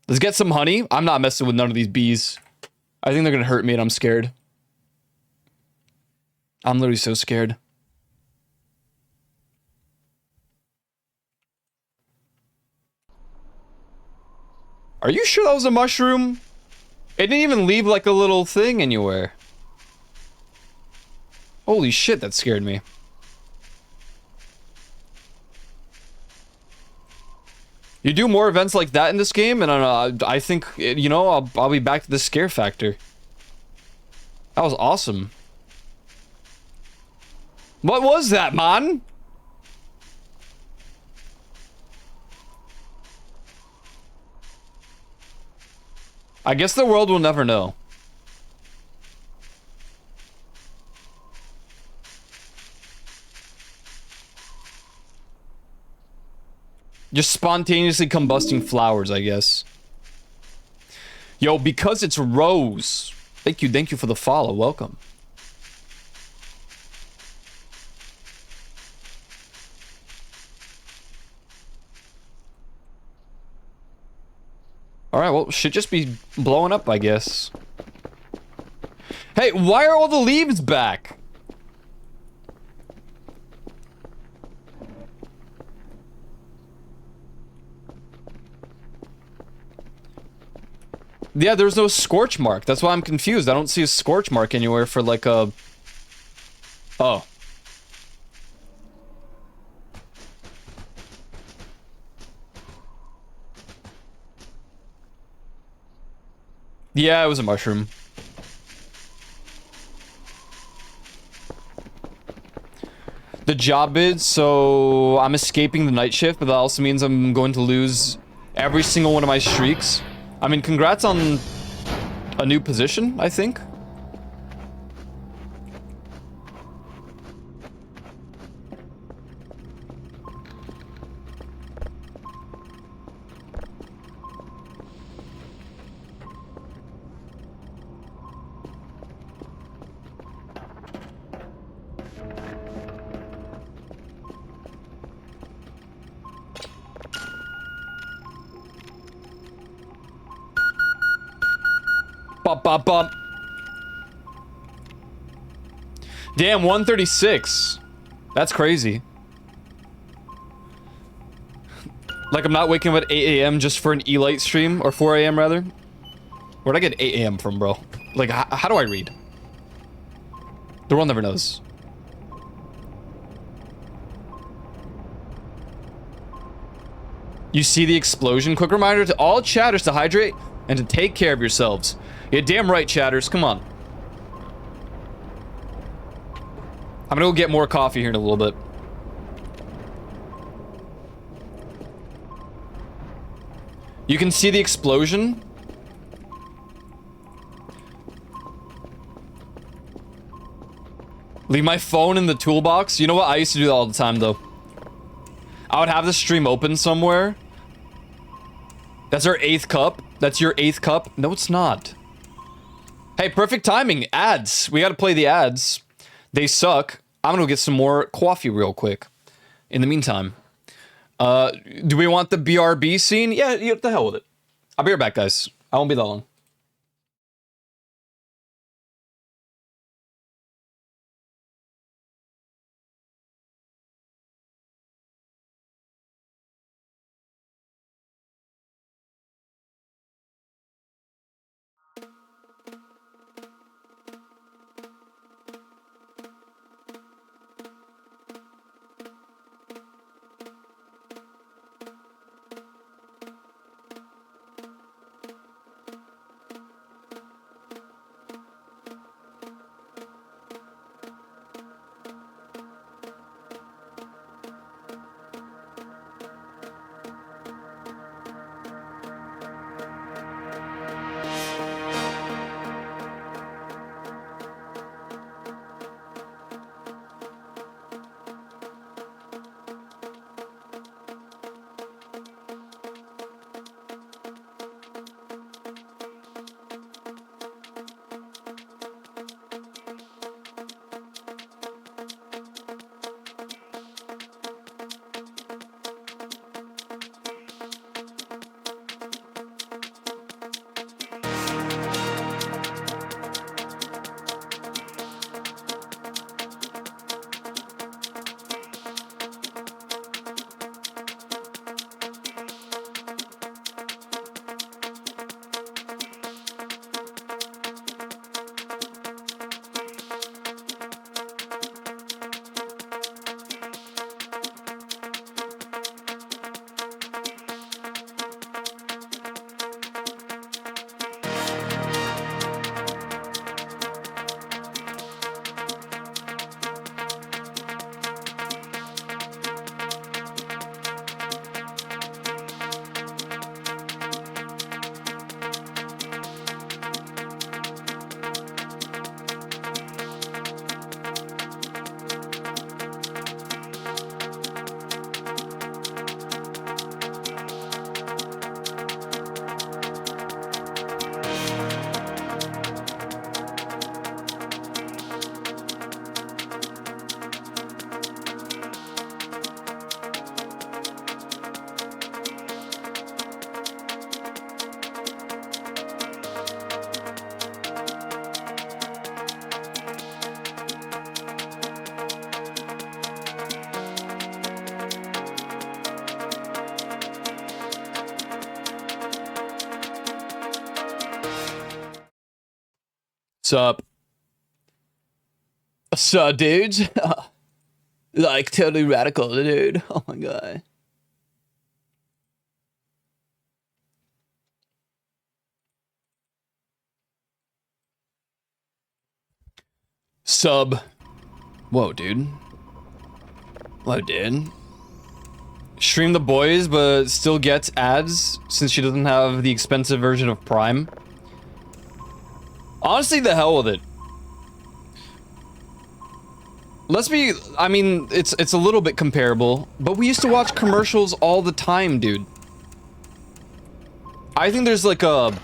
Let's get some honey. I'm not messing with none of these bees. I think they're gonna hurt me and I'm scared. I'm literally so scared. Are you sure that was a mushroom? It didn't even leave like a little thing anywhere. Holy shit, that scared me. You do more events like that in this game, and I think, you know, I'll be back to the scare factor. That was awesome. What was that, man? I guess the world will never know. Just spontaneously combusting flowers, I guess. Yo, because it's Rose. Thank you for the follow. Welcome. Alright, well, should just be blowing up, I guess. Hey, why are all the leaves back? Yeah, there's no scorch mark. That's why I'm confused. I don't see a scorch mark anywhere for like a... Oh. Yeah, it was a mushroom. the job is, so I'm escaping the night shift, but that also means I'm going to lose every single one of my streaks. I mean, congrats on a new position, I think. Bump, bump, bump. Damn, 136. That's crazy. Like, I'm not waking up at 8 a.m. just for an E-Light stream, or 4 a.m. rather. Where'd I get 8 a.m. from, bro? Like, how do I read? The world never knows. You see the explosion? Quick reminder to all chatters to hydrate and to take care of yourselves. Yeah, damn right, chatters. Come on. I'm gonna go get more coffee here in a little bit. You can see the explosion. Leave my phone in the toolbox. You know what? I used to do that all the time, though. I would have the stream open somewhere. That's our 8th cup. That's your 8th cup. No, it's not. Hey, perfect timing. Ads. We gotta play the ads. They suck. I'm gonna get some more coffee real quick. In the meantime. Do we want the BRB scene? Yeah, the hell with it. I'll be right back, guys. I won't be that long. Sup? Sup, dudes? Like, totally radical, dude. Oh my god. Sub. Whoa, dude. Hello, Dan. Stream The Boys, but still gets ads since she doesn't have the expensive version of Prime. Honestly, the hell with it. I mean, it's a little bit comparable, but we used to watch commercials all the time, dude. I think there's like a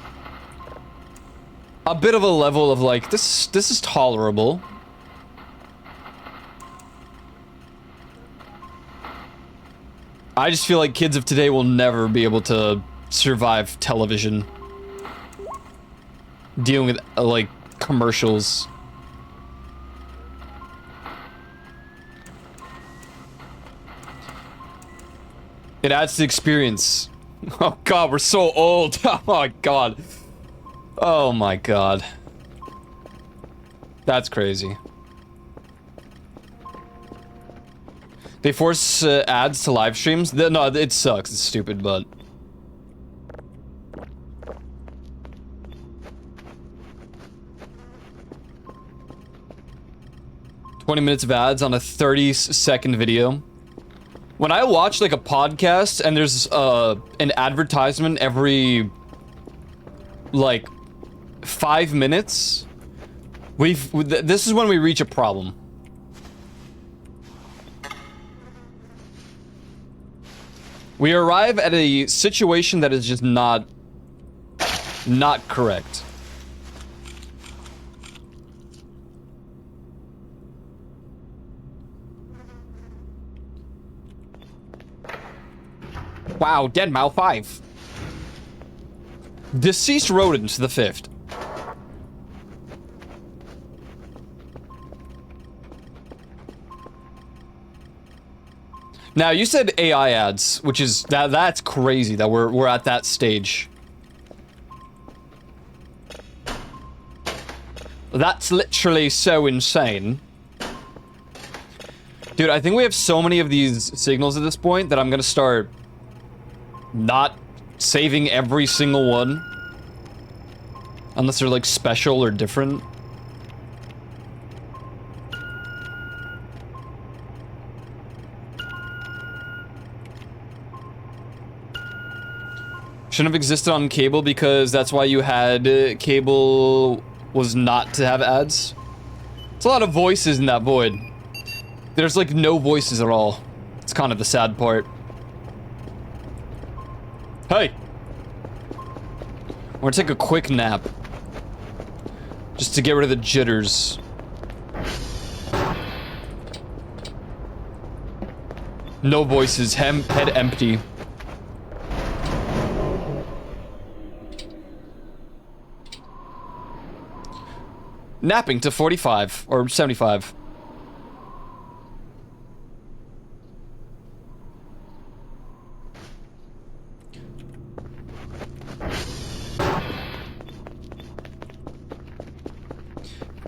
bit of a level of like, this is tolerable. I just feel like kids of today will never be able to survive television. Dealing with, like, commercials. It adds to the experience. Oh god, we're so old. Oh my god. Oh my god. That's crazy. They force ads to live streams? No, it sucks. It's stupid, but... ...20 minutes of ads on a 30-second video. When I watch, like, a podcast and there's an advertisement every, like, 5 minutes, this is when we reach a problem. We arrive at a situation that is just not correct. Wow, Deadmau 5. Deceased rodents, the 5th. Now, you said AI ads, which is, that's crazy that we're at that stage. That's literally so insane. Dude, I think we have so many of these signals at this point that I'm gonna start not saving every single one. Unless they're, like, special or different. Shouldn't have existed on cable because that's why you had cable was not to have ads. It's a lot of voices in that void. There's like no voices at all. It's kind of the sad part. Hey! I'm gonna take a quick nap. Just to get rid of the jitters. No voices, head empty. Napping to 45 or 75.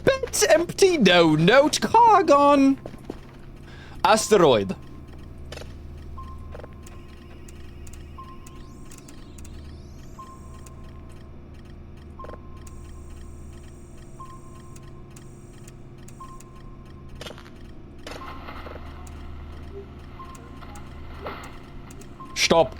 Bed's empty, no note, car gone. Asteroid. Stop.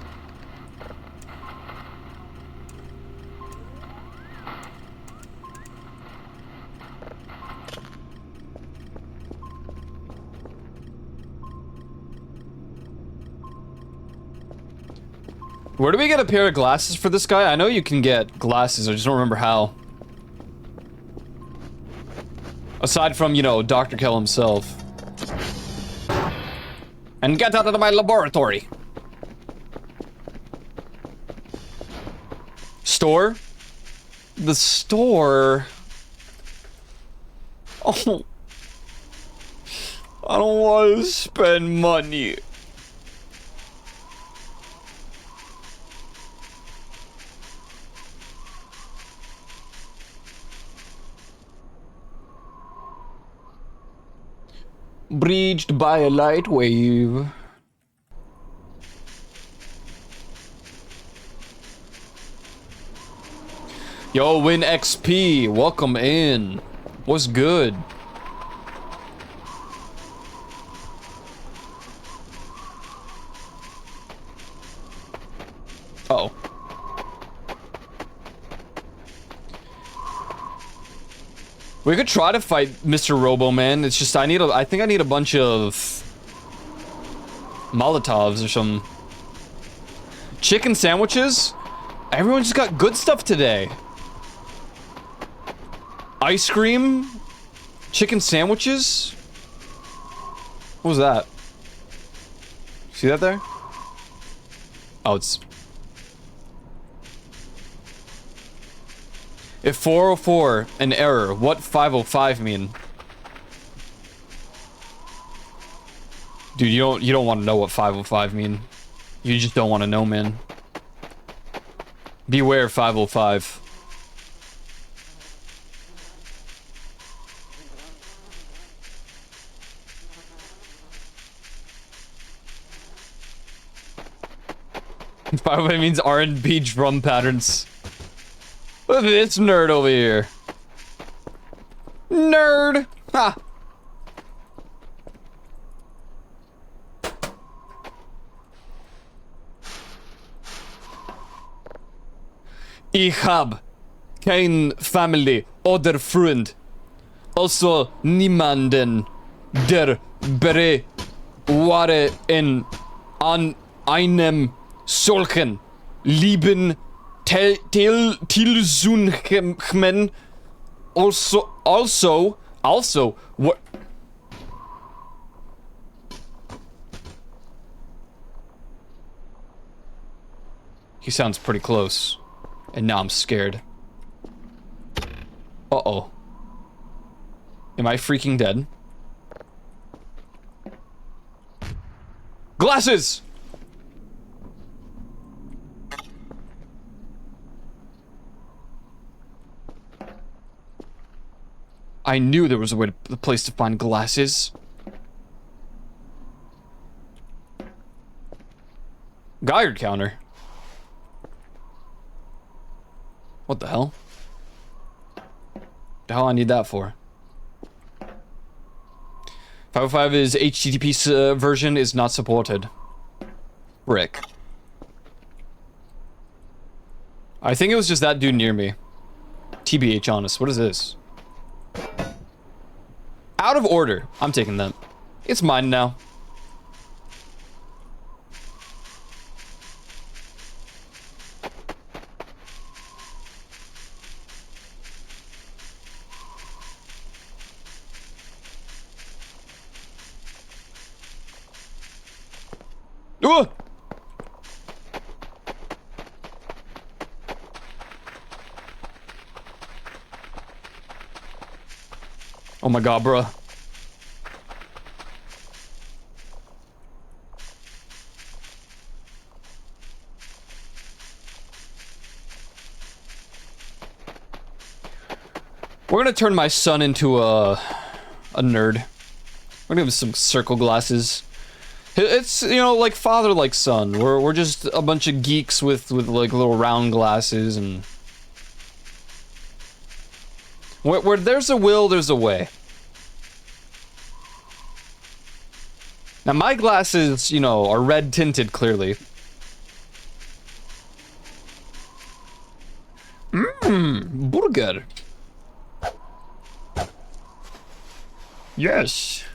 Where do we get a pair of glasses for this guy? I know you can get glasses, I just don't remember how. Aside from, you know, Dr. Kell himself. And get out of my laboratory. Store? The store? Oh. I don't want to spend money. Breached by a light wave. Yo, Win XP, welcome in. What's good? Uh-oh. We could try to fight Mr. Robo Man. It's just I think I need a bunch of Molotovs or some chicken sandwiches. Everyone just got good stuff today. Ice cream, chicken sandwiches. What was that? See that there? Oh, it's... If 404 an error, what 505 mean? Dude, you don't want to know what 505 mean. You just don't want to know, man. Beware 505. By the way, means R&B drum patterns. Look at this nerd over here. Nerd! Ha! Ich hab kein Family oder Freund. Also niemanden, der bereit wäre an einem solchen lieben Tilsunghmen. Also, what? He sounds pretty close. And now I'm scared. Uh-oh. Am I freaking dead? Glasses! I knew there was a place to find glasses. Geiger counter. What the hell? The hell I need that for? 505's HTTP version is not supported. Rick. I think it was just that dude near me. TBH honest. What is this? Out of order. I'm taking that. It's mine now. Ooh! Oh my god, bruh. We're gonna turn my son into a nerd. We're gonna give him some circle glasses. It's, you know, like father like son. We're just a bunch of geeks with like little round glasses, and where there's a will, there's a way. Now my glasses, you know, are red tinted clearly. Burger. Yes.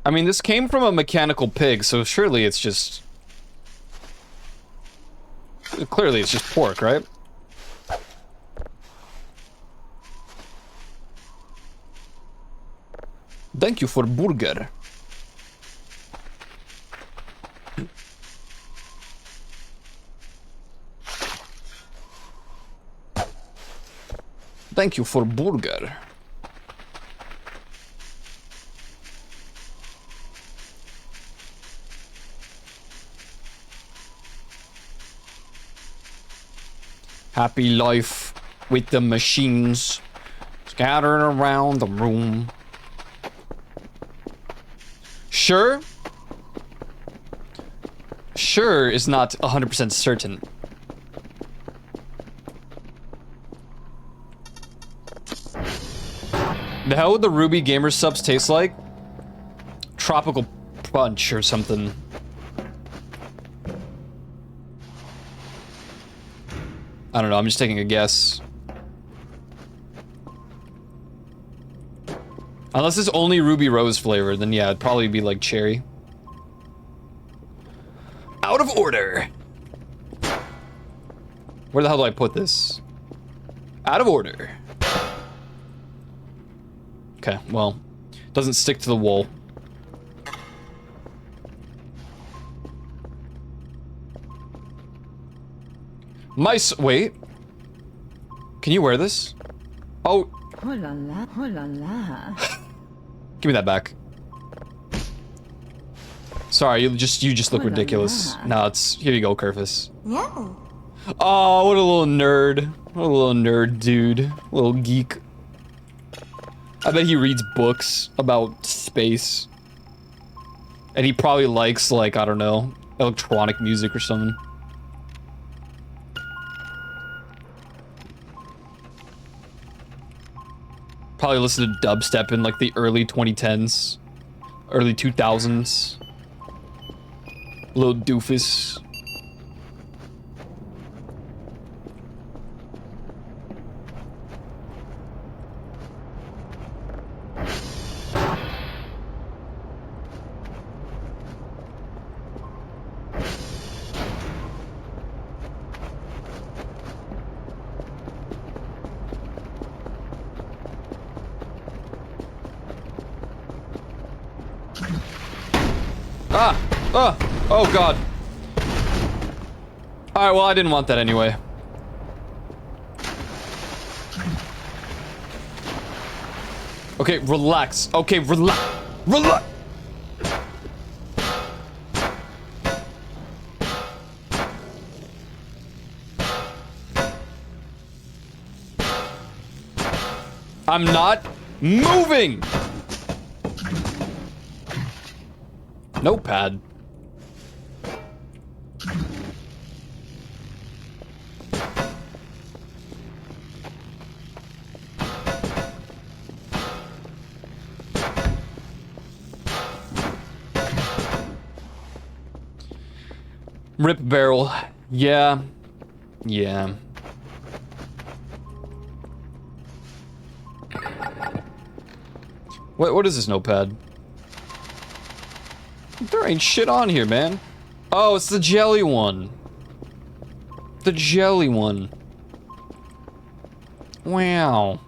I mean, this came from a mechanical pig, so surely it's just... Clearly it's just pork, right? Thank you for burger. Thank you for burger. Happy life with the machines scattered around the room. Sure? Sure is not 100% certain. The hell would the Ruby Gamer subs taste like? Tropical punch or something. I don't know, I'm just taking a guess. Unless it's only Ruby Rose flavor, then yeah, it'd probably be like cherry. Out of order. Where the hell do I put this? Out of order. Okay, well, doesn't stick to the wall. Mice, wait. Can you wear this? Oh. Oh la la, oh la la. Give me that back. Sorry, you just look ridiculous. No, it's here you go, Kerfus. No. Oh, what a little nerd. What a little nerd dude. A little geek. I bet he reads books about space. And he probably likes, like, I don't know, electronic music or something. Probably listen to dubstep in, like, the early 2010s. Early 2000s. Little doofus. Oh god. Alright, well I didn't want that anyway. Okay, relax. Okay, relax. Relax! I'm not moving! Notepad. Rip barrel. Yeah. Yeah. What is this notepad? There ain't shit on here, man. Oh, it's the jelly one. The jelly one. Wow.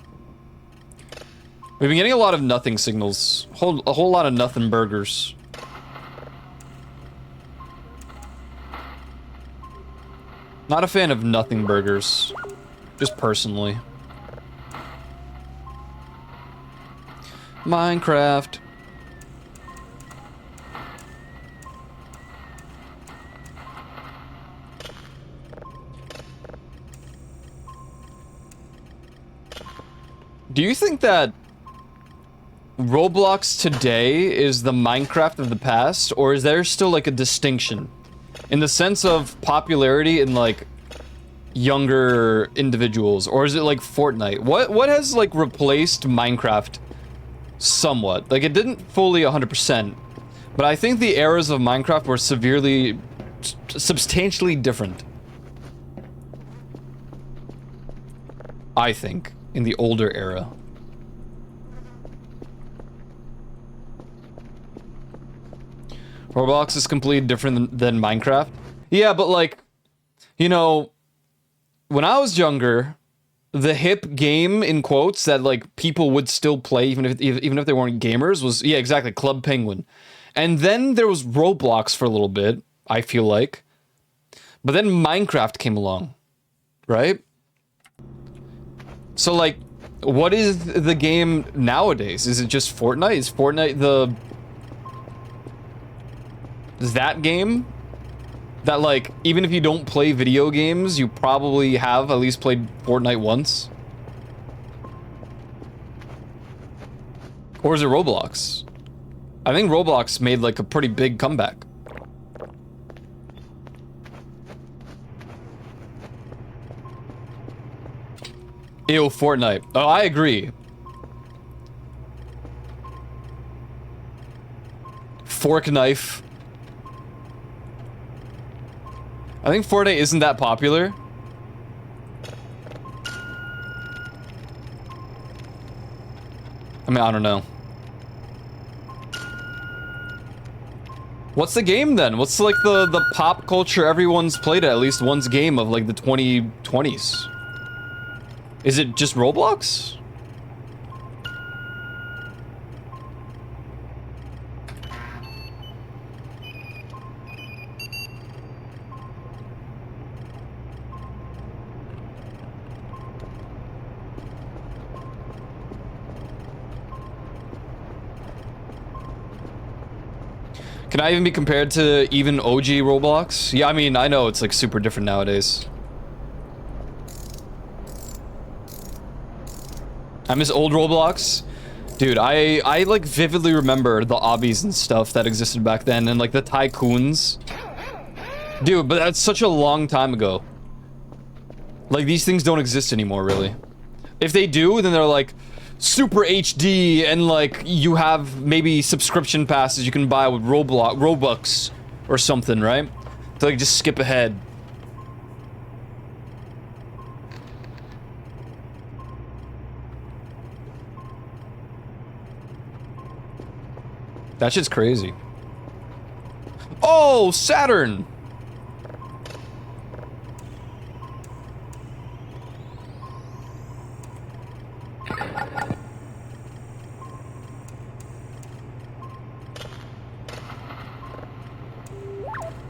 We've been getting a lot of nothing signals. A whole lot of nothing burgers. Not a fan of nothing burgers. Just personally. Minecraft. Do you think that Roblox today is the Minecraft of the past, or is there still like a distinction? In the sense of popularity in like younger individuals, or is it like Fortnite? What has like replaced Minecraft somewhat? Like it didn't fully 100%, but I think the eras of Minecraft were substantially different. I think in the older era. Roblox is completely different than Minecraft. Yeah, but like, you know, when I was younger, the hip game in quotes that like people would still play even if they weren't gamers was, yeah, exactly, Club Penguin. And then there was Roblox for a little bit, I feel like. But then Minecraft came along, right? So like, what is the game nowadays? Is it just Fortnite? Is Fortnite that game? That like, even if you don't play video games, you probably have at least played Fortnite once? Or is it Roblox? I think Roblox made like a pretty big comeback. Ew, Fortnite. Oh, I agree. Fork knife. I think Fortnite isn't that popular. I mean, I don't know. What's the game then? What's like the pop culture everyone's played at least once game of like the 2020s? Is it just Roblox? Can I even be compared to even OG Roblox? Yeah, I mean, I know it's like super different nowadays. I miss old Roblox. Dude, I like vividly remember the obbies and stuff that existed back then and like the tycoons. Dude, but that's such a long time ago. Like these things don't exist anymore, really. If they do, then they're like super HD and like you have maybe subscription passes you can buy with Robux or something, right? To like just skip ahead. That shit's crazy. Oh, Saturn!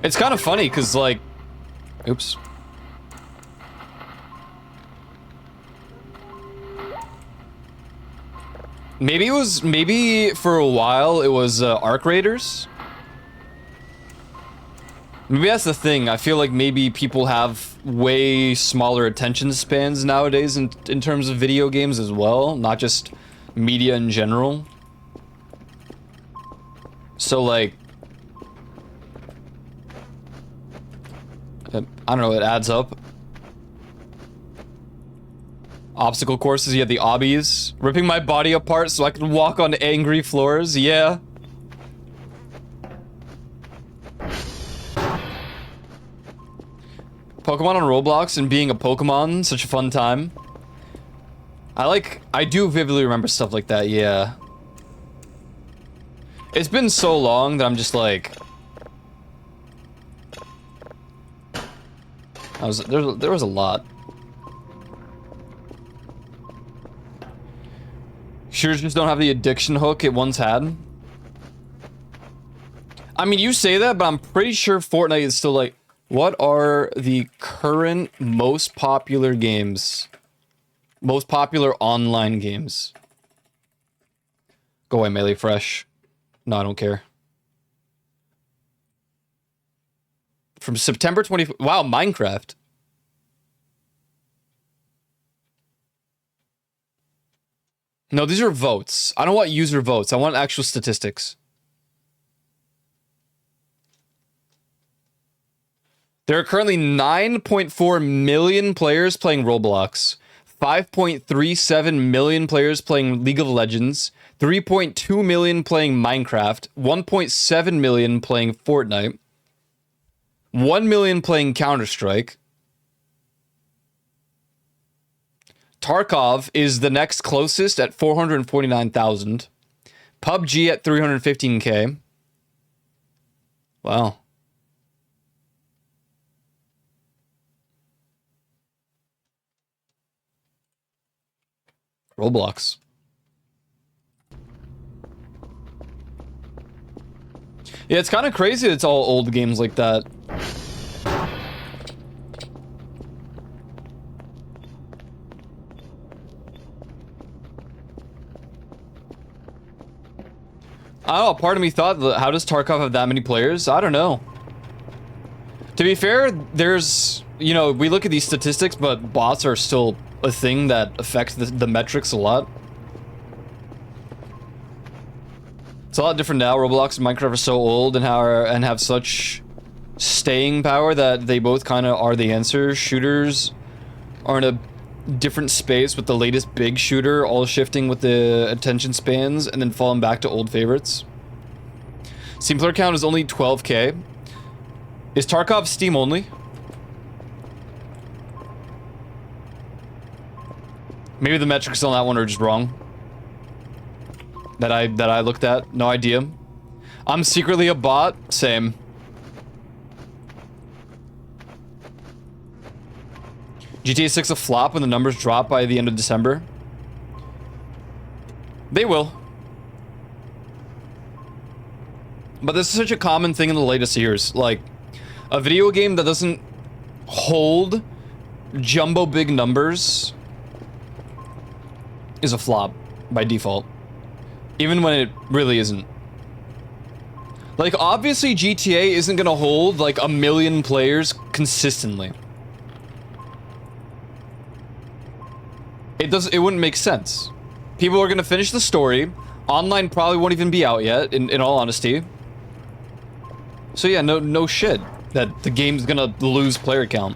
It's kind of funny, because, like... Oops. Maybe for a while it was Arc Raiders? Maybe that's the thing. I feel like maybe people have way smaller attention spans nowadays in terms of video games as well, not just media in general. So, like... I don't know, it adds up. Obstacle courses, you have the obbies. Ripping my body apart so I can walk on angry floors, yeah. Pokemon on Roblox and being a Pokemon, such a fun time. I do vividly remember stuff like that, yeah. It's been so long that I'm just like... there was a lot. Shooters just don't have the addiction hook it once had. I mean, you say that, but I'm pretty sure Fortnite is still like... What are the current most popular games? Most popular online games? Go away, Melee Fresh. No, I don't care. From September 20... Wow, Minecraft. No, these are votes. I don't want user votes. I want actual statistics. There are currently 9.4 million players playing Roblox, 5.37 million players playing League of Legends, 3.2 million playing Minecraft, 1.7 million playing Fortnite, 1 million playing Counter-Strike. Tarkov is the next closest at 449,000. PUBG at 315k. Wow. Roblox. Yeah, it's kind of crazy it's all old games like that. I don't know, part of me thought, how does Tarkov have that many players? I don't know. To be fair, there's, you know, we look at these statistics, but bots are still a thing that affects the metrics a lot. It's a lot different now. Roblox and Minecraft are so old and have such staying power that they both kind of are the answer. Shooters are in a different space with the latest big shooter, all shifting with the attention spans and then falling back to old favorites. Steam player count is only 12k. Is Tarkov Steam only? Maybe the metrics on that one are just wrong. That I looked at. No idea. I'm secretly a bot. Same. GTA 6 a flop when the numbers drop by the end of December? They will. But this is such a common thing in the latest years. Like, a video game that doesn't hold jumbo big numbers is a flop by default. Even when it really isn't. Like, obviously GTA isn't gonna hold like 1 million players consistently. It wouldn't make sense. People are gonna finish the story. Online probably won't even be out yet, in all honesty. So yeah, no shit that the game's gonna lose player count.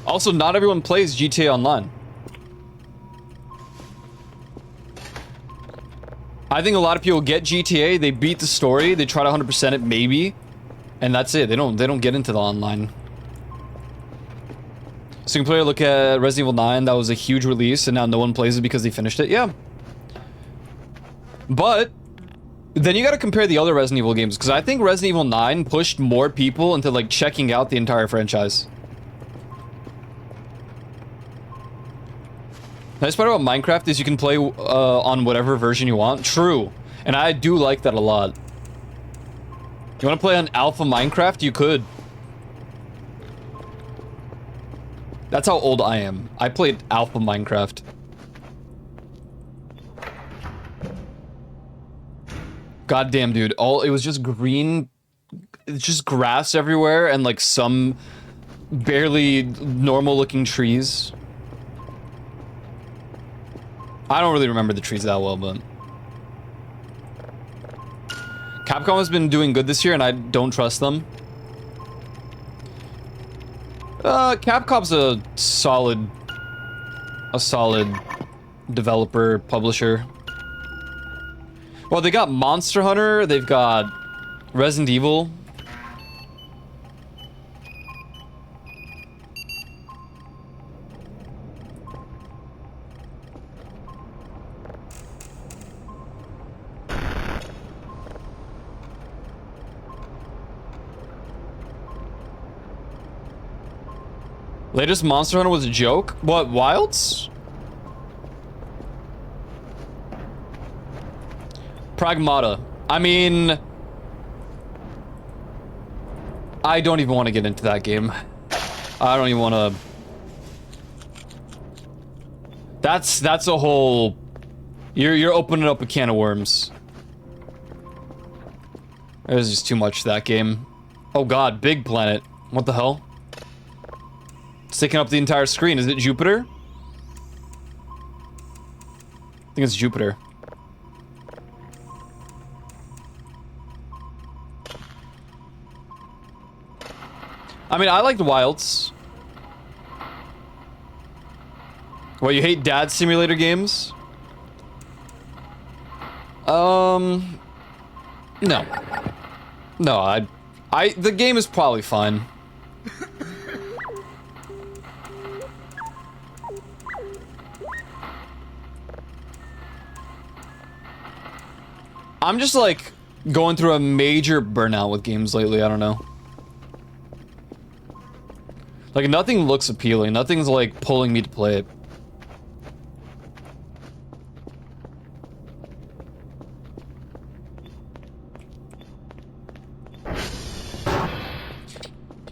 Also, not everyone plays GTA Online. I think a lot of people get GTA, they beat the story, they try to 100% it maybe, and that's it. They don't get into the online. Single player, look at Resident Evil 9, that was a huge release and now no one plays it because they finished it. Yeah. But then you got to compare the other Resident Evil games, because I think Resident Evil 9 pushed more people into like checking out the entire franchise. The nice part about Minecraft is you can play on whatever version you want. True. And I do like that a lot. You want to play on alpha Minecraft? You could. That's how old I am. I played alpha Minecraft. Goddamn, dude. It was just green. It's just grass everywhere and like some barely normal looking trees. I don't really remember the trees that well, but Capcom has been doing good this year, and I don't trust them. Capcom's a solid developer, publisher. Well, they got Monster Hunter, they've got Resident Evil. Latest Monster Hunter was a joke? What, Wilds? Pragmata. I mean, I don't even want to get into that game. I don't even want to. That's a whole. You're opening up a can of worms. There's just too much to that game. Oh god, Big Planet. What the hell? It's taking up the entire screen. Is it Jupiter? I think it's Jupiter. I mean, I liked Wilds. What, you hate dad simulator games? No. No, the game is probably fine. I'm just like going through a major burnout with games lately, I don't know. Like nothing looks appealing, nothing's like pulling me to play it.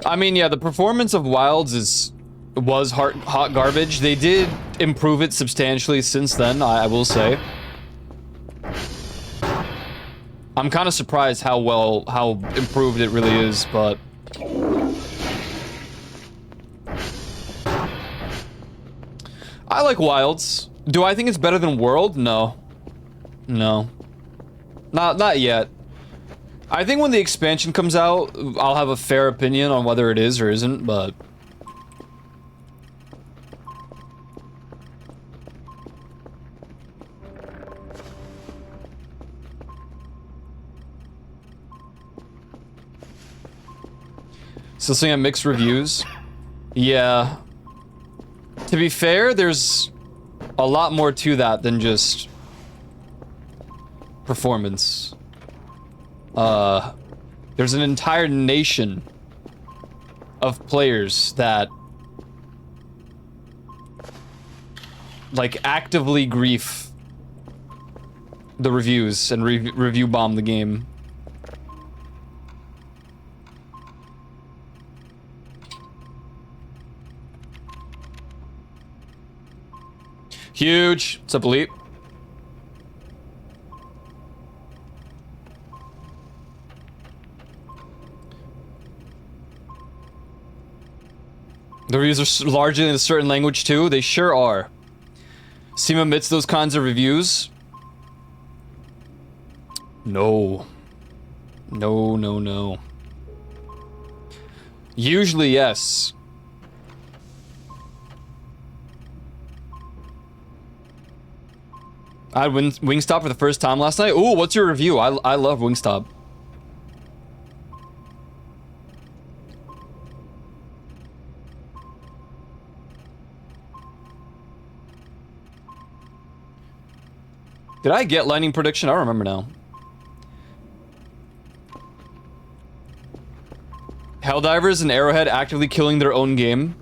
I mean, yeah, the performance of Wilds was hot garbage. They did improve it substantially since then, I will say. I'm kind of surprised how improved it really is, but I like Wilds. Do I think it's better than World? No. No. Not yet. I think when the expansion comes out, I'll have a fair opinion on whether it is or isn't, but... Still seeing mixed reviews? Yeah. To be fair, there's a lot more to that than just performance. There's an entire nation of players that like actively grief the reviews and review bomb the game. Huge. What's up, Elite? The reviews are largely in a certain language too. They sure are. Steam admits those kinds of reviews. No. No, no, no. Usually, yes. I had Wingstop for the first time last night. Ooh, what's your review? I love Wingstop. Did I get lightning prediction? I don't remember now. Helldivers and Arrowhead actively killing their own game.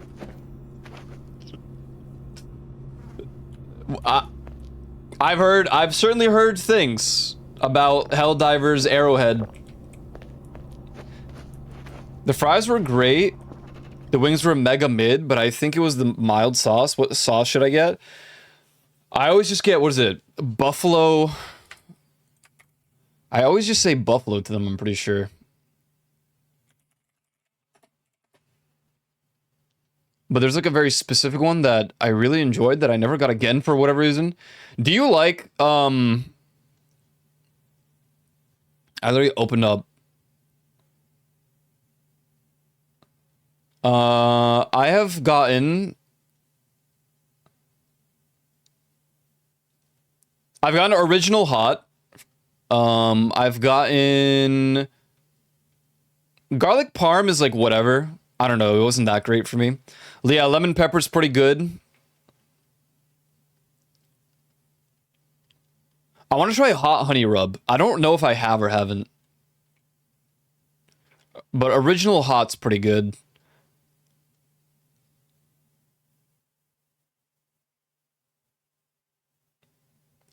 I've certainly heard things about Helldivers Arrowhead. The fries were great. The wings were mega mid, but I think it was the mild sauce. What sauce should I get? I always just get, what is it? Buffalo. I always just say buffalo to them, I'm pretty sure. But there's like a very specific one that I really enjoyed that I never got again for whatever reason. Do you like, I literally opened up. I have gotten... I've gotten original hot. I've gotten... Garlic parm is like whatever. I don't know, it wasn't that great for me. Yeah, lemon pepper's pretty good. I want to try hot honey rub. I don't know if I have or haven't. But original hot's pretty good.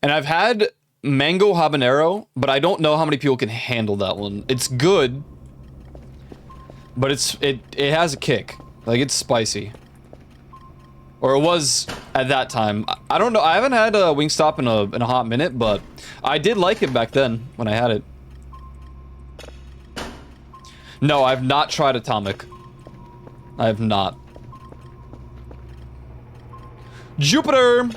And I've had mango habanero, but I don't know how many people can handle that one. It's good, but it has a kick. Like, it's spicy. Or it was at that time. I don't know. I haven't had a Wingstop in a hot minute, but I did like it back then when I had it. No, I've not tried Atomic. I have not. Jupiter!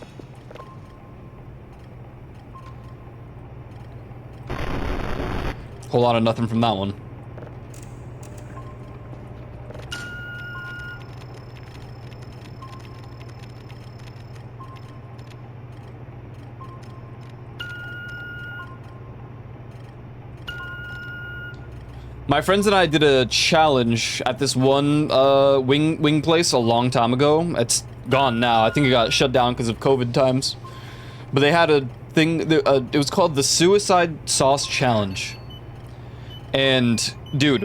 Whole lot of nothing from that one. My friends and I did a challenge at this one wing place a long time ago. It's gone now. I think it got shut down because of COVID times. But they had a thing, it was called the Suicide Sauce Challenge. And, dude,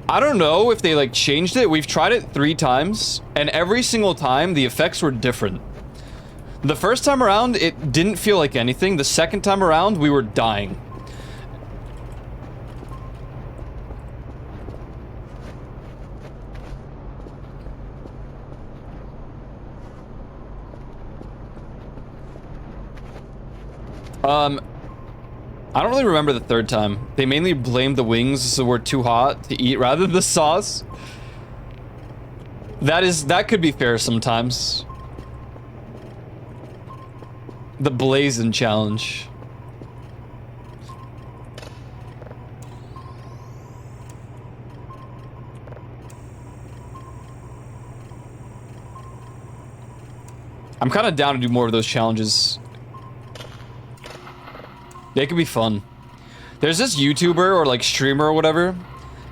I don't know if they, like, changed it. We've tried it 3 times, and every single time, the effects were different. The first time around, it didn't feel like anything. The second time around, we were dying. I don't really remember the third time. They mainly blamed the wings, so we're too hot to eat rather than the sauce. That could be fair sometimes. The Blazin' Challenge. I'm kind of down to do more of those challenges. They could be fun. There's this YouTuber or like streamer or whatever,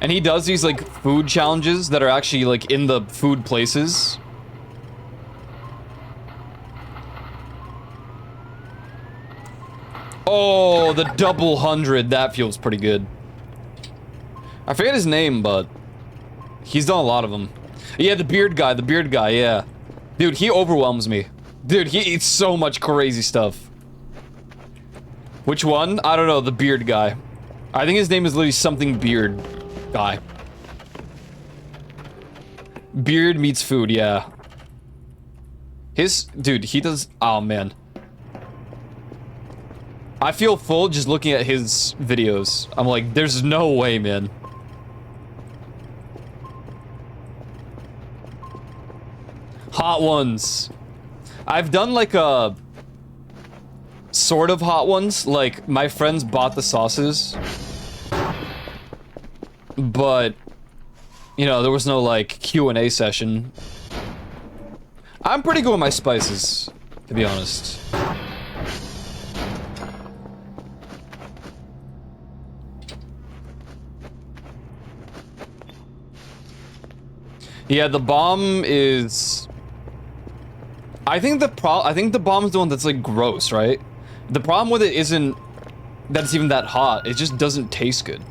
and he does these like food challenges that are actually like in the food places. Oh, the double 100, that feels pretty good. I forget his name, but he's done a lot of them. Yeah, the beard guy, yeah. Dude, he overwhelms me. Dude, he eats so much crazy stuff. Which one? I don't know, the beard guy. I think his name is literally something beard guy. Beard meets food, yeah. Dude, he does, oh man. I feel full just looking at his videos. I'm like, there's no way, man. Hot ones. I've done like a sort of hot ones. Like my friends bought the sauces, but you know there was no like Q&A session. I'm pretty good with my spices, to be honest. Yeah, the bomb is. I think the bomb is the one that's like gross, right? The problem with it isn't that it's even that hot. It just doesn't taste good.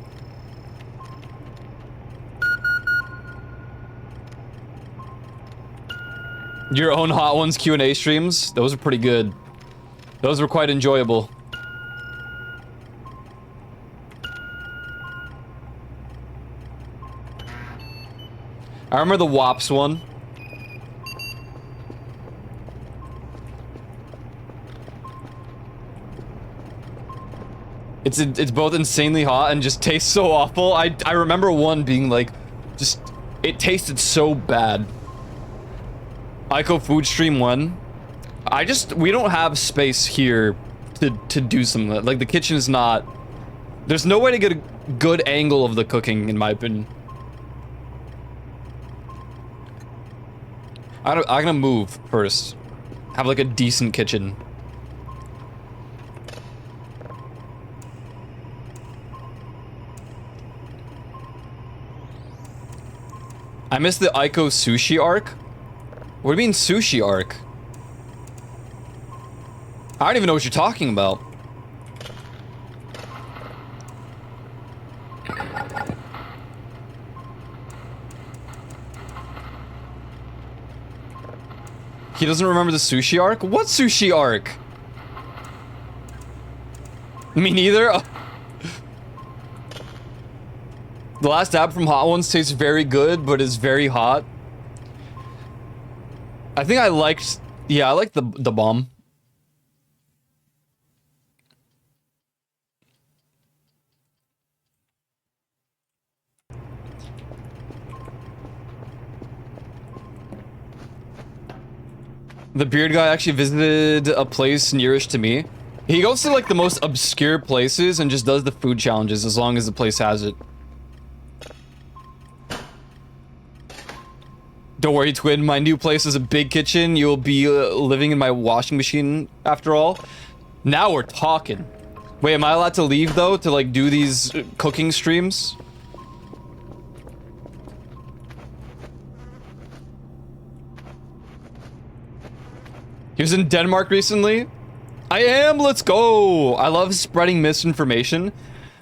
Your own Hot Ones Q&A streams, those are pretty good. Those were quite enjoyable. I remember the Wops one. It's both insanely hot and just tastes so awful. I remember one being like, just, it tasted so bad. Ico Food Stream 1. We don't have space here to do something. Like, the kitchen is not, there's no way to get a good angle of the cooking, in my opinion. I'm gonna move first. Have like a decent kitchen. I missed the Ico sushi arc? What do you mean sushi arc? I don't even know what you're talking about. He doesn't remember the sushi arc? What sushi arc? Me neither. The last dab from Hot Ones tastes very good, but is very hot. I think I liked... Yeah, I like the bomb. The beard guy actually visited a place nearest to me. He goes to like the most obscure places and just does the food challenges as long as the place has it. Don't worry, twin. My new place is a big kitchen. You'll be living in my washing machine after all. Now we're talking. Wait, am I allowed to leave though to like do these cooking streams? He was in Denmark recently? I am! Let's go! I love spreading misinformation.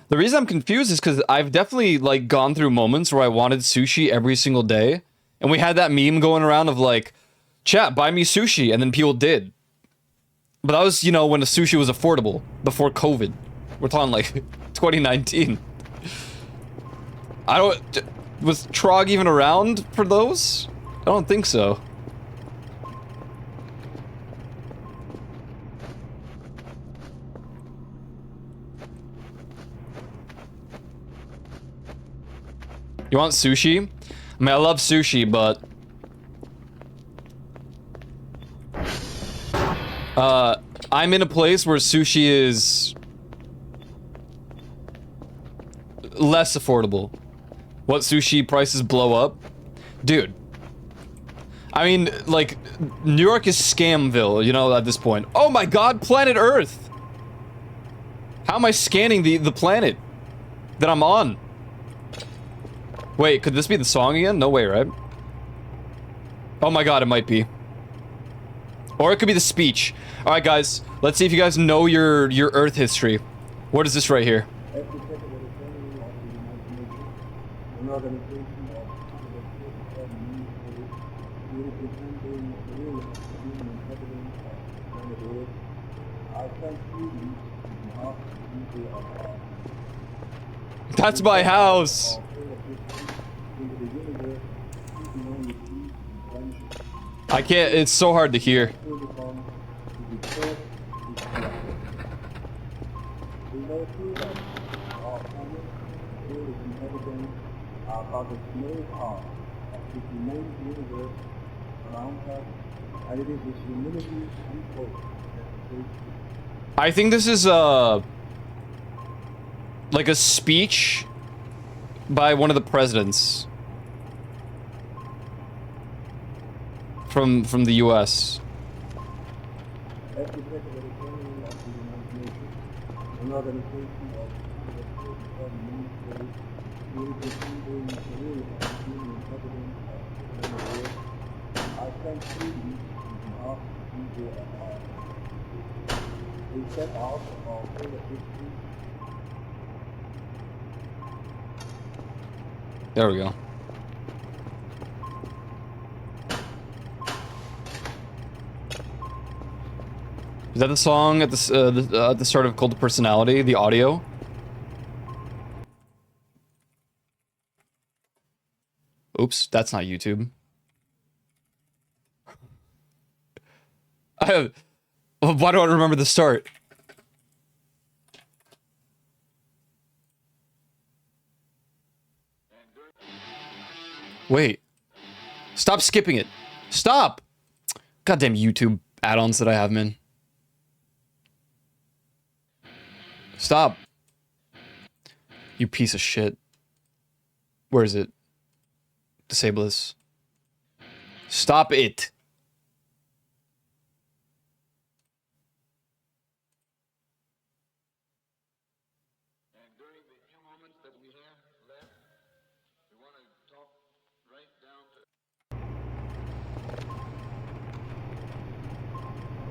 The reason I'm confused is because I've definitely, like, gone through moments where I wanted sushi every single day. And we had that meme going around of, like, chat, buy me sushi, and then people did. But that was, you know, when the sushi was affordable. Before COVID. We're talking, like, 2019. Was Trog even around for those? I don't think so. You want sushi? I mean, I love sushi, but... I'm in a place where sushi is... less affordable. What sushi prices blow up? Dude. I mean, like, New York is Scamville, you know, at this point. Oh my god, planet Earth! How am I scanning the planet that I'm on? Wait, could this be the song again? No way, right? Oh my god, it might be. Or it could be the speech. Alright guys, let's see if you guys know your Earth history. What is this right here? That's my house! I can't, it's so hard to hear. I think this is like a speech by one of the presidents from the US. There we go. Is that the song at the start of Cult of Personality? The audio? Oops, that's not YouTube. Why don't I remember the start? Wait. Stop skipping it. Stop! Goddamn YouTube add-ons that I have, man. Stop. You piece of shit. Where is it? Disable this. Stop it.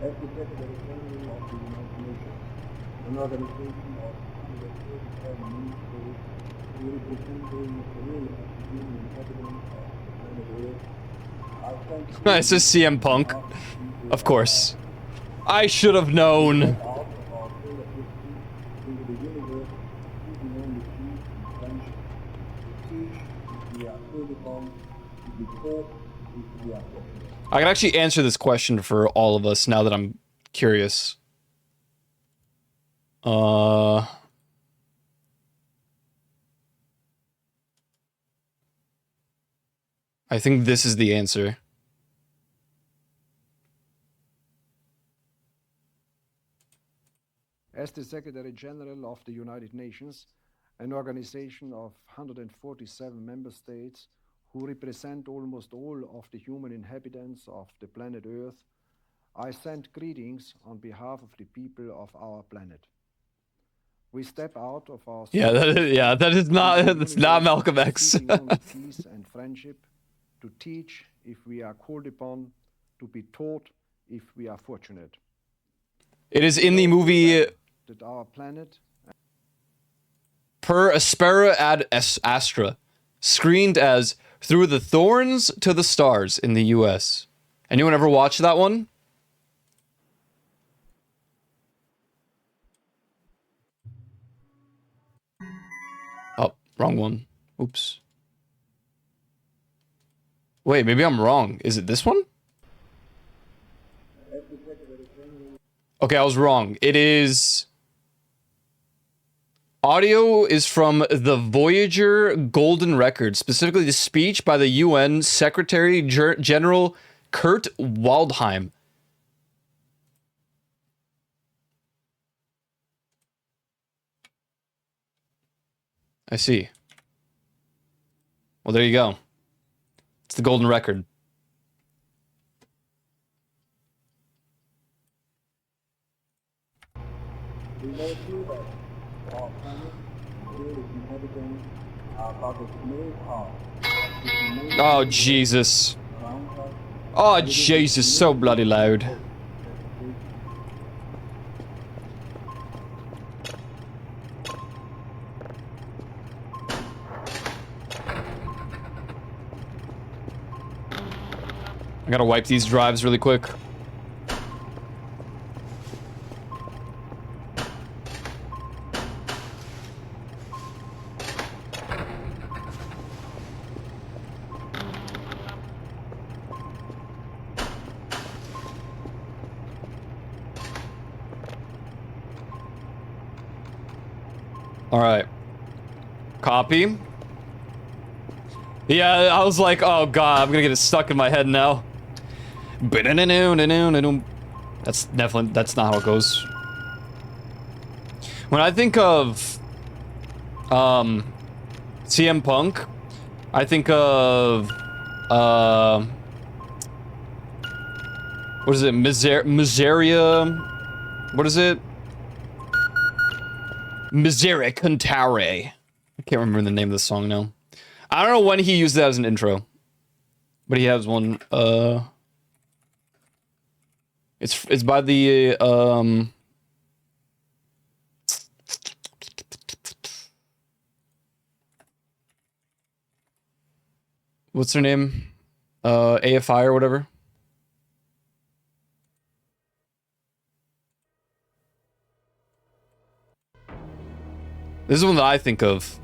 As the Secretary General of the United Nations, an organization of 147 member states representing the will of the human inhabitants of the planet Earth, I thank you. It's just CM Punk. Of course. I should have known. out of our field of history into the universe, seeking only peace and friendship, to teach if we are called upon, to be taught if we are fortunate. I can actually answer this question for all of us now that I'm curious. I think this is the answer. As the Secretary General of the United Nations, an organization of 147 member states who represent almost all of the human inhabitants of the planet Earth, I send greetings on behalf of the people of our planet. We step out of our That is not that's not Malcolm X. seeking only peace and friendship, to teach if we are called upon, to be taught if we are fortunate. It is in the movie That our planet Per Aspera ad Astra, screened as Through the Thorns to the Stars in the US. Anyone ever watch that one? Oh, wrong one. Oops. Wait, maybe I'm wrong. Is it this one? Okay, I was wrong. It is... Audio is from the Voyager Golden Record, specifically the speech by the UN Secretary General Kurt Waldheim. I see. Well, there you go. It's the Golden Record. Oh, Jesus. Oh, Jesus, so bloody loud. I gotta wipe these drives really quick. Alright. Copy. Yeah, I was like, oh god, I'm gonna get it stuck in my head now. That's definitely, that's not how it goes. When I think of CM Punk, I think of what is it? Miseria? What is it? Misere Cantare. I can't remember the name of the song now. I don't know when he used that as an intro, but he has one. It's by the what's her name? AFI or whatever. This is one that I think of.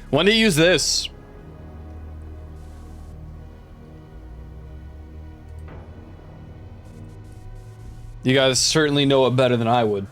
When did he use this? You guys certainly know it better than I would.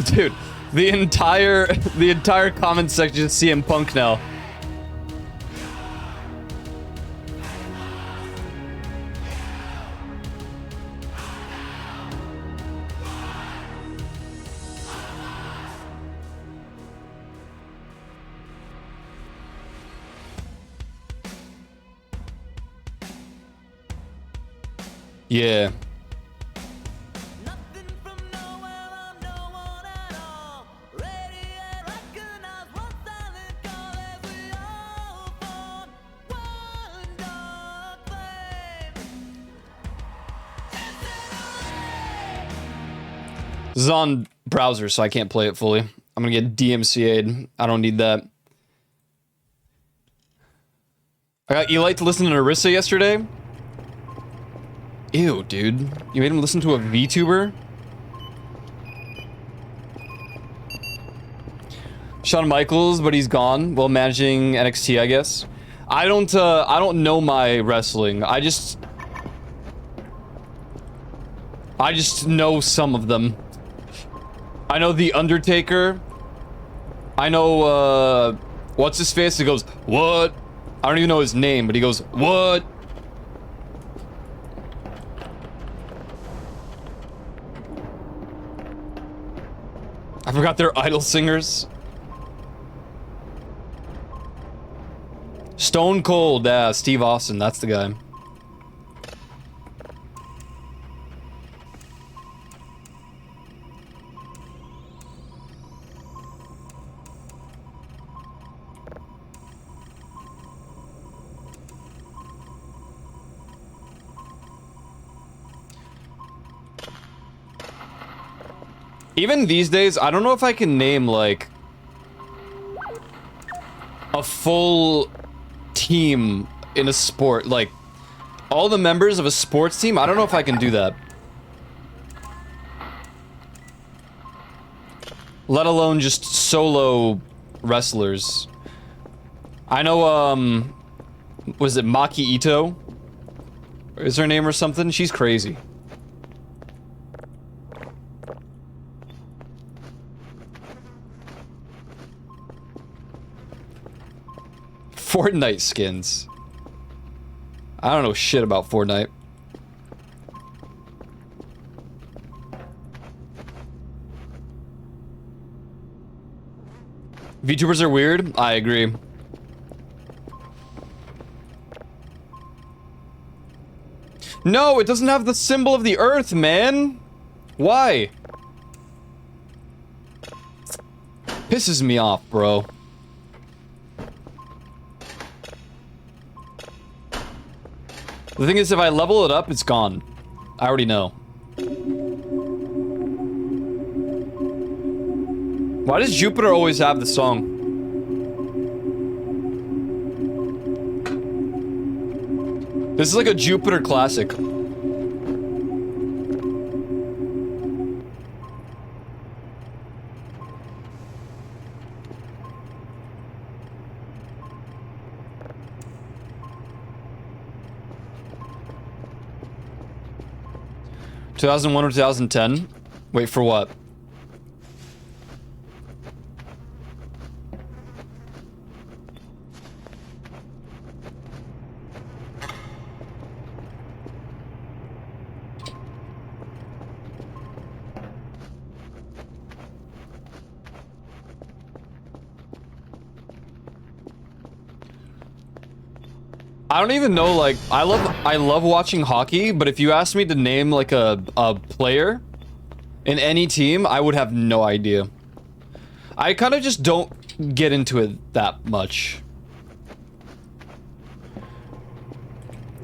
Dude, the entire comment section is CM Punk now. Yeah. This is on browser, so I can't play it fully. I'm gonna get DMCA'd. I don't need that. I got Eli to listen to Narissa yesterday. Ew, dude. You made him listen to a VTuber? Shawn Michaels, but he's gone while managing NXT, I guess. I don't know my wrestling. I just know some of them. I know The Undertaker. I know, what's his face? He goes, what? I don't even know his name, but he goes, what? I forgot their idol singers. Stone Cold, yeah, Steve Austin, that's the guy. Even these days, I don't know if I can name, like, a full team in a sport. Like, all the members of a sports team, I don't know if I can do that. Let alone just solo wrestlers. I know, was it Maki Ito? Is her name or something? She's crazy. Fortnite skins. I don't know shit about Fortnite. VTubers are weird. I agree. No, it doesn't have the symbol of the Earth, man. Why? Pisses me off, bro. The thing is, if I level it up, it's gone. I already know. Why does Jupiter always have the song? This is like a Jupiter classic. (2001 or 2010). Wait, for what? I don't even know, like, I love watching hockey, but if you asked me to name, like, a player in any team, I would have no idea. I kind of just don't get into it that much.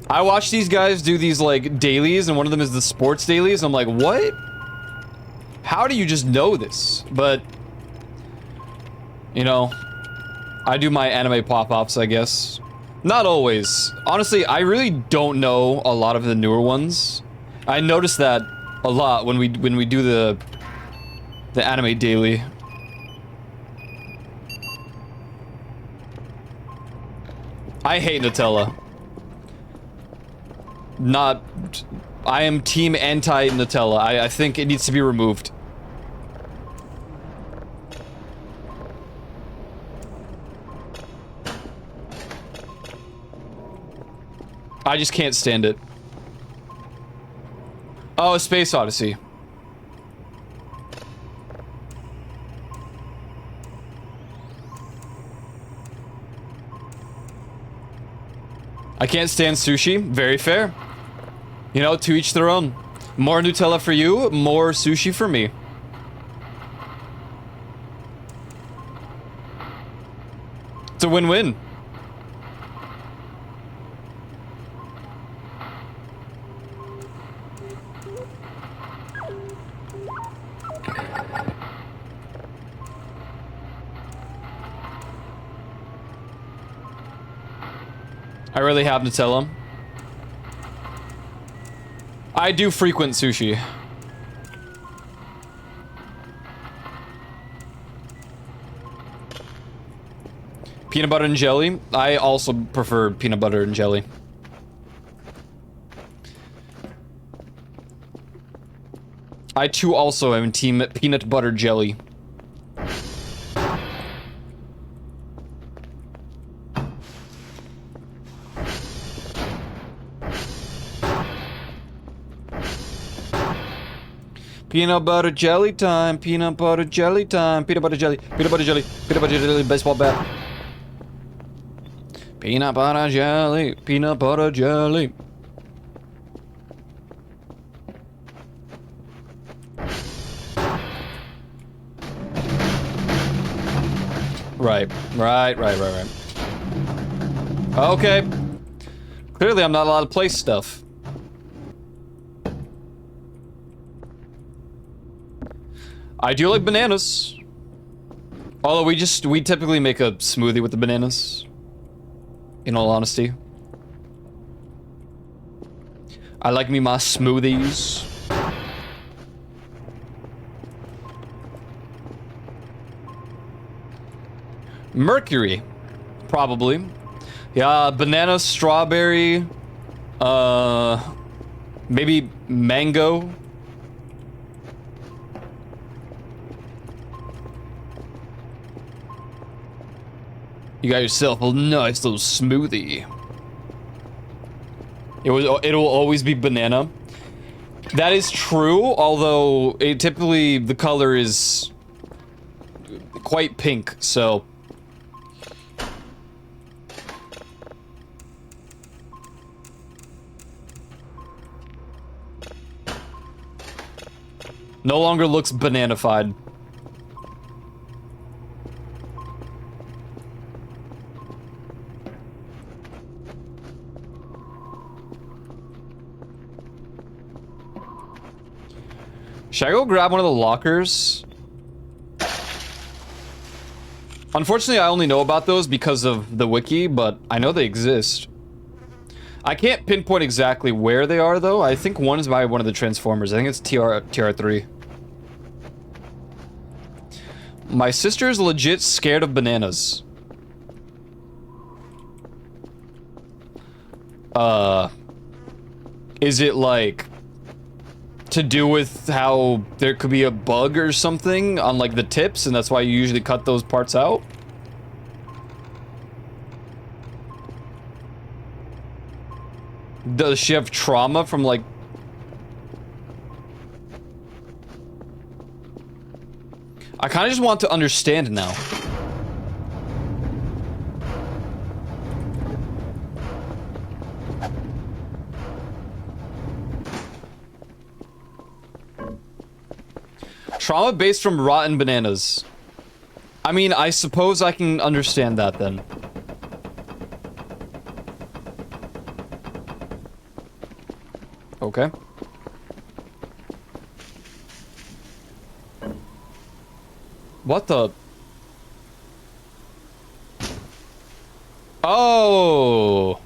I watch these guys do these, like, dailies, and one of them is the sports dailies, and I'm like, what? How do you just know this? But, you know, I do my anime pop-ups, I guess. Not always. Honestly, I really don't know a lot of the newer ones. I notice that a lot when we do the anime daily. I hate Nutella. I am team anti-Nutella. I think it needs to be removed. I just can't stand it. Oh, Space Odyssey. I can't stand sushi. Very fair. You know, to each their own. More Nutella for you, more sushi for me. It's a win-win. I really have Nutella. I do frequent sushi. Peanut butter and jelly. I also prefer peanut butter and jelly. I too also am team peanut butter jelly. Peanut butter jelly time, peanut butter jelly time, peanut butter jelly, peanut butter jelly, peanut butter jelly, baseball bat. Peanut butter jelly, peanut butter jelly. Right. Okay. Clearly I'm not allowed to play stuff. I do like bananas. Although we typically make a smoothie with the bananas. In all honesty. I like me my smoothies. Mercury. Probably. Yeah, banana, strawberry. Maybe mango. You got yourself a nice little smoothie. It'll always be banana. That is true, although typically the color is quite pink, so... No longer looks banana-fied. Should I go grab one of the lockers? Unfortunately, I only know about those because of the wiki, but I know they exist. I can't pinpoint exactly where they are, though. I think one is by one of the Transformers. I think it's TR3. My sister's legit scared of bananas. Is it like to do with how there could be a bug or something on like the tips, and that's why you usually cut those parts out? Does she have trauma from like... I kind of just want to understand now. Trauma based from rotten bananas. I mean, I suppose I can understand that then. Okay. What the? Oh.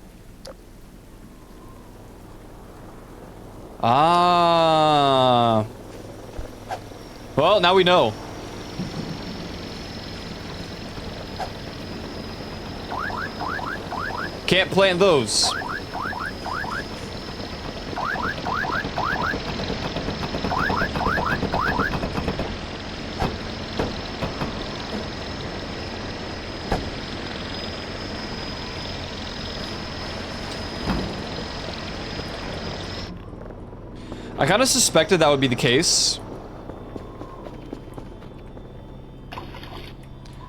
Ah. Well, now we know. Can't plant those. I kind of suspected that would be the case.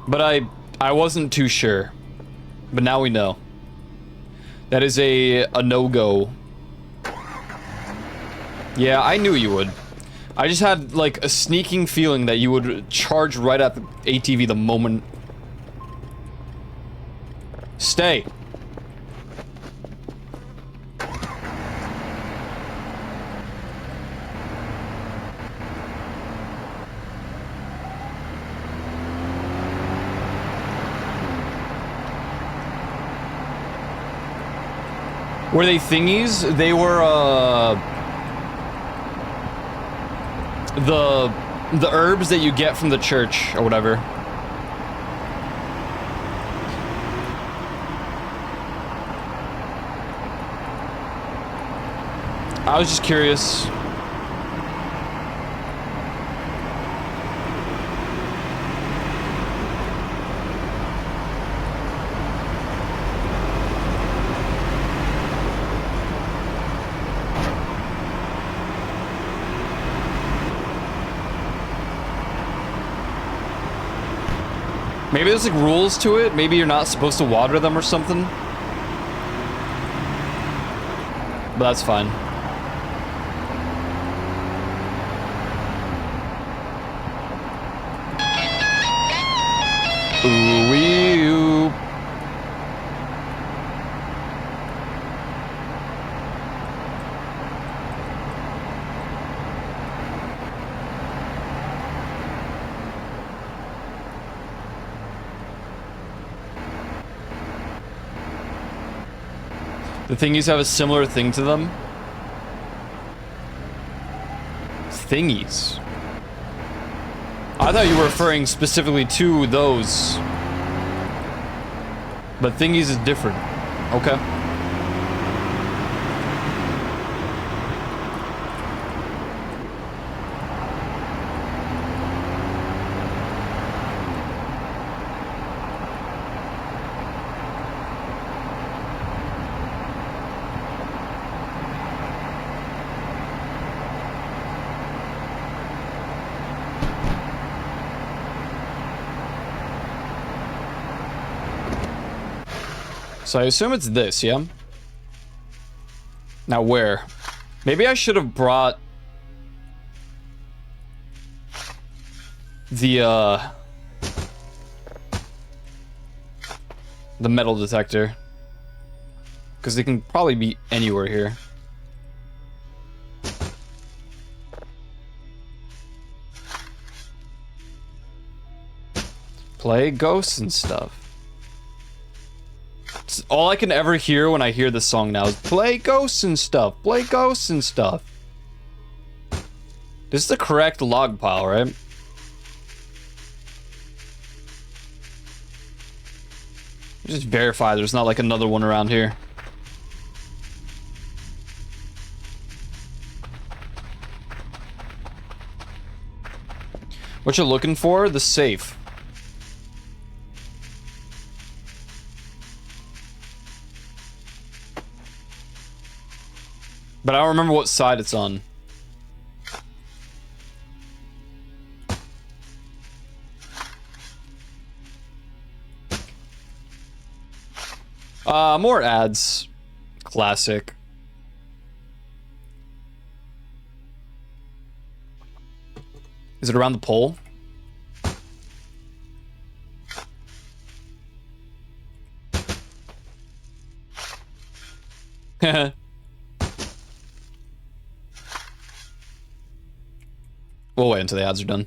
But I wasn't too sure. But now we know. That is a no-go. Yeah, I knew you would. I just had, like, a sneaking feeling that you would charge right at the ATV the moment. Stay. Were they thingies? They were, the herbs that you get from the church, or whatever. I was just curious. Maybe there's like rules to it. Maybe you're not supposed to water them or something. But that's fine. Ooh-wee-oo. The thingies have a similar thing to them. Thingies. I thought you were referring specifically to those. But thingies is different. Okay. So I assume it's this, yeah? Now where? Maybe I should have brought the metal detector. Because they can probably be anywhere here. Play ghosts and stuff. It's all I can ever hear when I hear this song now is play ghosts and stuff. Play ghosts and stuff. This is the correct log pile, right? Just verify there's not like another one around here. What you're looking for? The safe. But I don't remember what side it's on. More ads. Classic. Is it around the pole? We'll wait until the ads are done.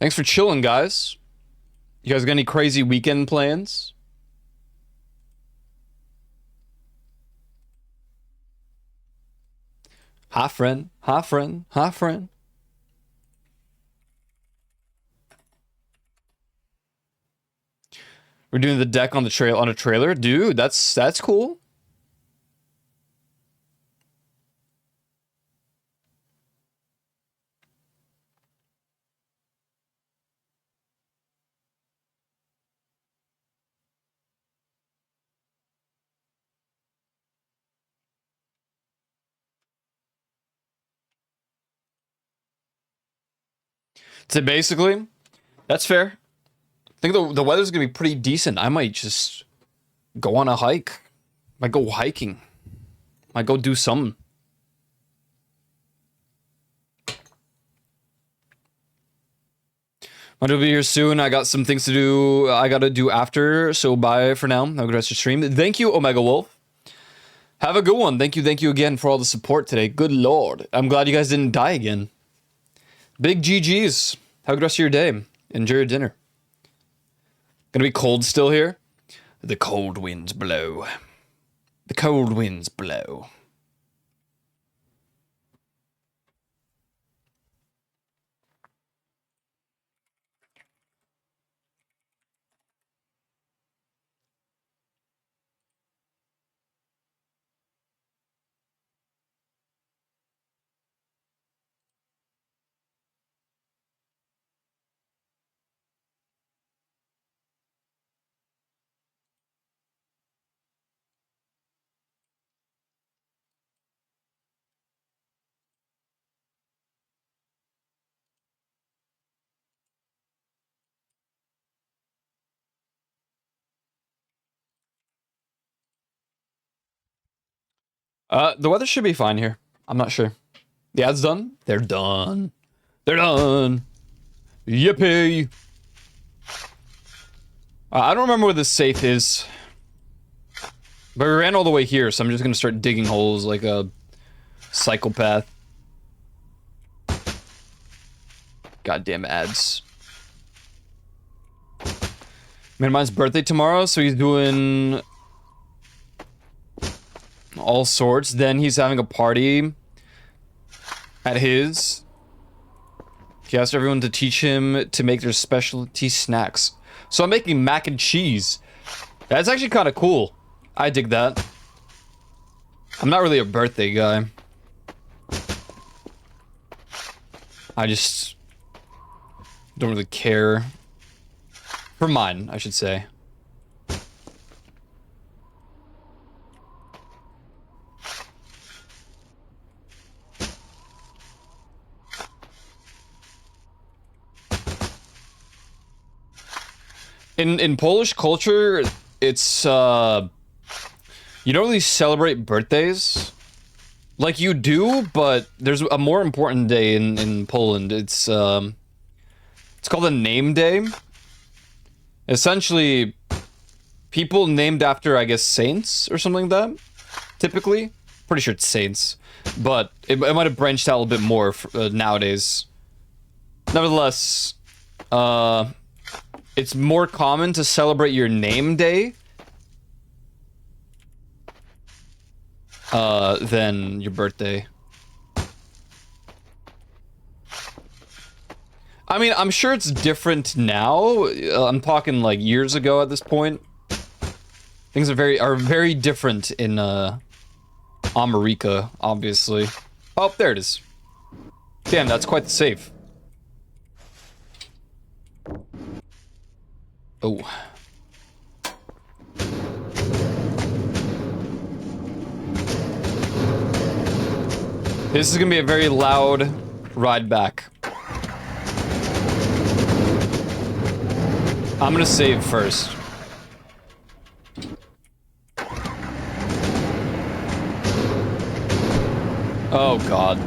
Thanks for chilling, guys. You guys got any crazy weekend plans? Hi, friend. Hi, friend. Hi, friend. We're doing the deck on the trail on a trailer, dude. That's cool. So basically, that's fair. I think the weather's gonna be pretty decent. I might just go on a hike. Might go hiking. Might go do something. I'm gonna be here soon. I got some things to do. I gotta do after. So bye for now. Have a good rest of your stream. Thank you, Omega Wolf. Have a good one. Thank you again for all the support today. Good lord. I'm glad you guys didn't die again. Big GG's. Have a good rest of your day. Enjoy your dinner. Gonna be cold still here. The cold winds blow. The cold winds blow. The weather should be fine here. I'm not sure. The ads done? They're done. They're done. Yippee. I don't remember where the safe is. But we ran all the way here, so I'm just gonna start digging holes like a psychopath. Goddamn ads. Man, mine's birthday tomorrow, so he's doing all sorts. Then he's having a party at his. He asked everyone to teach him to make their specialty snacks. So I'm making mac and cheese. That's actually kind of cool. I dig that. I'm not really a birthday guy. I just don't really care. For mine, I should say. In Polish culture, it's you don't really celebrate birthdays. Like you do, but there's a more important day in Poland. It's called a name day. Essentially, people named after, I guess, saints or something like that. Typically, pretty sure it's saints, but it might have branched out a little bit more nowadays. Nevertheless, it's more common to celebrate your name day than your birthday. I mean, I'm sure it's different now. I'm talking like years ago at this point. Things are very different in America, obviously. Oh, there it is. Damn, that's quite the save. Oh. This is gonna be a very loud ride back. I'm gonna save first. Oh God.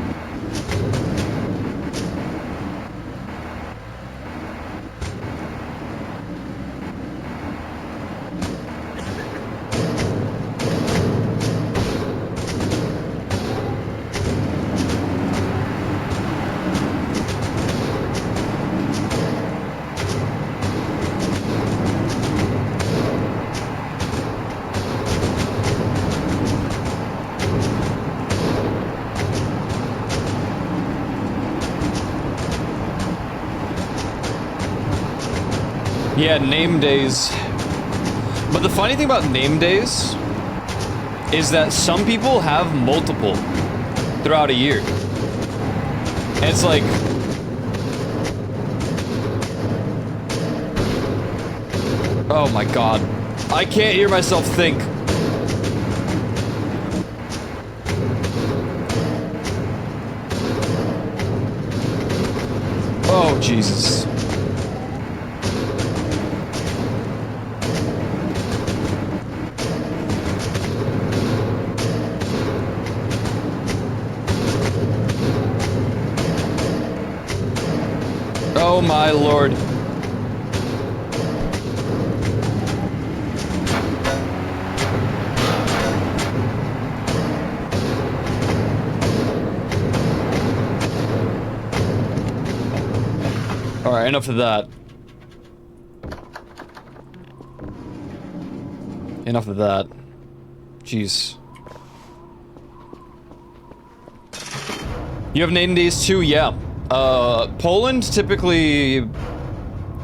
Yeah, name days. But the funny thing about name days is that some people have multiple throughout a year. And it's like, oh my God. I can't hear myself think. Oh, Jesus. Oh my Lord. All right, enough of that. Enough of that. Jeez. You have name days too? Yeah. Poland typically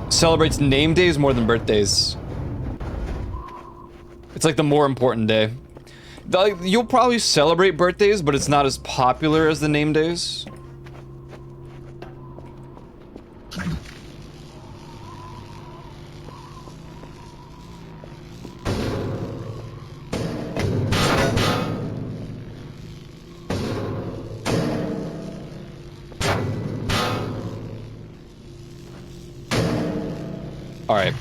celebrates name days more than birthdays. It's like the more important day. You'll probably celebrate birthdays, but it's not as popular as the name days. All right.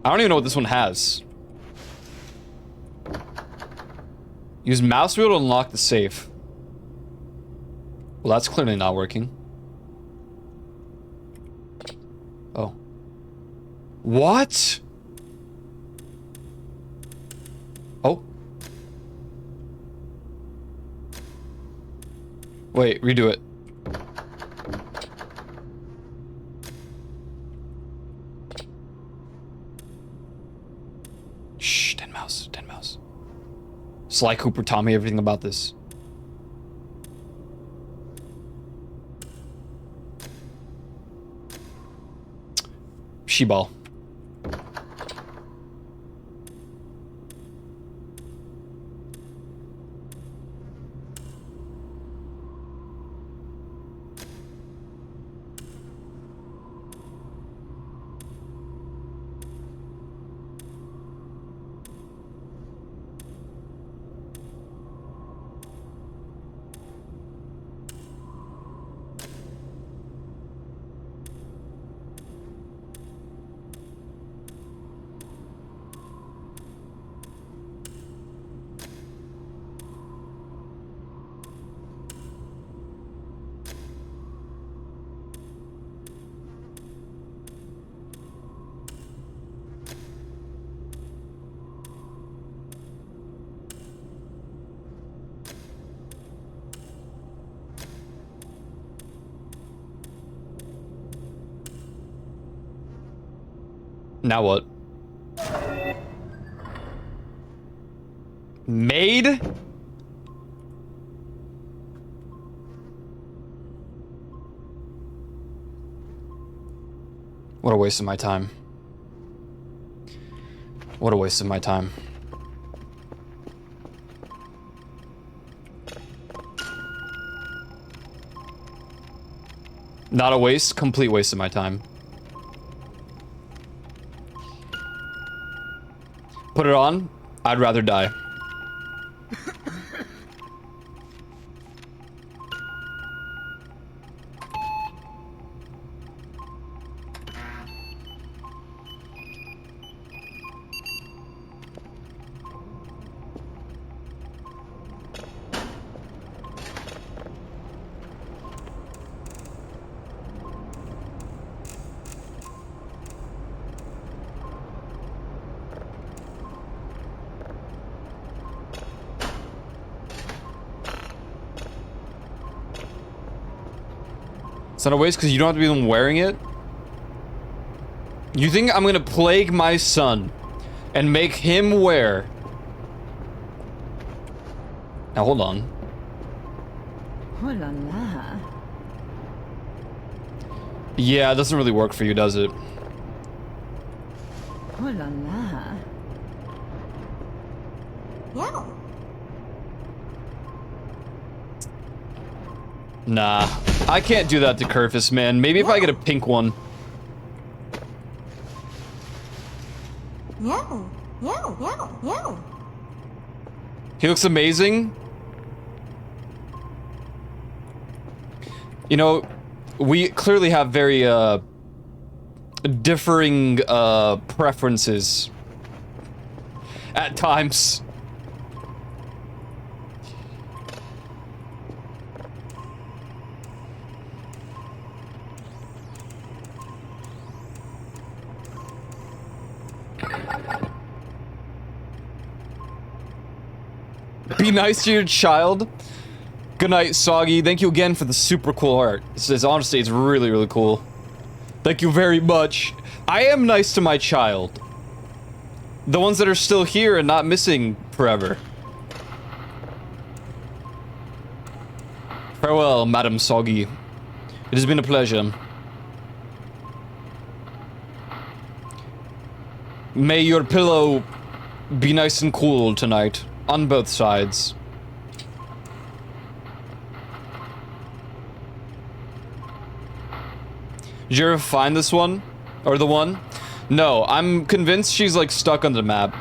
I don't even know what this one has. Use mouse wheel to unlock the safe. Well, that's clearly not working. Oh. What? Oh. Wait, redo it. Sly Cooper taught me everything about this. She-ball. Now what? Maid? What a waste of my time. What a waste of my time. Not a waste, complete waste of my time. Put it on, I'd rather die. It's not a waste because you don't have to be the one wearing it. You think I'm gonna plague my son and make him wear? Now hold on. Oh la la. Yeah, it doesn't really work for you, does it? Oh la la. Nah, I can't do that to Kerfus, man. Maybe if I get a pink one. He looks amazing. You know, we clearly have very, differing, preferences. At times. Be nice to your child. Good night, Soggy. Thank you again for the super cool art. This is honestly, it's really, really cool. Thank you very much. I am nice to my child. The ones that are still here and not missing forever. Farewell, Madam Soggy. It has been a pleasure. May your pillow be nice and cool tonight. On both sides. Did you ever find this one? Or the one? No, I'm convinced she's like stuck on the map.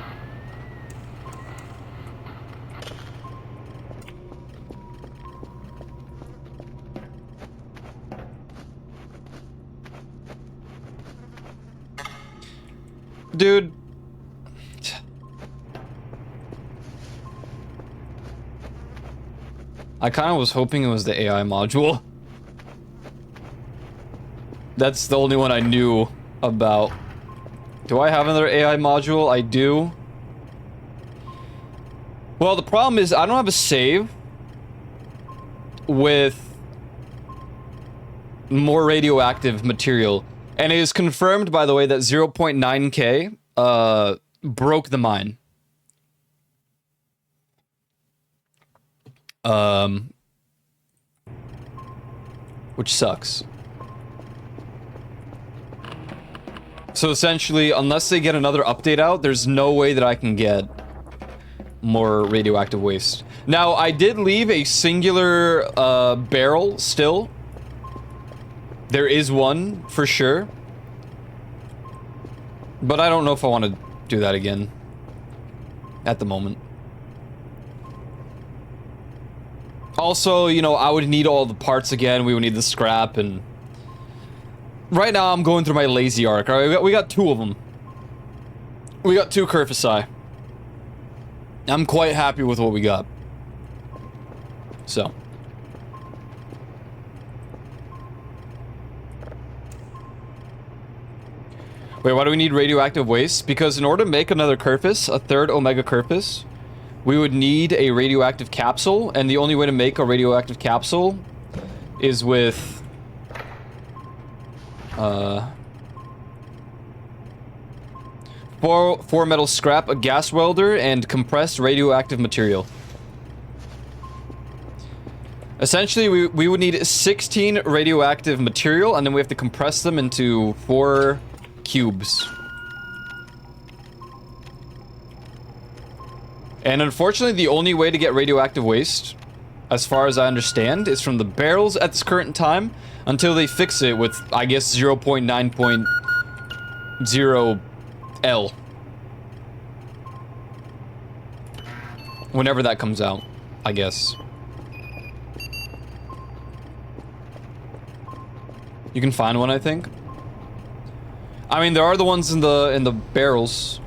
Dude. I kind of was hoping it was the AI module. That's the only one I knew about. Do I have another AI module? I do. Well, the problem is I don't have a save with more radioactive material. And it is confirmed, by the way, that 0.9K broke the mine. Which sucks. So essentially, unless they get another update out, there's no way that I can get more radioactive waste. Now, I did leave a singular barrel still. There is one, for sure. But I don't know if I want to do that again. At the moment. Also, you know, I would need all the parts again. We would need the scrap and... Right now, I'm going through my lazy arc. All right, we got 2 of them. We got 2 Kerfisai. I'm quite happy with what we got. So. Wait, why do we need radioactive waste? Because in order to make another Kerfis, a 3rd Omega Kerfis, we would need a radioactive capsule, and the only way to make a radioactive capsule is with... 4 metal scrap, a gas welder, and compressed radioactive material. Essentially, we would need 16 radioactive material, and then we have to compress them into 4 cubes. And unfortunately, the only way to get radioactive waste, as far as I understand, is from the barrels at this current time, until they fix it with, I guess, 0.9.0 L. Whenever that comes out, I guess. You can find one, I think. I mean, there are the ones in the barrels.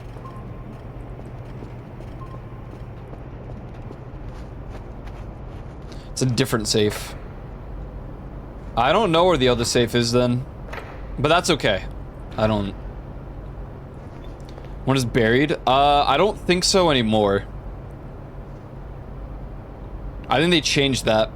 It's a different safe. I don't know where the other safe is then. But that's okay. I don't... One is buried? I don't think so anymore. I think they changed that.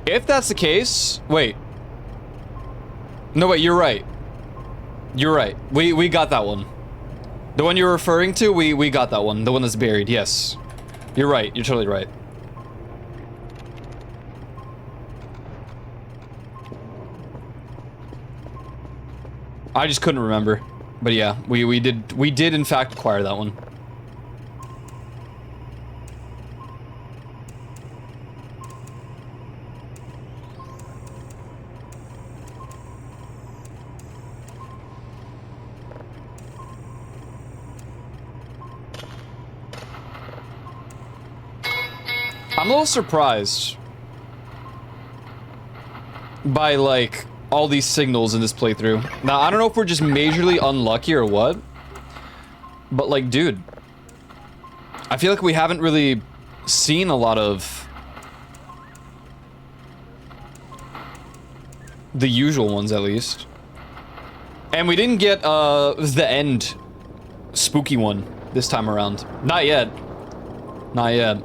If that's the case... Wait. No, wait, you're right. You're right. We got that one. The one you're referring to, we got that one. The one that's buried, yes. You're right. You're totally right. I just couldn't remember. But yeah, we did in fact acquire that one. I'm a little surprised by, like, all these signals in this playthrough. Now, I don't know if we're just majorly unlucky or what, but, like, dude, I feel like we haven't really seen a lot of the usual ones, at least. And we didn't get, the end spooky one this time around. Not yet. Not yet.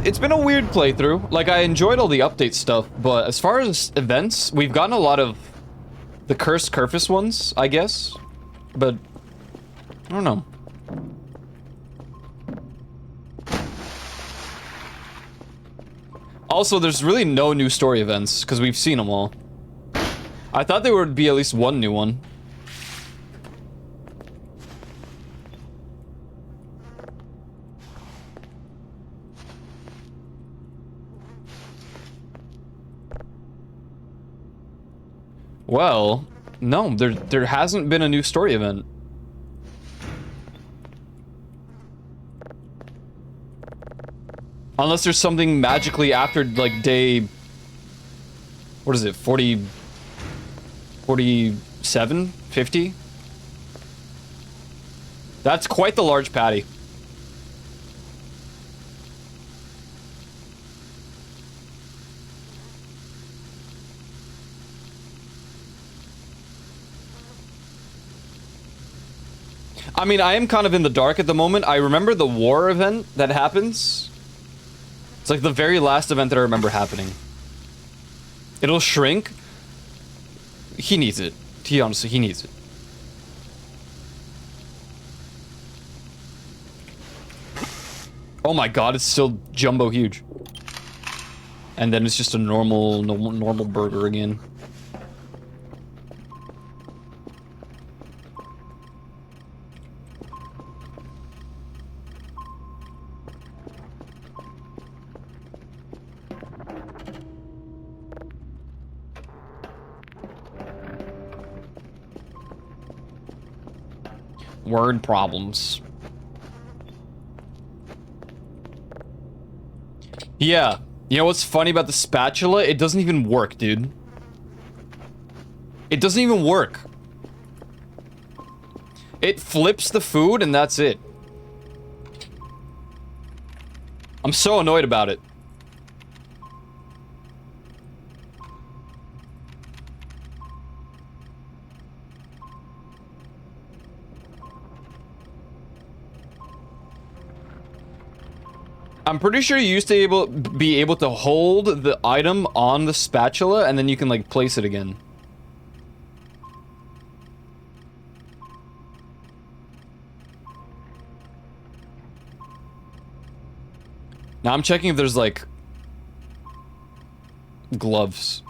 It's been a weird playthrough. Like, I enjoyed all the update stuff, but as far as events, we've gotten a lot of the Cursed Kerfis ones, I guess. But, I don't know. Also, there's really no new story events, because we've seen them all. I thought there would be at least one new one. Well, no, there hasn't been a new story event. Unless there's something magically after, like, day... What is it, 40... 47? 50? That's quite the large patty. I mean, I am kind of in the dark at the moment. I remember the war event that happens. It's like the very last event that I remember happening. It'll shrink. He needs it. He needs it. Oh my god, it's still jumbo huge. And then it's just a normal burger again. Word problems. Yeah. You know what's funny about the spatula? It doesn't even work, dude. It doesn't even work. It flips the food and that's it. I'm so annoyed about it. I'm pretty sure you used to be able to hold the item on the spatula and then you can like place it again. Now I'm checking if there's like gloves.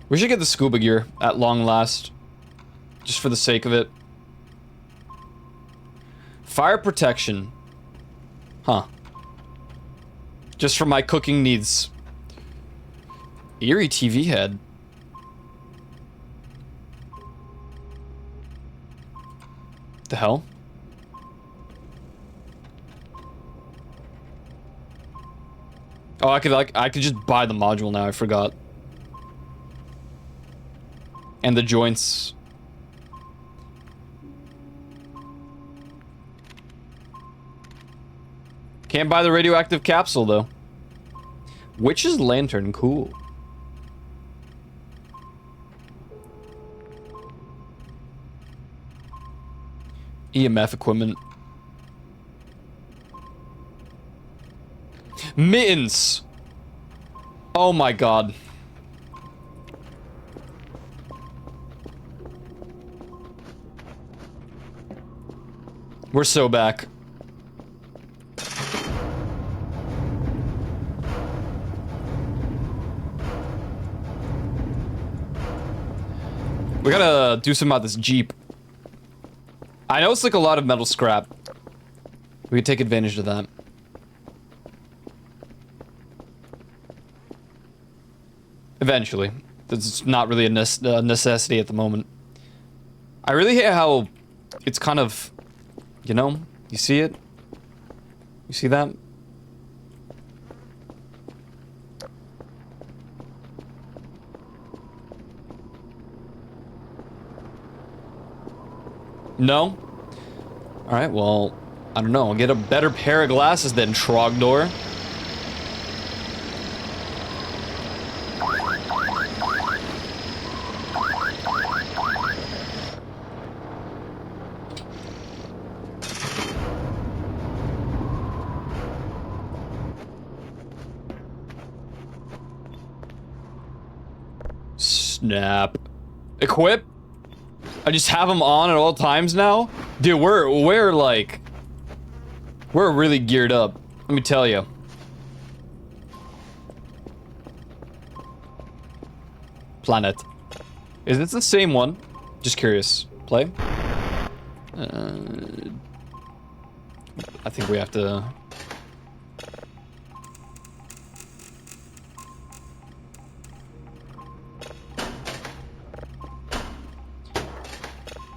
We should get the scuba gear at long last. Just for the sake of it. Fire protection. Huh. Just for my cooking needs. Eerie TV head. The hell? Oh, I could just buy the module now, I forgot. And the joints. Can't buy the radioactive capsule, though. Witch's lantern, cool. EMF equipment. Mittens! Oh my god. We're so back. We gotta do something about this Jeep. I know it's like a lot of metal scrap. We could take advantage of that. Eventually. It's not really a necessity at the moment. I really hate how it's kind of... You know? You see it? You see that? No? Alright, well, I don't know. I'll get a better pair of glasses than Trogdor. Snap. Equip? I just have them on at all times now? Dude, we're like... We're really geared up. Let me tell you. Planet. Is this the same one? Just curious. Play? I think we have to...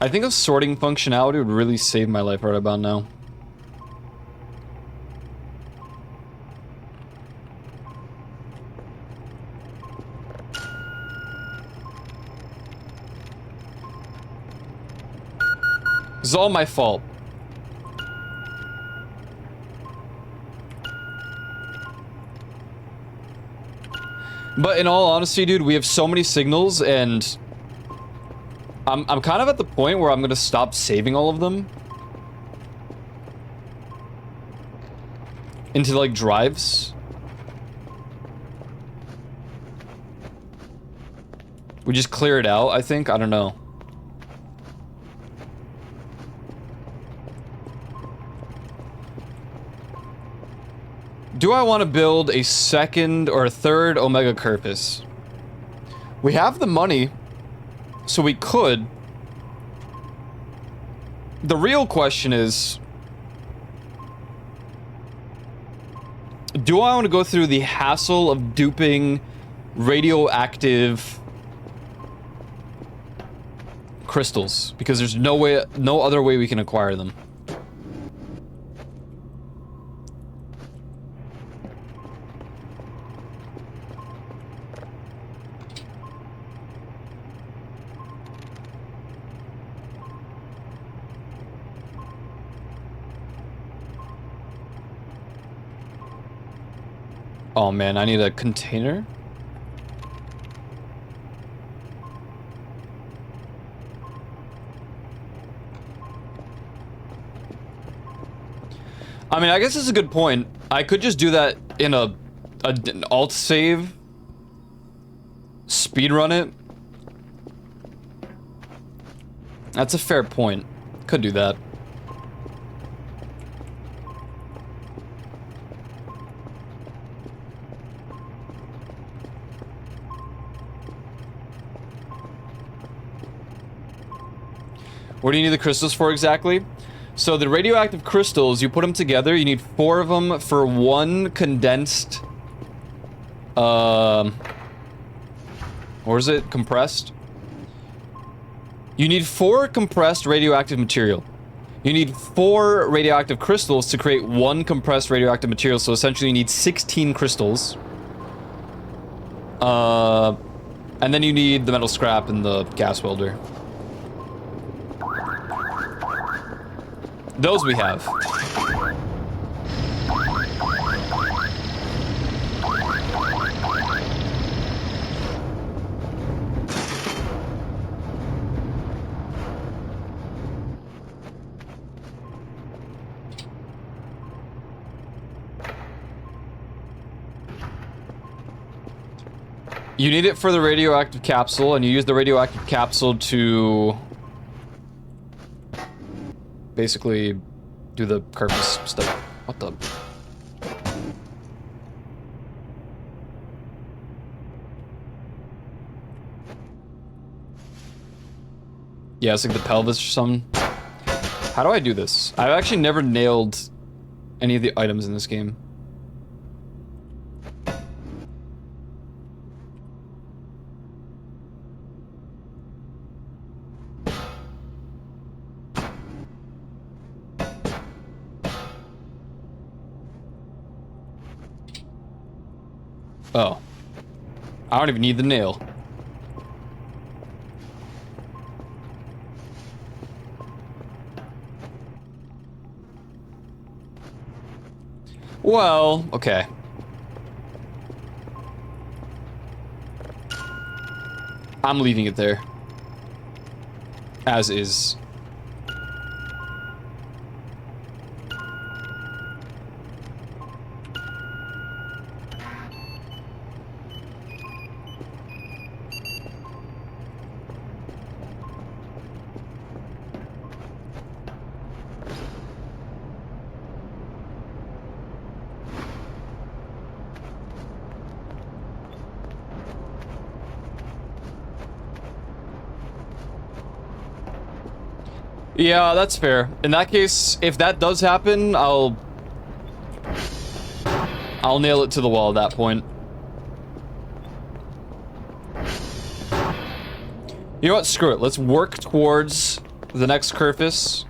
I think a sorting functionality would really save my life right about now. It's all my fault. But in all honesty, dude, we have so many signals, and I'm kind of at the point where I'm gonna stop saving all of them into like drives. We just clear it out, I think. I don't know. Do I want to build a second or a third Omega Curpus? We have the money, so we could. The real question is, do I want to go through the hassle of duping radioactive crystals? Because there's no other way we can acquire them. Oh man, I need a container. I mean, I guess it's a good point. I could just do that in an alt save, speedrun it. That's a fair point. Could do that. What do you need the crystals for exactly? So the radioactive crystals, you put them together, you need 4 of them for 1 condensed... or is it compressed? You need 4 compressed radioactive material. You need 4 radioactive crystals to create 1 compressed radioactive material, so essentially you need 16 crystals. And then you need the metal scrap and the gas welder. Those we have. You need it for the radioactive capsule, and you use the radioactive capsule to basically do the Curpus stuff. What the? Yeah, it's like the pelvis or something. How do I do this? I've actually never nailed any of the items in this game. Oh. I don't even need the nail. Well, okay. I'm leaving it there. As is. Yeah, that's fair. In that case, if that does happen, I'll nail it to the wall at that point. You know what? Screw it. Let's work towards the next Curpus.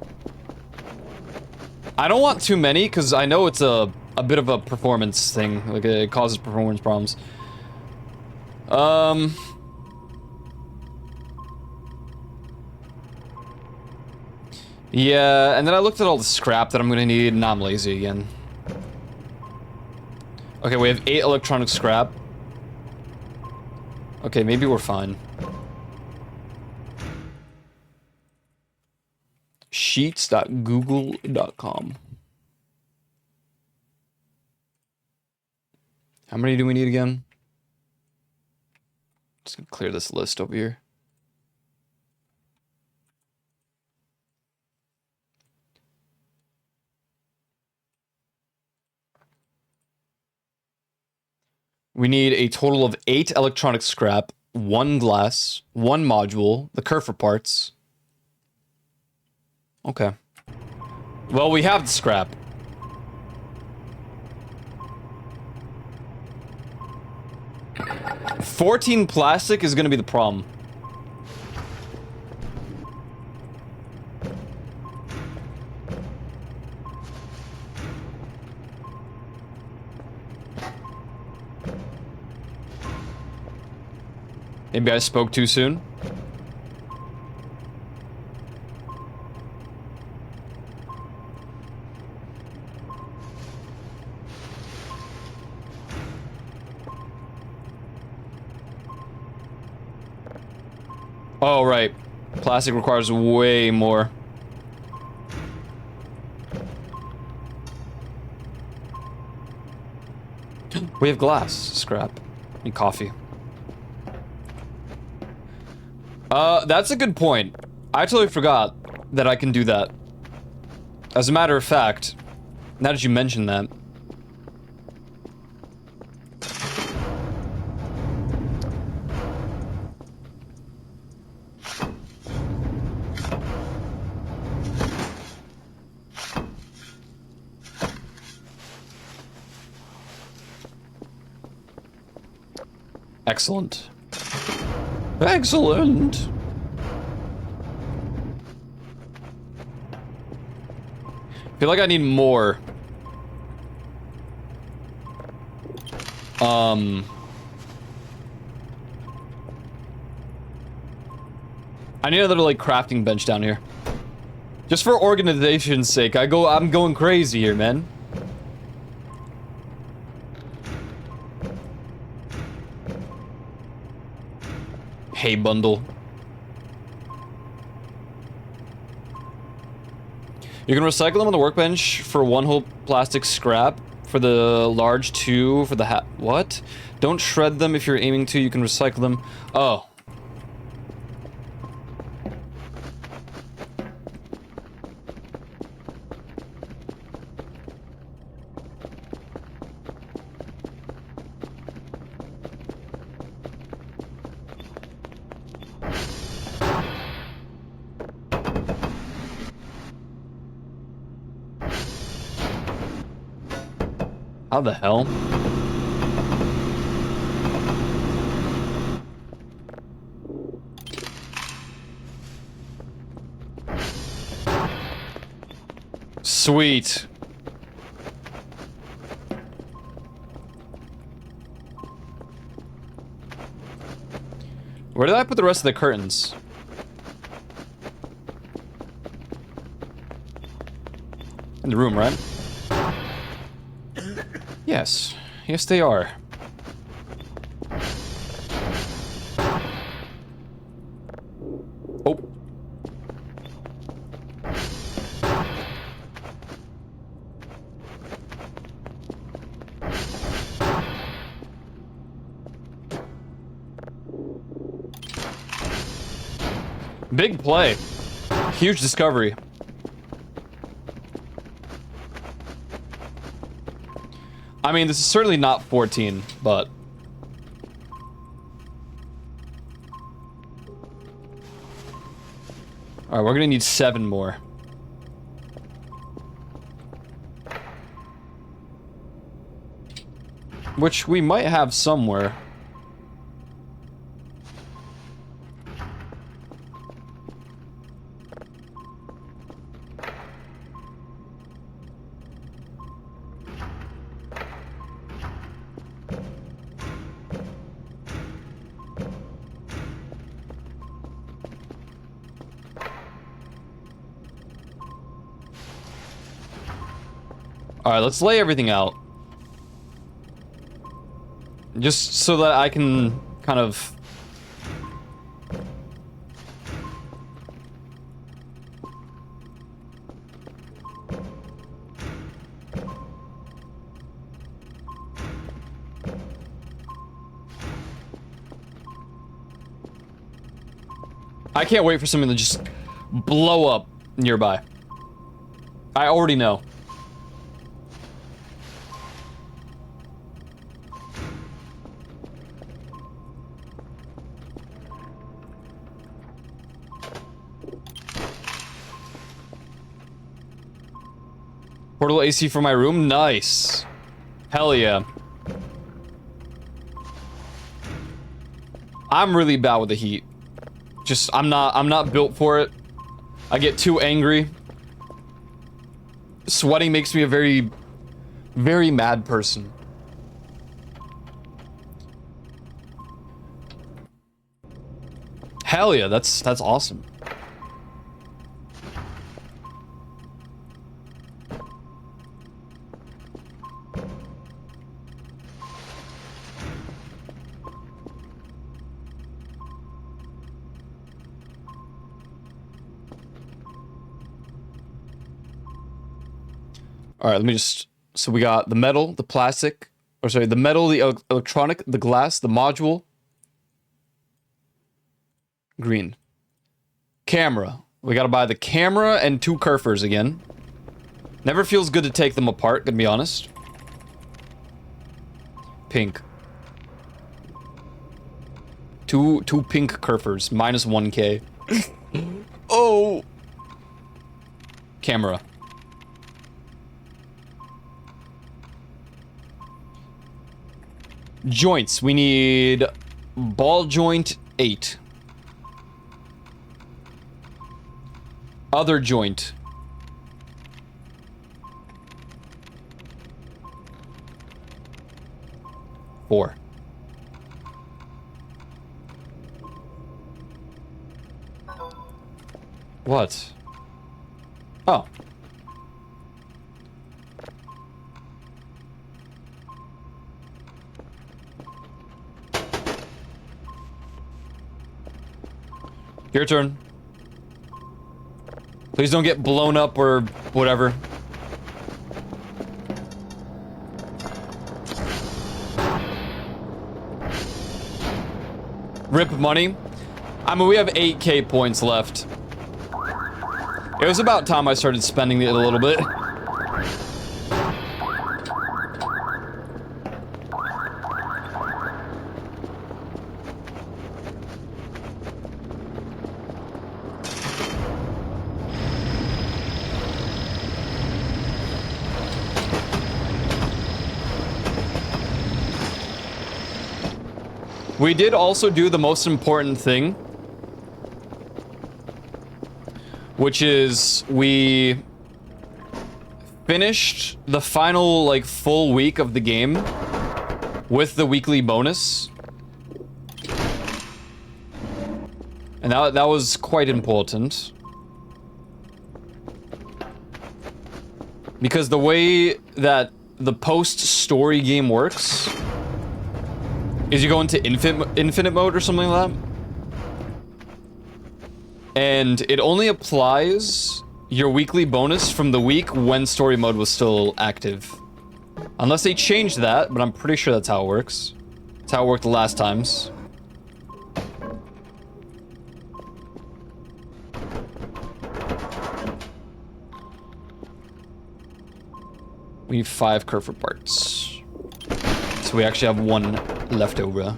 I don't want too many, because I know it's a bit of a performance thing. Like, it causes performance problems. Yeah, and then I looked at all the scrap that I'm gonna need, and now I'm lazy again. Okay, we have 8 electronic scrap. Okay, maybe we're fine. Sheets.google.com. How many do we need again? Just gonna clear this list over here. We need a total of 8 electronic scrap, 1 glass, 1 module, the Kerfer parts. Okay. Well, we have the scrap. $14 plastic is gonna be the problem. Maybe I spoke too soon. Oh, right. Plastic requires way more. We have glass, scrap, and coffee. That's a good point. I totally forgot that I can do that. As a matter of fact, now that you mention that. Excellent. Excellent. I feel like I need more. I need another like crafting bench down here. Just for organization's sake, I'm going crazy here, man. Hay bundle. You can recycle them on the workbench for 1 whole plastic scrap. For the large 2 for the hat. What? Don't shred them if you're aiming to. You can recycle them. Oh. How the hell? Sweet. Where did I put the rest of the curtains? In the room, right? Yes. Yes, they are. Oh. Big play. Huge discovery. I mean, this is certainly not 14, but... Alright, we're gonna need 7 more. Which we might have somewhere. Alright, let's lay everything out. Just so that I can kind of... I can't wait for something to just blow up nearby. I already know. Portable AC for my room? Nice. Hell yeah. I'm really bad with the heat. Just, I'm not built for it. I get too angry. Sweating makes me a very, very mad person. Hell yeah, that's awesome. All right, let me just... So we got the metal, the plastic... Or sorry, the metal, the electronic, the glass, the module. Green. Camera. We gotta buy the camera and 2 Kerfers again. Never feels good to take them apart, gonna be honest. Pink. Two pink Kerfers, minus 1k. Oh! Camera. Joints. We need ball joint 8. Other joint. 4. What? Oh. Your turn. Please don't get blown up or whatever. Rip money. I mean, we have 8k points left. It was about time I started spending it a little bit. We did also do the most important thing, which is we finished the final, like, full week of the game with the weekly bonus. And that was quite important. Because the way that the post-story game works is you go into infinite mode or something like that. And it only applies your weekly bonus from the week when story mode was still active. Unless they changed that, but I'm pretty sure that's how it works. That's how it worked the last times. We need 5 Kerfer parts. So we actually have 1 left over.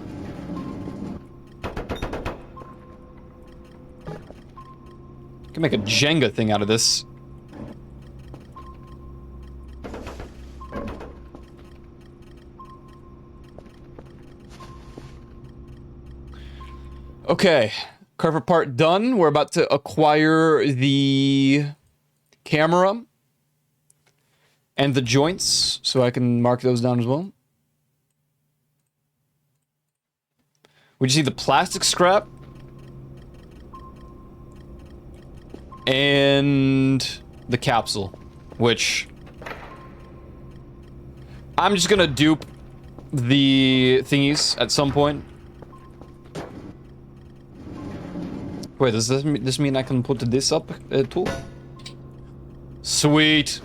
Can make a Jenga thing out of this. Okay, Kerfer part done. We're about to acquire the camera and the joints, so I can mark those down as well. We just need the plastic scrap. And the capsule, which I'm just gonna dupe the thingies at some point. Wait, does this mean I can put this up too? Sweet.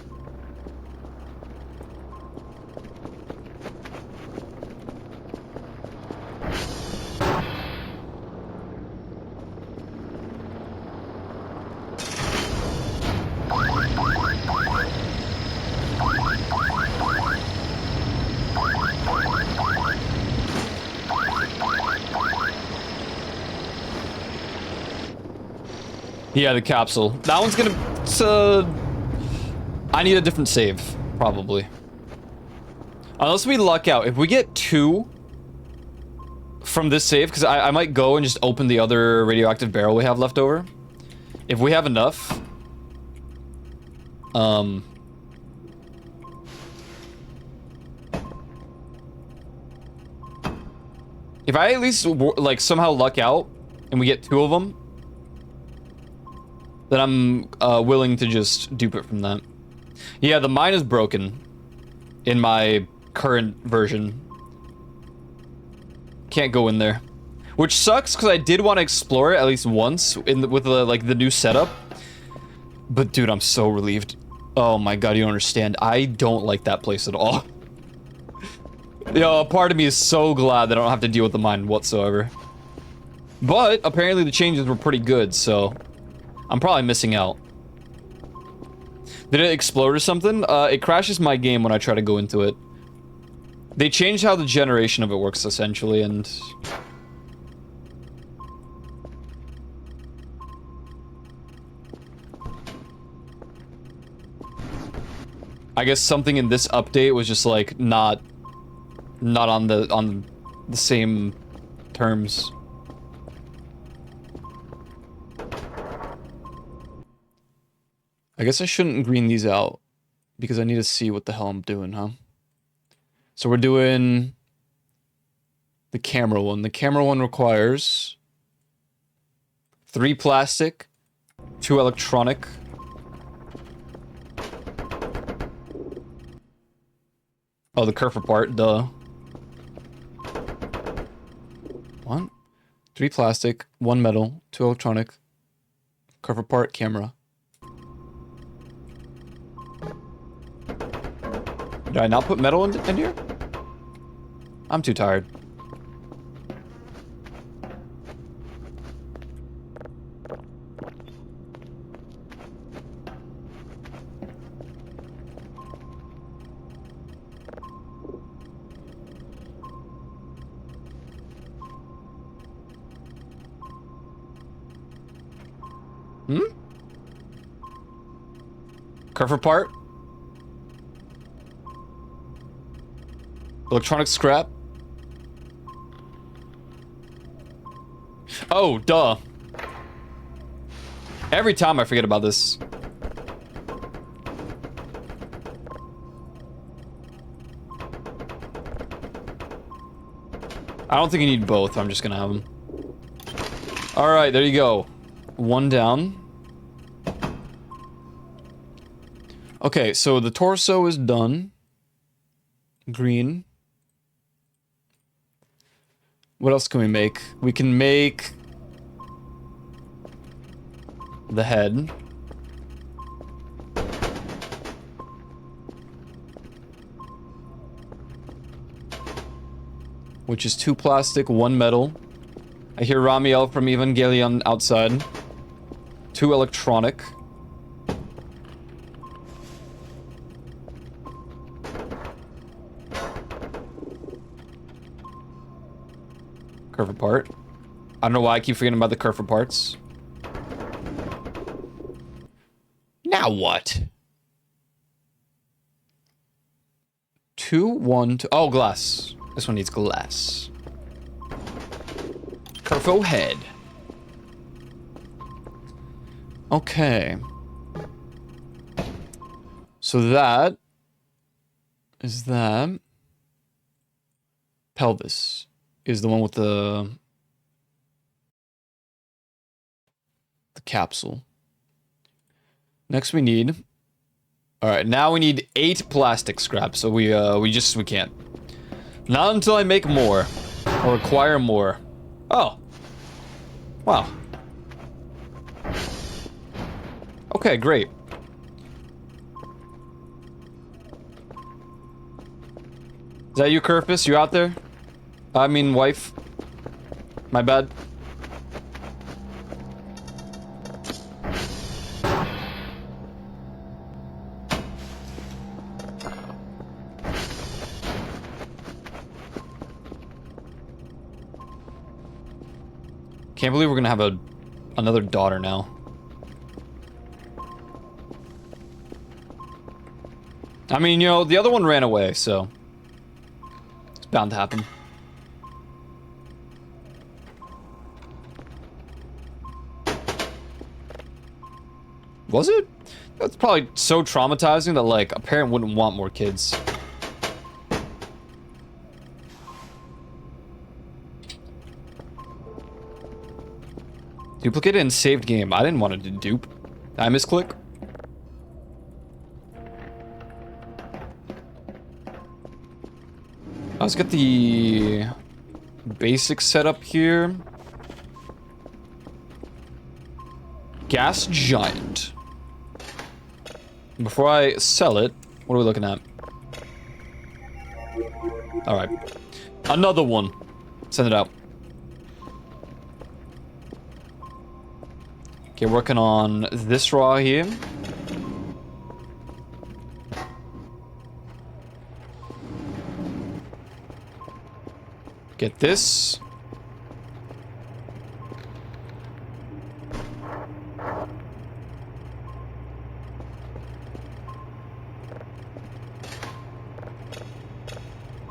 Yeah, the capsule. That one's gonna... I need a different save, probably. Unless we luck out. If we get 2 from this save, because I might go and just open the other radioactive barrel we have left over. If we have enough... If I at least, like, somehow luck out, and we get 2 of them, then I'm willing to just dupe it from that. Yeah, the mine is broken in my current version. Can't go in there. Which sucks, because I did want to explore it at least once with the new setup. But dude, I'm so relieved. Oh my god, you don't understand. I don't like that place at all. Yo, a part of me is so glad that I don't have to deal with the mine whatsoever. But apparently the changes were pretty good, so I'm probably missing out. Did it explode or something? It crashes my game when I try to go into it. They changed how the generation of it works, essentially, and... I guess something in this update was just, like, not on the same terms. I guess I shouldn't green these out because I need to see what the hell I'm doing, huh? So we're doing the camera one. The camera one requires 3 plastic, 2 electronic. Oh, the Kerfer part, duh. 1, 3 plastic, 1 metal, 2 electronic, Kerfer part, camera. Did I not put metal in here? I'm too tired. Kerfer part. Electronic scrap. Oh, duh. Every time I forget about this. I don't think you need both. I'm just gonna have them. Alright, there you go. 1 down. Okay, so the torso is done. Green. What else can we make? We can make the head. Which is 2 plastic, 1 metal. I hear Ramiel from Evangelion outside. 2 electronic. Kerfer part. I don't know why I keep forgetting about the Kerfer parts. Now what? 2, 1, 2. Oh, glass. This one needs glass. Kerfo head. Okay. So that is that. Pelvis is the one with the capsule. Next we need All right, now we need 8 plastic scraps. So we can't. Not until I make more or acquire more. Oh. Wow. Okay, great. Is that you, Kerpus? You out there? I mean, wife. My bad. Can't believe we're gonna have another daughter now. I mean, you know, the other one ran away, so it's bound to happen. Was it? That's probably so traumatizing that, like, a parent wouldn't want more kids. Duplicate and saved game. I didn't want it to dupe. I misclick. Let's get the basic setup here. Gas giant. Before I sell it, what are we looking at? All right, another one. Send it out. Okay, working on this raw here. Get this.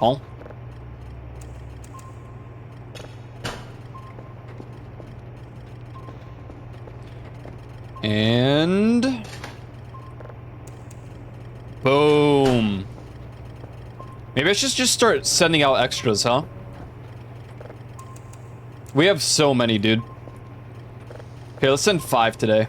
Oh. And boom. Maybe I should just start sending out extras, huh? We have so many, dude. Okay, let's send 5 today.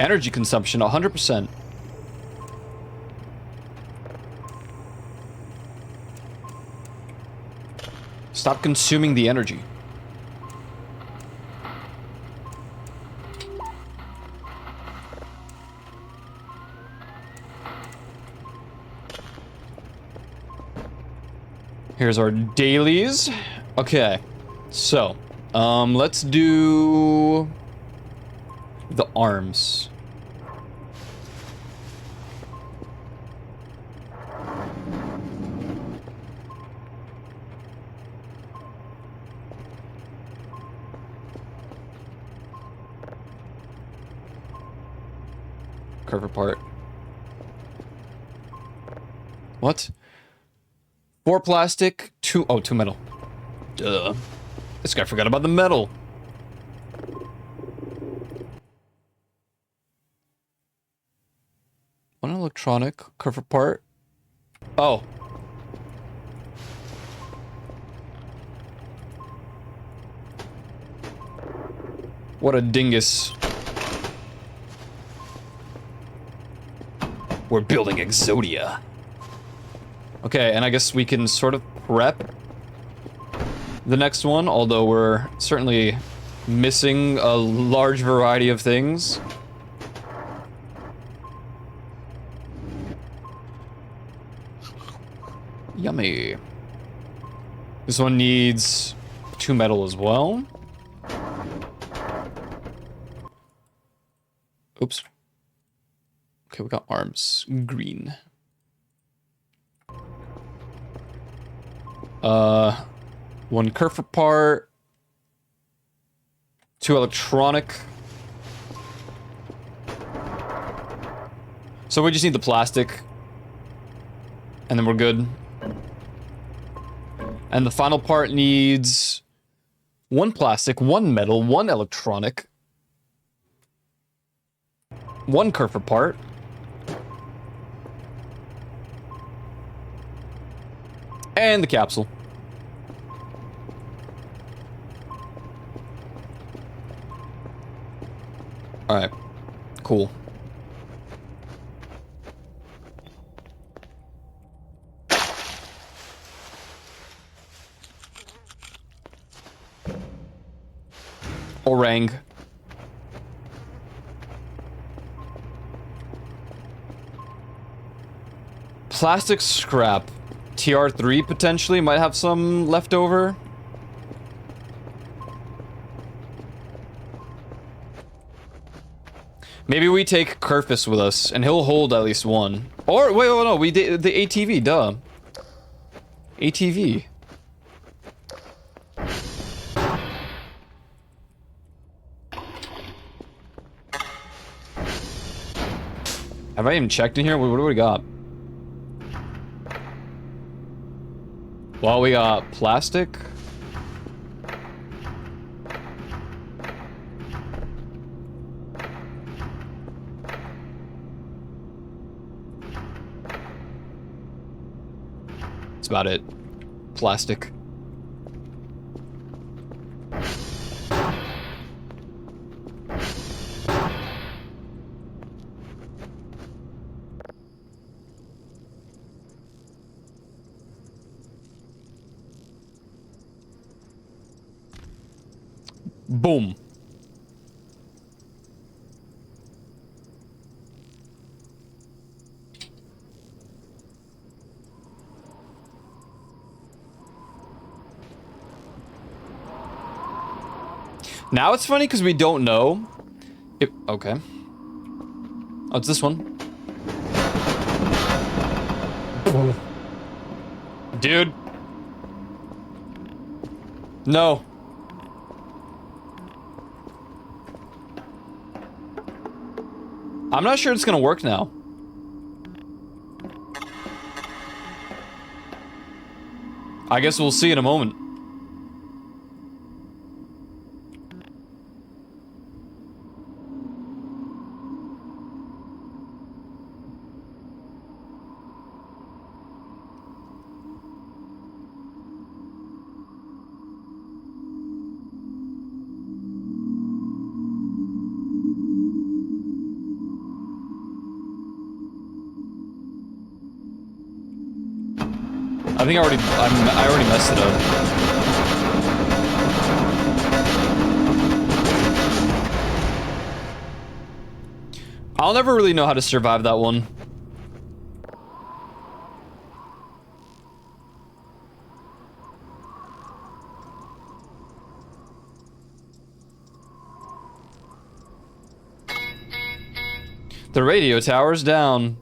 Energy consumption, 100%. Stop consuming the energy. Here's our dailies. Okay, so, let's do the arms. Curve apart. What? 4 plastic, 2 metal. Duh. This guy forgot about the metal. One electronic, curve apart. Oh. What a dingus. We're building Exodia. Okay, and I guess we can sort of prep the next one, although we're certainly missing a large variety of things. Yummy. This one needs 2 metal as well. Oops. Okay, we got arms. Green. One curve apart. 2 electronic. So we just need the plastic. And then we're good. And the final part needs 1 plastic, 1 metal, 1 electronic, One Kerfer part. And the capsule. Alright. Cool. Orang. Plastic scrap. TR3 potentially might have some left over. Maybe we take Kerfus with us, and he'll hold at least one. Or, wait, no, we did the ATV, duh. ATV. Have I even checked in here? What do we got? Well, we got plastic. That's about it. Plastic. Boom. Now it's funny because we don't know. Okay. Oh, it's this one. Dude. No. I'm not sure it's gonna work now. I guess we'll see in a moment. I think I already messed it up. I'll never really know how to survive that one. The radio tower's down.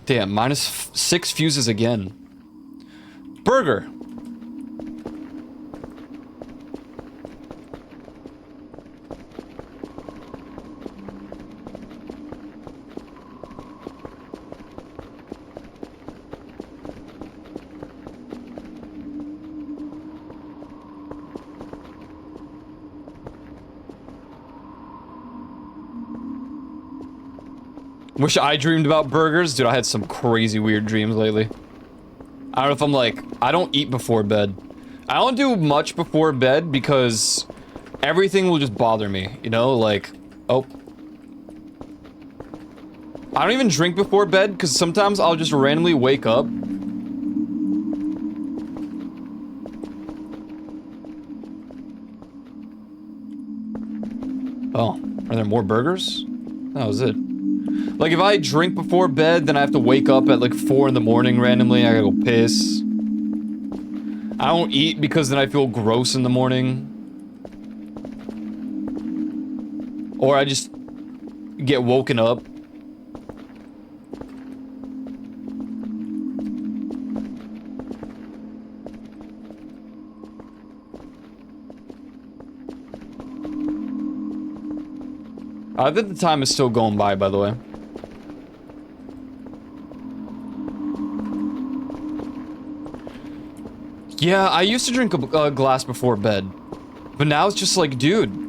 Damn, minus 6 fuses again. Burger. Wish I dreamed about burgers. Dude, I had some crazy weird dreams lately. I don't know if I'm like, I don't eat before bed. I don't do much before bed because everything will just bother me, you know? Like, oh. I don't even drink before bed because sometimes I'll just randomly wake up. Oh, are there more burgers? That was it. Like, if I drink before bed, then I have to wake up at, like, 4 in the morning randomly. I gotta go piss. I don't eat because then I feel gross in the morning. Or I just get woken up. I think the time is still going by the way. Yeah, I used to drink a glass before bed. But now it's just like, dude.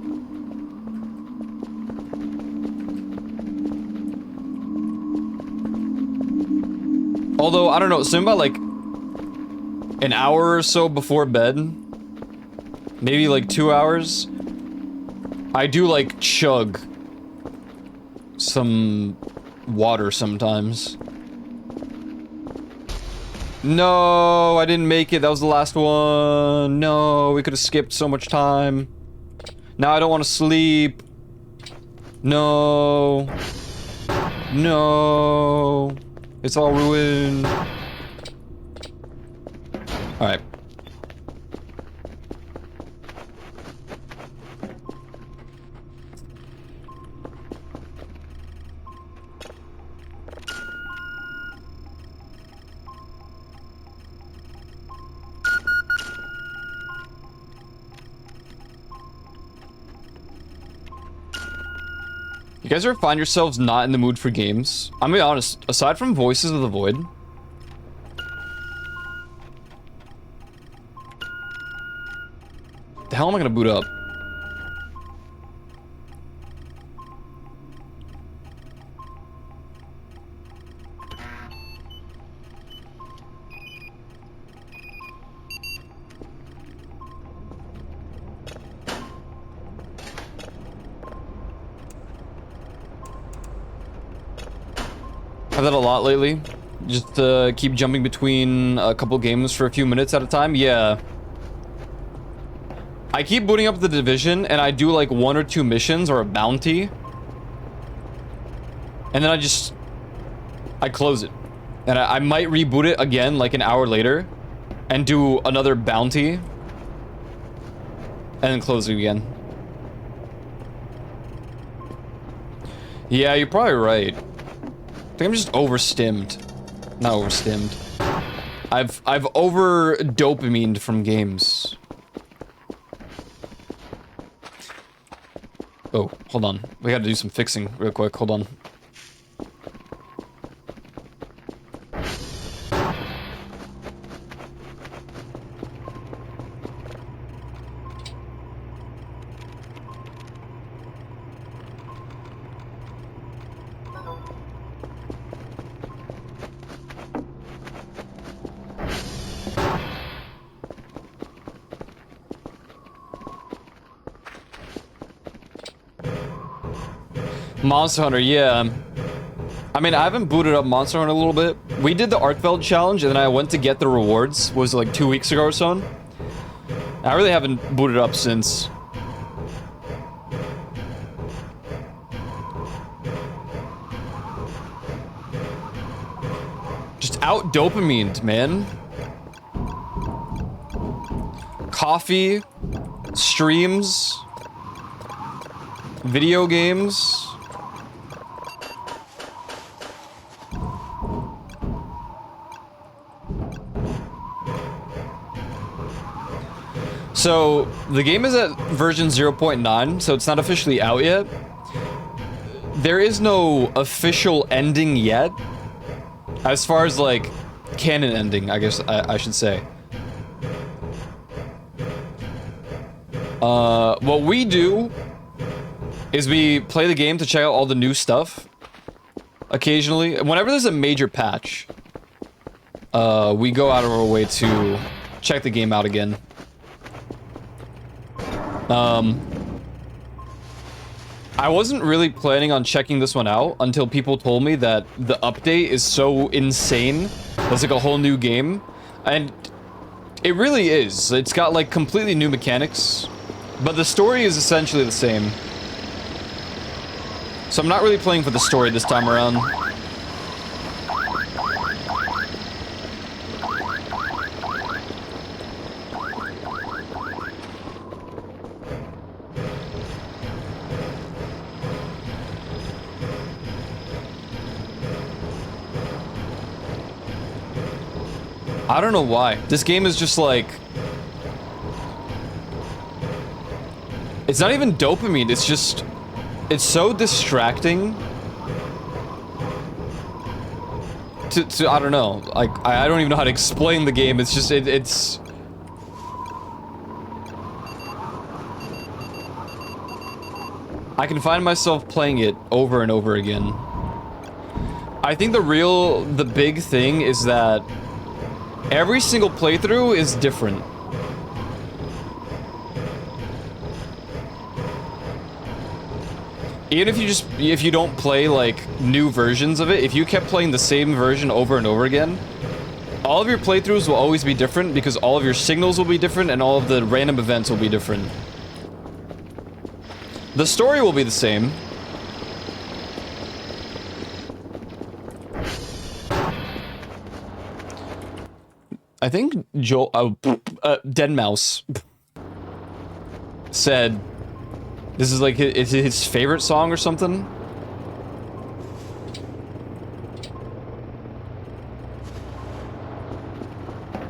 Although, I don't know, something about like an hour or so before bed, maybe like 2 hours, I do like chug some water sometimes. No, I didn't make it. That was the last one. No, we could have skipped so much time. Now I don't want to sleep. No. No. It's all ruined. Alright. You guys ever find yourselves not in the mood for games? I'm gonna be honest, aside from Voices of the Void, the hell am I gonna boot up? I've done a lot lately. Just keep jumping between a couple games for a few minutes at a time. Yeah. I keep booting up the Division, and I do like 1 or 2 missions or a bounty. And then I close it. And I might reboot it again like an hour later and do another bounty. And then close it again. Yeah, you're probably right. I think I'm just overstimmed. Not overstimmed. I've over dopamined from games. Oh, hold on. We gotta do some fixing real quick. Hold on. Monster Hunter, yeah. I mean, I haven't booted up Monster Hunter a little bit. We did the Arkveld challenge, and then I went to get the rewards. Was it like 2 weeks ago or so? I really haven't booted up since. Just out dopamined, man. Coffee, streams, video games. So, the game is at version 0.9, so it's not officially out yet. There is no official ending yet. As far as, like, canon ending, I guess I should say. What we do is we play the game to check out all the new stuff. Occasionally. Whenever there's a major patch, we go out of our way to check the game out again. I wasn't really planning on checking this one out until people told me that the update is so insane. It's like a whole new game. And it really is. It's got like completely new mechanics, but the story is essentially the same. So I'm not really playing for the story this time around. I don't know why. This game is just like... It's not even dopamine, it's just... It's so distracting. To I don't know. Like, I don't even know how to explain the game. It's just, it's... I can find myself playing it over and over again. I think the big thing is that every single playthrough is different. Even if you don't play like new versions of it, if you kept playing the same version over and over again, all of your playthroughs will always be different because all of your signals will be different and all of the random events will be different. The story will be the same. I think Deadmau5 said this is like his favorite song or something.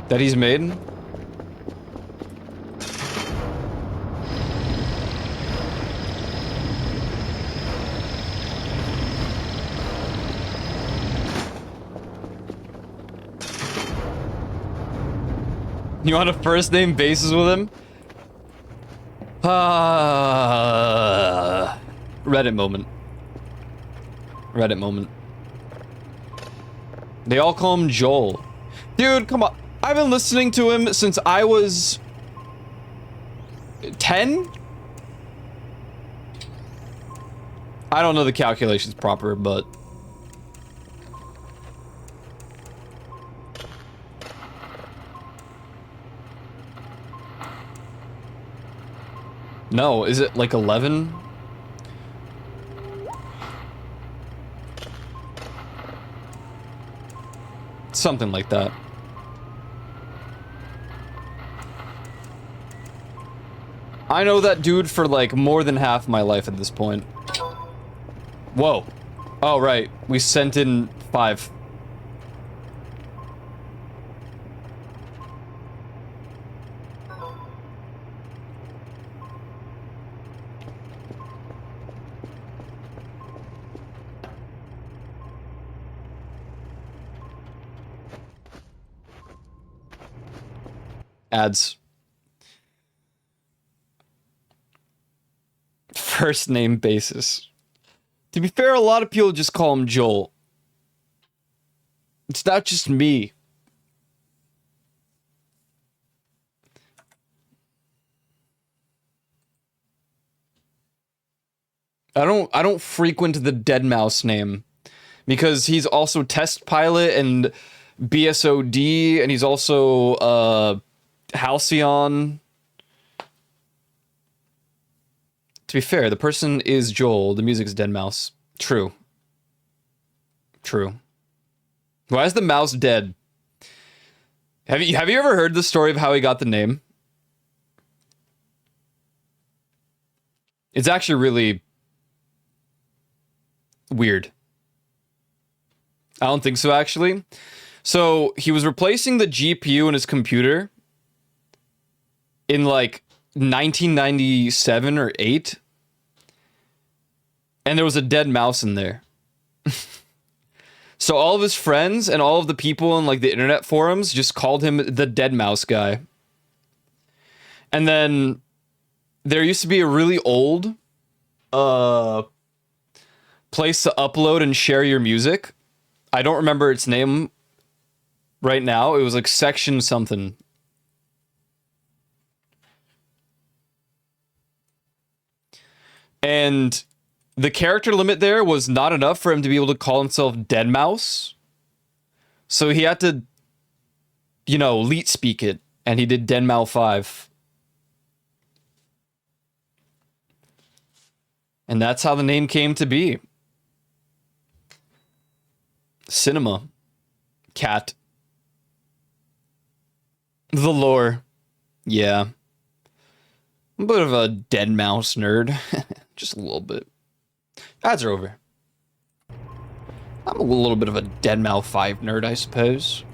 That he's made. You on a first name basis with him? Reddit moment. Reddit moment. They all call him Joel. Dude, come on. I've been listening to him since I was 10? I don't know the calculations proper, but no, is it like 11? Something like that. I know that dude for like more than half my life at this point. Whoa. Oh, right. We sent in 5. Ads. First name basis. To be fair, a lot of people just call him Joel. It's not just me. I don't frequent the Deadmau5 name because he's also Test Pilot and BSOD and he's also Halcyon. To be fair, the person is Joel, the music's Deadmau5. True. True. Why is the mouse dead? Have you ever heard the story of how he got the name? It's actually really weird. I don't think so, actually. So, he was replacing the GPU in his computer in like 1997 or 8, and there was a dead mouse in there. So all of his friends and all of the people in like the internet forums just called him the Deadmau5 guy. And then there used to be a really old place to upload and share your music. I don't remember its name right now. It was like section something. And the character limit there was not enough for him to be able to call himself Deadmau5. So he had to, you know, leet speak it. And he did Deadmau5. And that's how the name came to be. Cinema. Cat. The lore. Yeah. I'm a bit of a Deadmau5 nerd. Just a little bit. Ads are over. I'm a little bit of a Deadmau5 nerd, I suppose.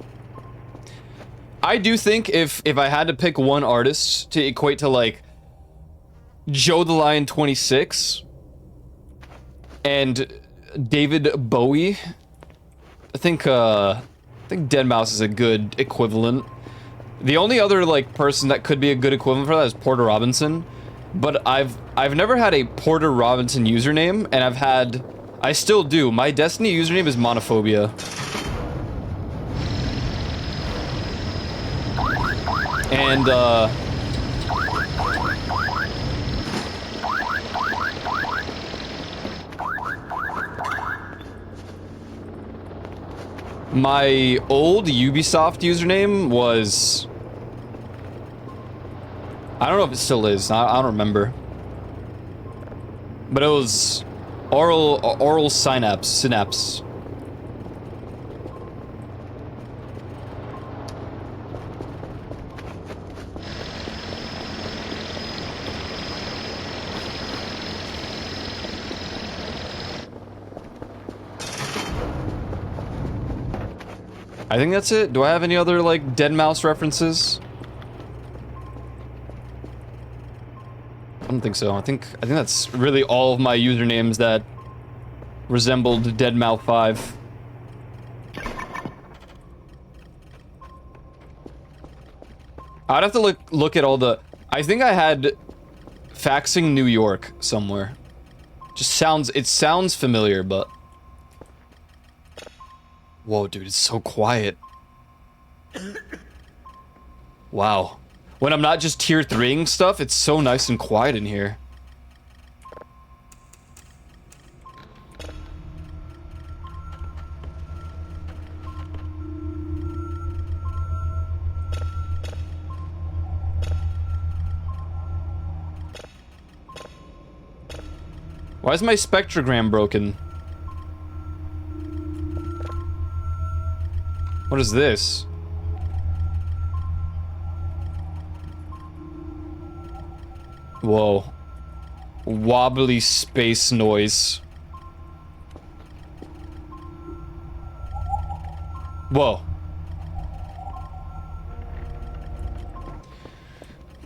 I do think if I had to pick one artist to equate to like Joe the Lion 26 and David Bowie, I think Deadmau5 is a good equivalent. The only other like person that could be a good equivalent for that is Porter Robinson. but I've never had a Porter Robinson username, and I still do. My Destiny username is Monophobia. And my old Ubisoft username was... I don't know if it still is. I don't remember. But it was Oral Synapse. I think that's it. Do I have any other, like, Deadmau5 references? I don't think so. I think that's really all of my usernames that resembled Deadmau5 5. I'd have to look at all the... I think I had Faxing New York somewhere. It sounds familiar, but... Whoa, dude, it's so quiet. Wow. When I'm not just tier 3ing stuff, it's so nice and quiet in here. Why is my spectrogram broken? What is this? Whoa. Wobbly space noise. Whoa.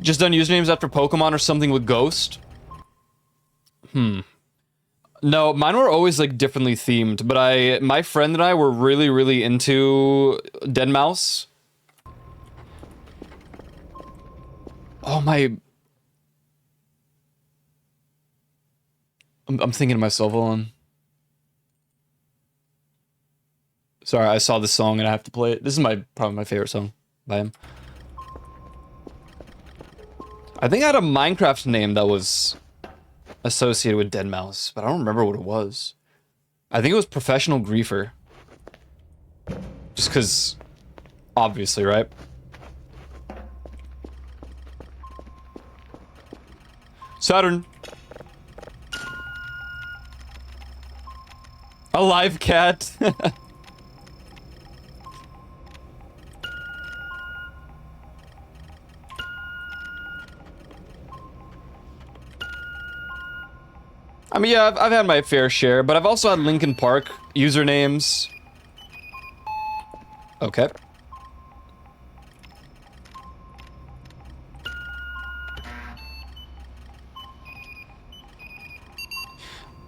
Just done usernames after Pokemon or something with Ghost? No, mine were always, like, differently themed, but my friend and I were really, really into Deadmau5. Oh, I'm thinking to myself, hold on. Sorry, I saw this song and I have to play it. This is probably my favorite song by him. I think I had a Minecraft name that was associated with Deadmau5, but I don't remember what it was. I think it was Professional Griefer. Just because, obviously, right? Saturn. A live cat. I mean, yeah, I've had my fair share, but I've also had Linkin Park usernames. Okay.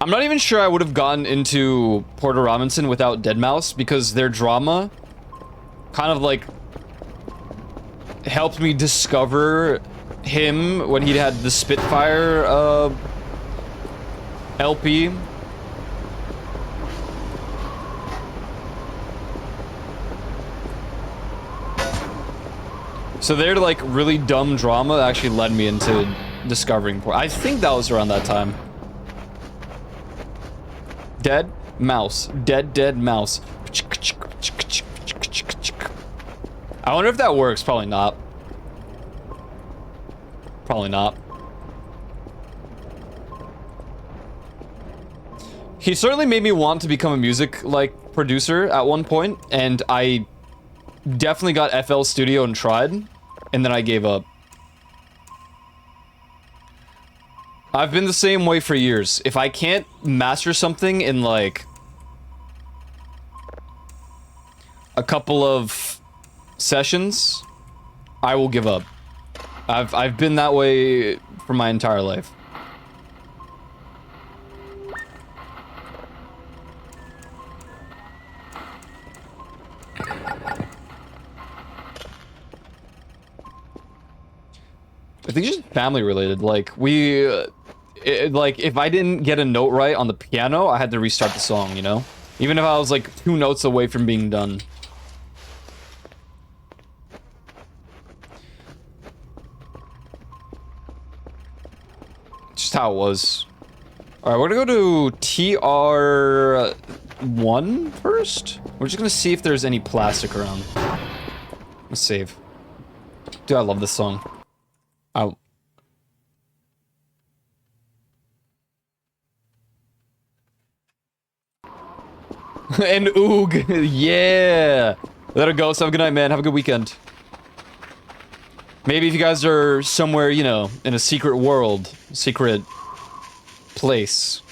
I'm not even sure I would have gotten into Porter Robinson without Deadmau5, because their drama kind of, like, helped me discover him when he had the Spitfire, LP. So their, like, really dumb drama actually led me into discovering Porter. I think that was around that time. Dead mouse. Dead mouse. I wonder if that works. Probably not. Probably not. He certainly made me want to become a music, like, producer at one point, and I definitely got FL Studio and tried, and then I gave up. I've been the same way for years. If I can't master something in, like, a couple of sessions, I will give up. I've been that way for my entire life. I think it's just family related. Like, like, if I didn't get a note right on the piano, I had to restart the song, you know? Even if I was, like, 2 notes away from being done. Just how it was. Alright, we're gonna go to TR1 first. We're just gonna see if there's any plastic around. Let's save. Dude, I love this song. Oh. And Oog, yeah. Let it go. So have a good night, man. Have a good weekend. Maybe if you guys are somewhere, you know, in a secret world, secret place,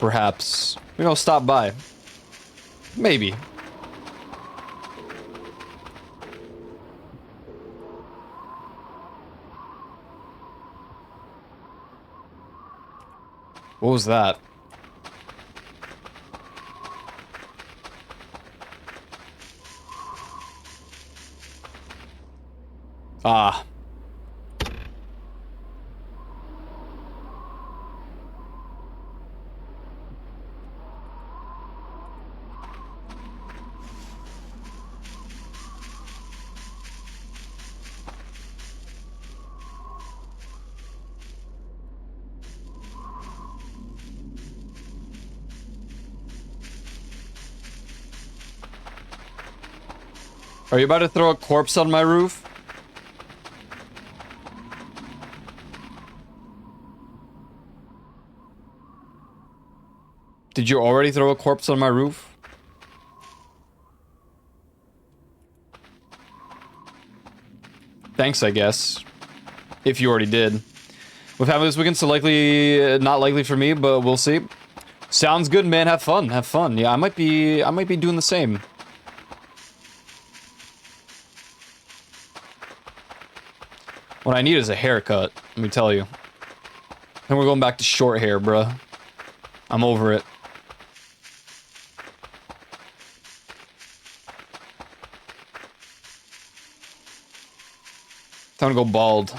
perhaps, you know, stop by. Maybe. What was that? Ah. Are you about to throw a corpse on my roof? Did you already throw a corpse on my roof? Thanks, I guess. If you already did. With having this weekend, so likely, not likely for me, but we'll see. Sounds good, man. Have fun. Have fun. Yeah, I might be doing the same. What I need is a haircut, let me tell you. And we're going back to short hair, bruh. I'm over it. Time to go bald.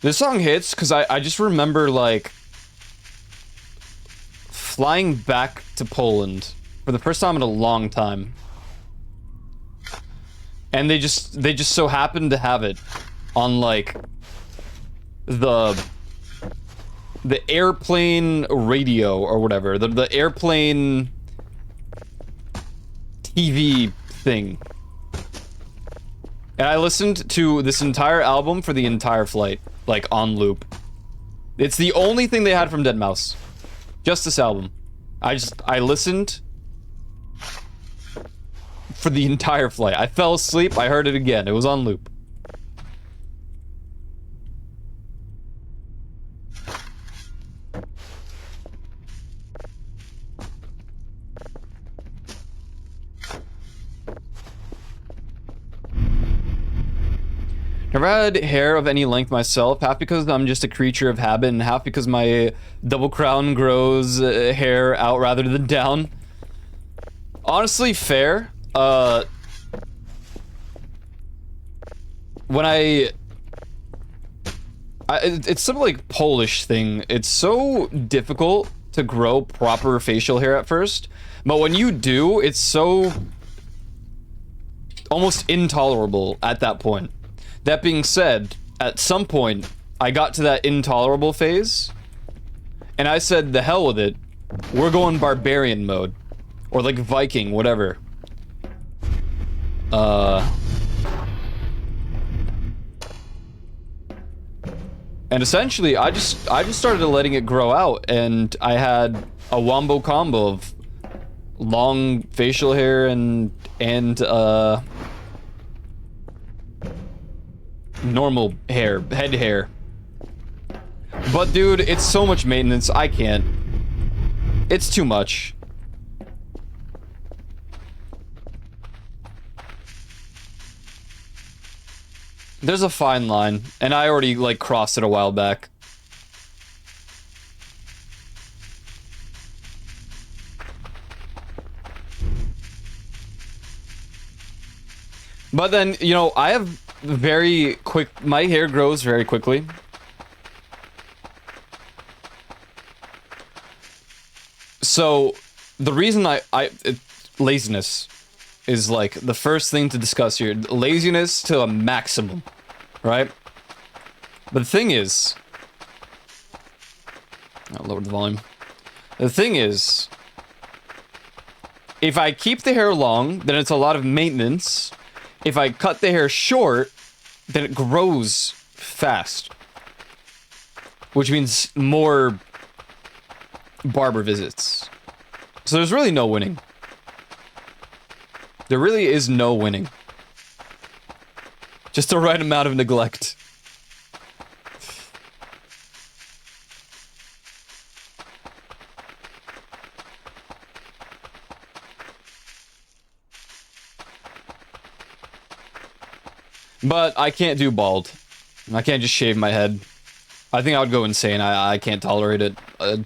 This song hits because I just remember, like, flying back to Poland for the first time in a long time. And they just so happened to have it on, like, the airplane radio or whatever. The airplane TV thing. And I listened to this entire album for the entire flight. Like, on loop. It's the only thing they had from Deadmau5. Just this album. I listened for the entire flight. I fell asleep, I heard it again. It was on loop. Never had hair of any length myself, half because I'm just a creature of habit, and half because my double crown grows hair out rather than down. Honestly, fair. When it's some like Polish thing. It's so difficult to grow proper facial hair at first, but when you do, it's so almost intolerable at that point. That being said, at some point, I got to that intolerable phase, and I said, the hell with it, we're going barbarian mode. Or like Viking, whatever. And essentially, I just started letting it grow out, and I had a wombo combo of long facial hair and normal hair, head hair. But dude, it's so much maintenance, I can't. It's too much. There's a fine line, and I already, like, crossed it a while back. But then, you know, I have very quick... My hair grows very quickly. So, the reason laziness is, like, the first thing to discuss here. Laziness to a maximum, right? But the thing is... I'll lower the volume. The thing is... If I keep the hair long, then it's a lot of maintenance. If I cut the hair short, then it grows fast. Which means more barber visits. So there's really no winning. There really is no winning. Just the right amount of neglect. But I can't do bald. I can't just shave my head. I think I would go insane. I can't tolerate it.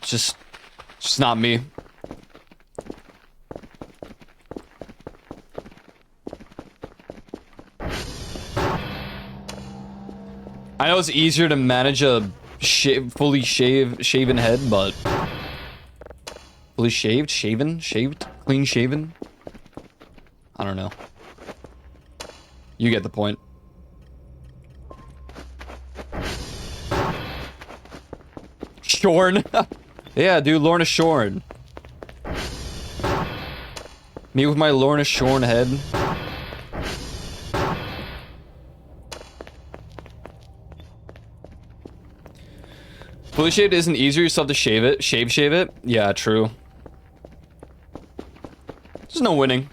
Just not me. I know it's easier to manage a fully shaven head, but fully shaved, shaved, clean shaven. I don't know. You get the point. Shorn. Yeah, dude, Lorna Shorn. Me with my Lorna Shorn head. Fully shaved isn't easier, you still have to shave it. Shave it? Yeah, true. There's no winning.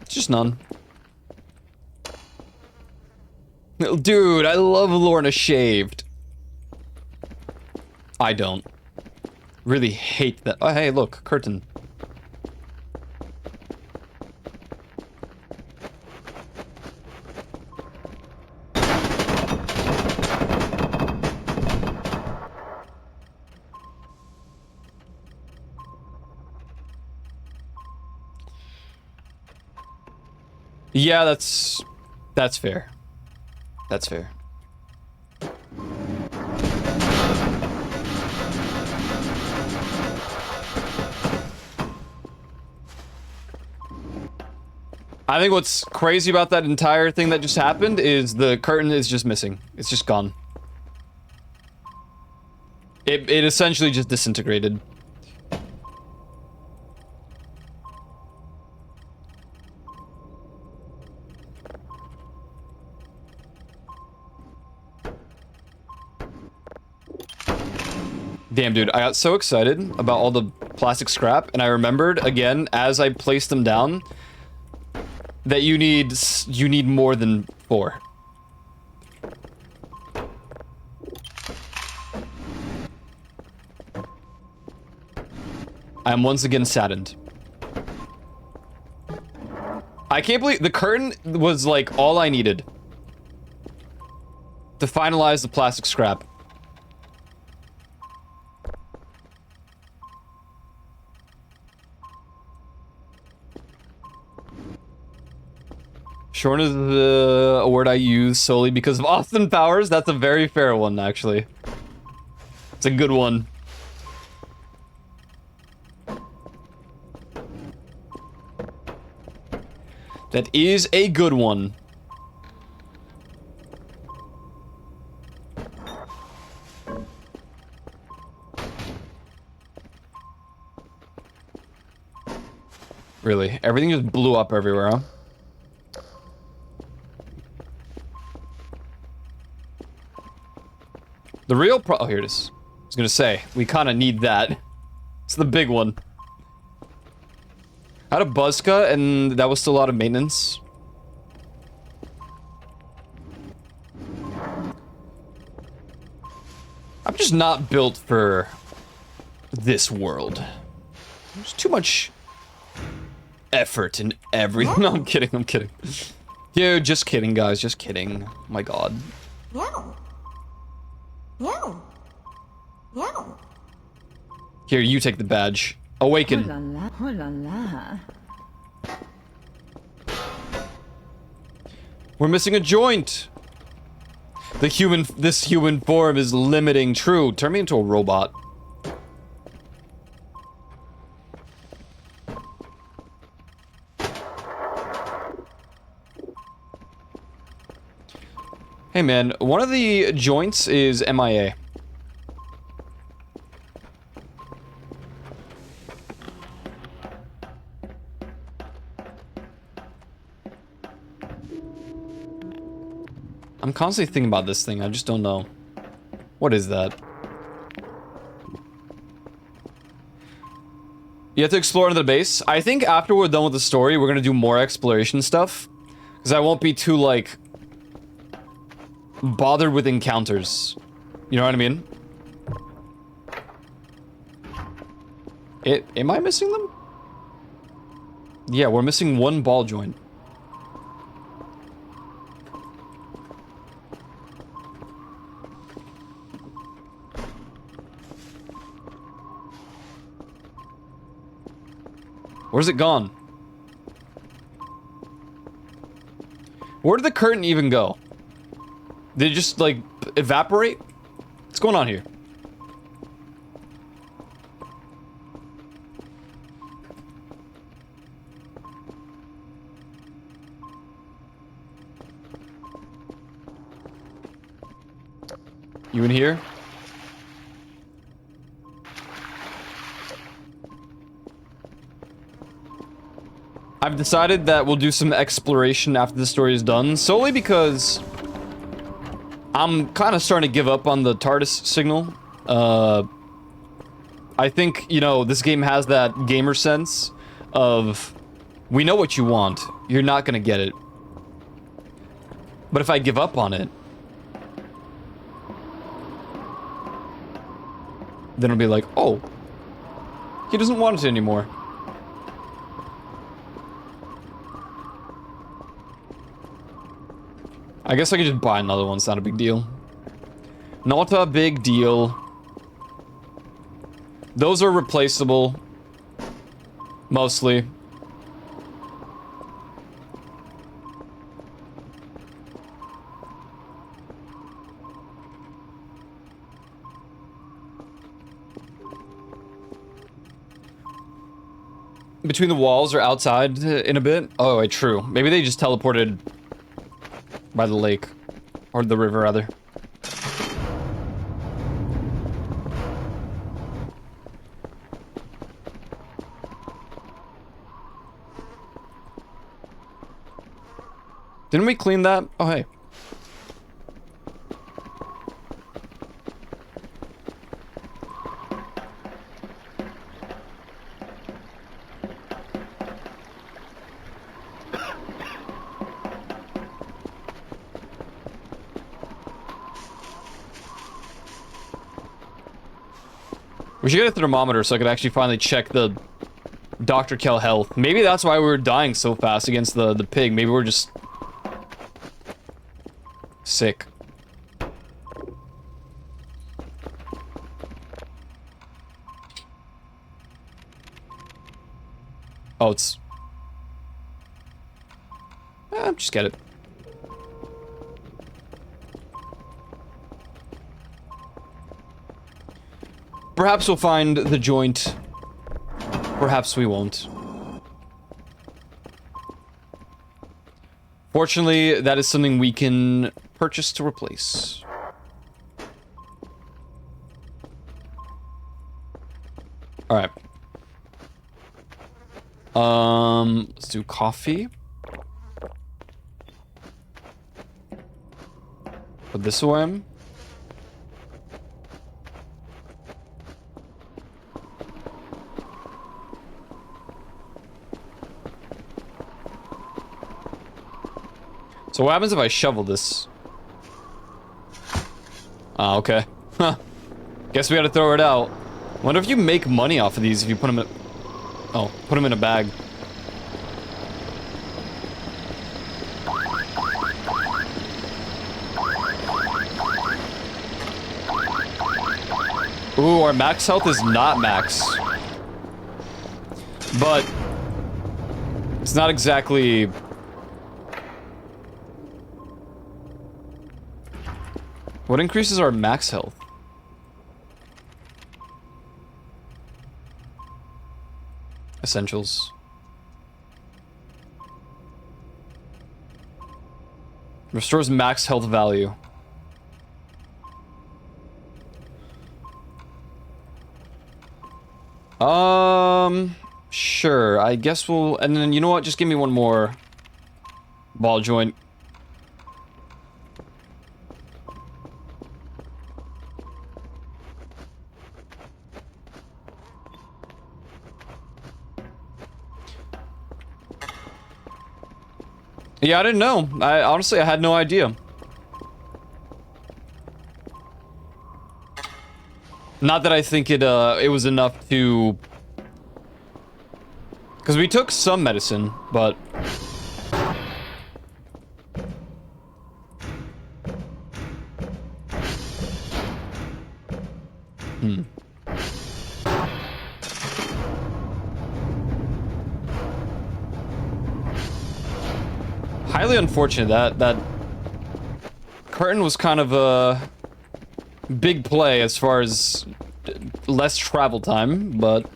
It's just none. Dude, I love Lorna shaved. I don't. Really hate that. Oh, hey, look, curtain. Yeah, that's fair. That's fair. I think what's crazy about that entire thing that just happened is the curtain is just missing. It's just gone. It essentially just disintegrated. Damn, dude, I got so excited about all the plastic scrap, and I remembered, again, as I placed them down, that you need more than 4. I am once again saddened. I can't believe the curtain was like all I needed to finalize the plastic scrap. Shorn is a word I use solely because of Austin Powers. That's a very fair one, actually. It's a good one. That is a good one. Really, everything just blew up everywhere, huh? The real oh, here it is. I was gonna say, we kind of need that. It's the big one. I had a buzz cut, and that was still a lot of maintenance. I'm just not built for this world. There's too much effort in everything. No, I'm kidding, I'm kidding. Dude, just kidding, guys. Just kidding. Oh my god. Here, you take the badge. Oh Awaken. la la. Oh la la. We're missing a joint. This human form is limiting. True. Turn me into a robot. Hey man, one of the joints is MIA. I'm constantly thinking about this thing, I just don't know. What is that? You have to explore into the base. I think after we're done with the story, we're gonna do more exploration stuff. Because I won't be too, like, bothered with encounters. You know what I mean? Am I missing them? Yeah, we're missing one ball joint. Where's it gone? Where did the curtain even go? Did it just, like, evaporate? What's going on here? You in here? I've decided that we'll do some exploration after the story is done, solely because I'm kind of starting to give up on the TARDIS signal. I think, you know, this game has that gamer sense of, we know what you want, you're not gonna get it. But if I give up on it, then it'll be like, oh, he doesn't want it anymore. I guess I could just buy another one, it's not a big deal. Not a big deal. Those are replaceable. Mostly. Between the walls or outside in a bit? Oh, wait, true. Maybe they just teleported by the lake. Or the river, rather. Didn't we clean that? Oh, hey. We should get a thermometer so I could actually finally check the Dr. Kell health. Maybe that's why we were dying so fast against the pig. Maybe we're just sick. Oh, it's... just get it. Perhaps we'll find the joint. Perhaps we won't. Fortunately, that is something we can purchase to replace. Alright. Let's do coffee. Put this away. So what happens if I shovel this? Ah, okay. Huh. Guess we gotta throw it out. Wonder if you make money off of these if you put them in... Oh, put them in a bag. Ooh, our max health is not max. But it's not exactly... What increases our max health? Essentials. Restores max health value. Sure. I guess we'll... And then, you know what? Just give me one more ball joint. Yeah, I didn't know. Honestly, I had no idea. Not that I think it was enough to... Because we took some medicine, but... Highly unfortunate that curtain was kind of a big play as far as less travel time, but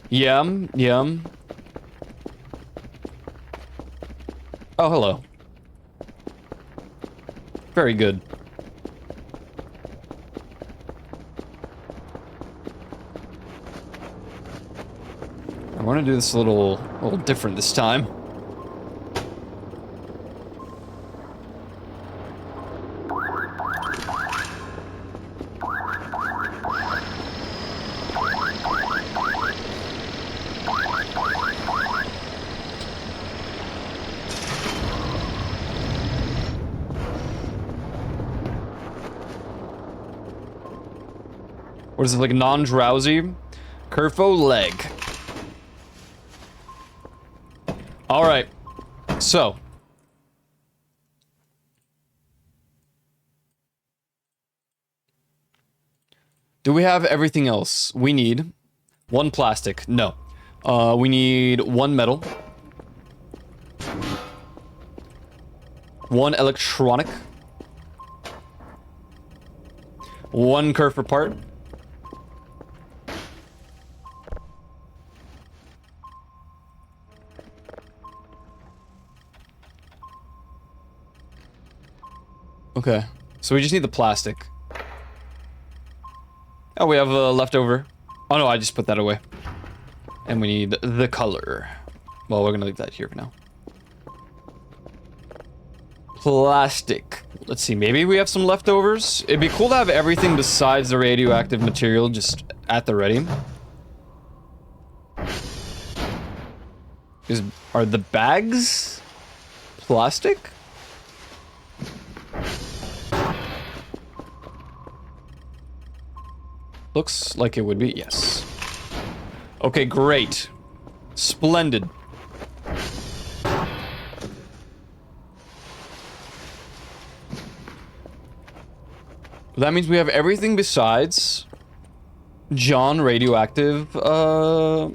yeah. Oh, hello. Very good. I want to do this a little different this time. What is it, like non-drowsy? Kerfo leg. Alright. So. Do we have everything else? We need one plastic. No. We need one metal. One electronic. One Kerfer part. Okay, so we just need the plastic. Oh, we have a leftover. Oh no, I just put that away. And we need the color. Well, we're gonna leave that here for now. Plastic. Let's see, maybe we have some leftovers. It'd be cool to have everything besides the radioactive material just at the ready. Are the bags plastic? Looks like it would be, yes. Okay, great. Splendid. That means we have everything besides John radioactive, I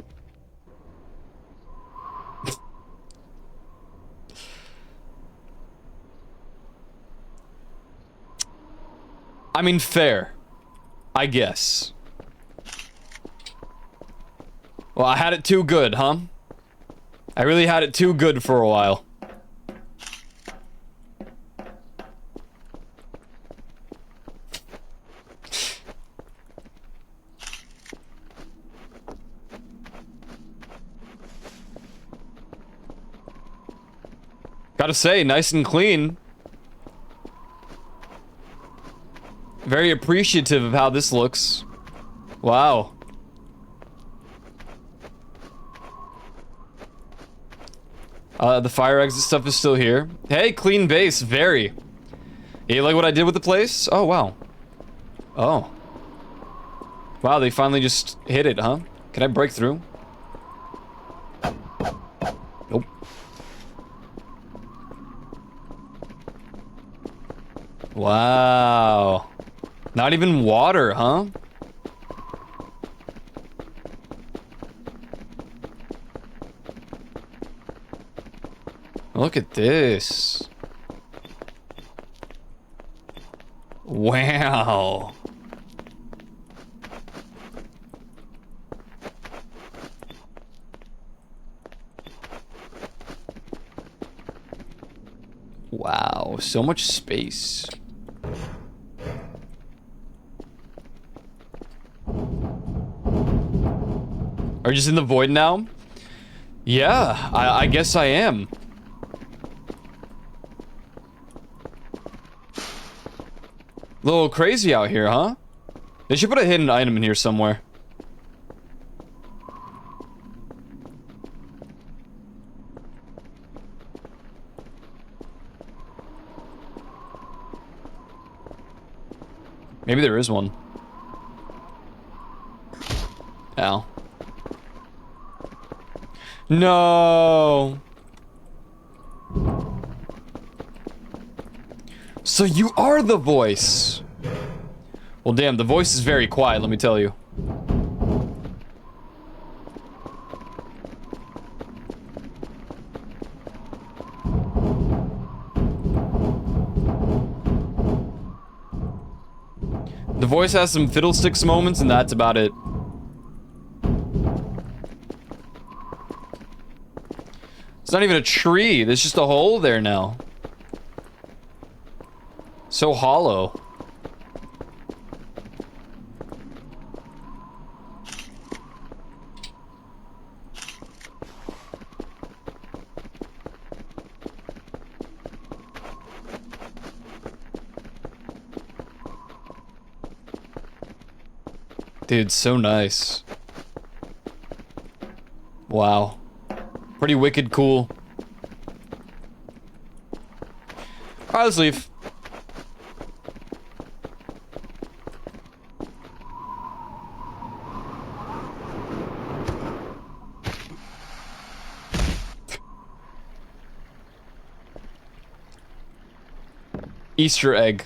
mean, fair. I guess. Well, I had it too good, huh? I really had it too good for a while. Gotta say, nice and clean. Very appreciative of how this looks. Wow. The fire exit stuff is still here. Hey, clean base, very. You like what I did with the place? Oh, wow. Oh. Wow, they finally just hit it, huh? Can I break through? Nope. Wow. Not even water, huh? Look at this. Wow. Wow, so much space. Are you just in the void now? Yeah, I guess I am. A little crazy out here, huh? They should put a hidden item in here somewhere. Maybe there is one. Ow. No. So you are the voice. Well, damn, the voice is very quiet, let me tell you. The voice has some fiddlesticks moments, and that's about it. It's not even a tree. There's just a hole there now. So hollow. Dude, so nice. Wow. Pretty wicked cool. Alright, let's leave. Easter egg.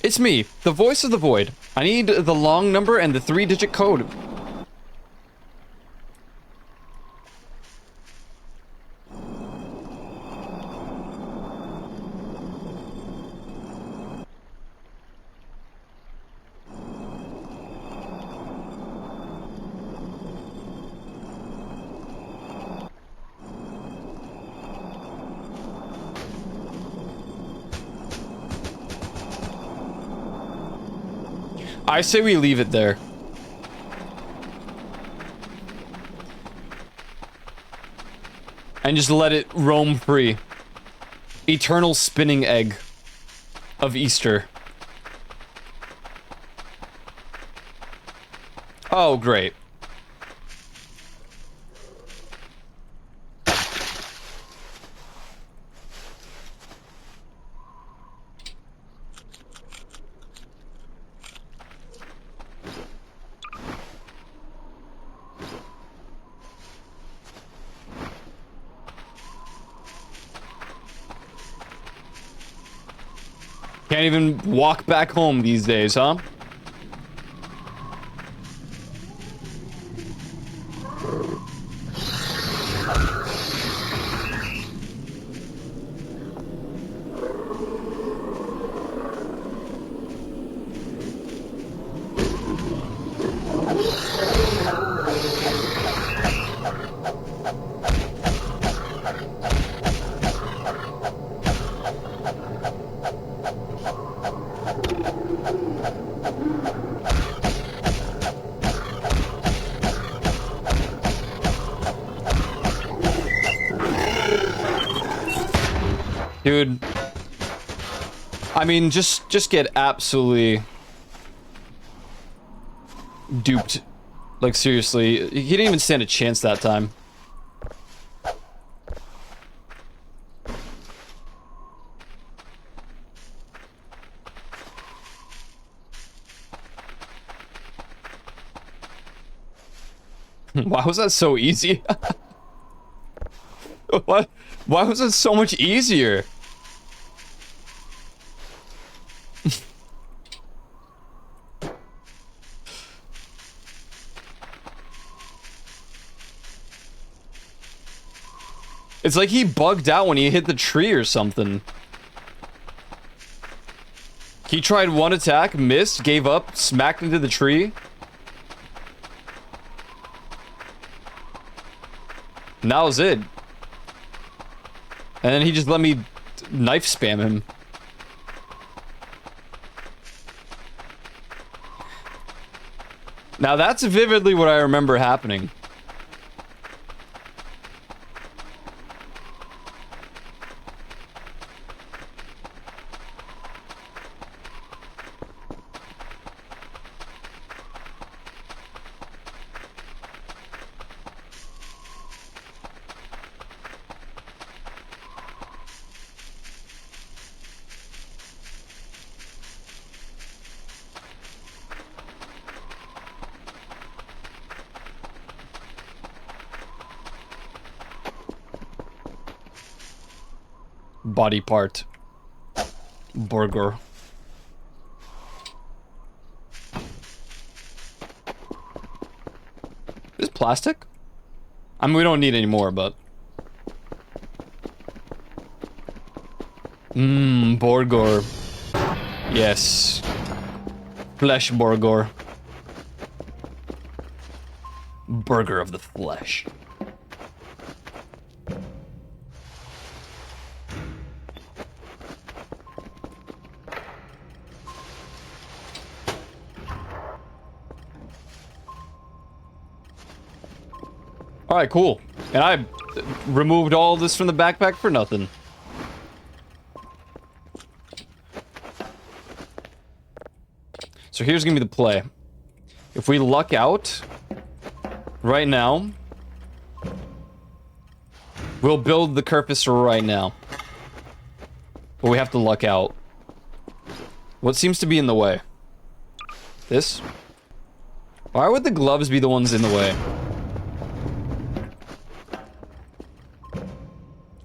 It's me, the voice of the void. I need the long number and the 3-digit code. I say we leave it there. And just let it roam free. Eternal spinning egg of Easter. Oh, great. Can't even walk back home these days, huh? Dude, I mean, just get absolutely duped. Like, seriously, he didn't even stand a chance that time. Why was that so easy? What? Why was it so much easier? It's like he bugged out when he hit the tree or something. He tried one attack, missed, gave up, smacked into the tree. And that was it. And then he just let me knife spam him. Now that's vividly what I remember happening. Body part. Burger. Is plastic? I mean, we don't need any more, but... burger. Yes. Flesh burger. Burger of the flesh. Alright, cool. And I removed all this from the backpack for nothing. So here's gonna be the play. If we luck out right now, we'll build the Kerpus right now. But we have to luck out. What seems to be in the way? This? Why would the gloves be the ones in the way?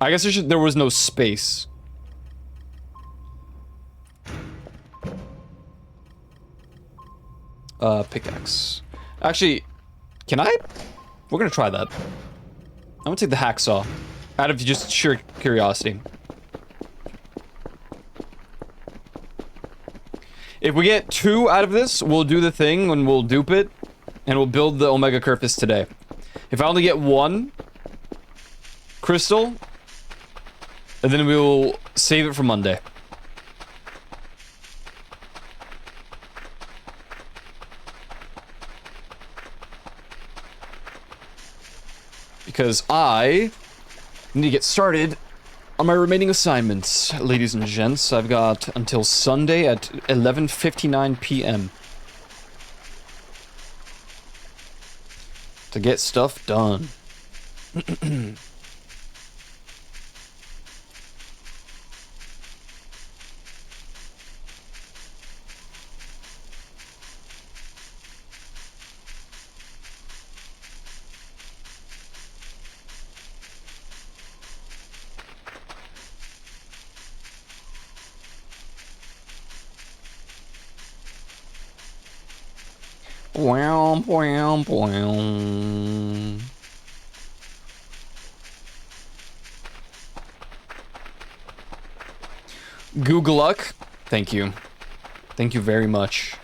I guess there was no space. Pickaxe. Actually, can I? We're gonna try that. I'm gonna take the hacksaw. Out of just sheer curiosity. If we get 2 out of this, we'll do the thing and we'll dupe it. And we'll build the Omega Kerpus today. If I only get 1 crystal, and then we'll save it for Monday. Because I need to get started on my remaining assignments, ladies and gents. I've got until Sunday at 11:59 p.m. to get stuff done. Wow, wow, wow. Google luck. Thank you. Thank you very much.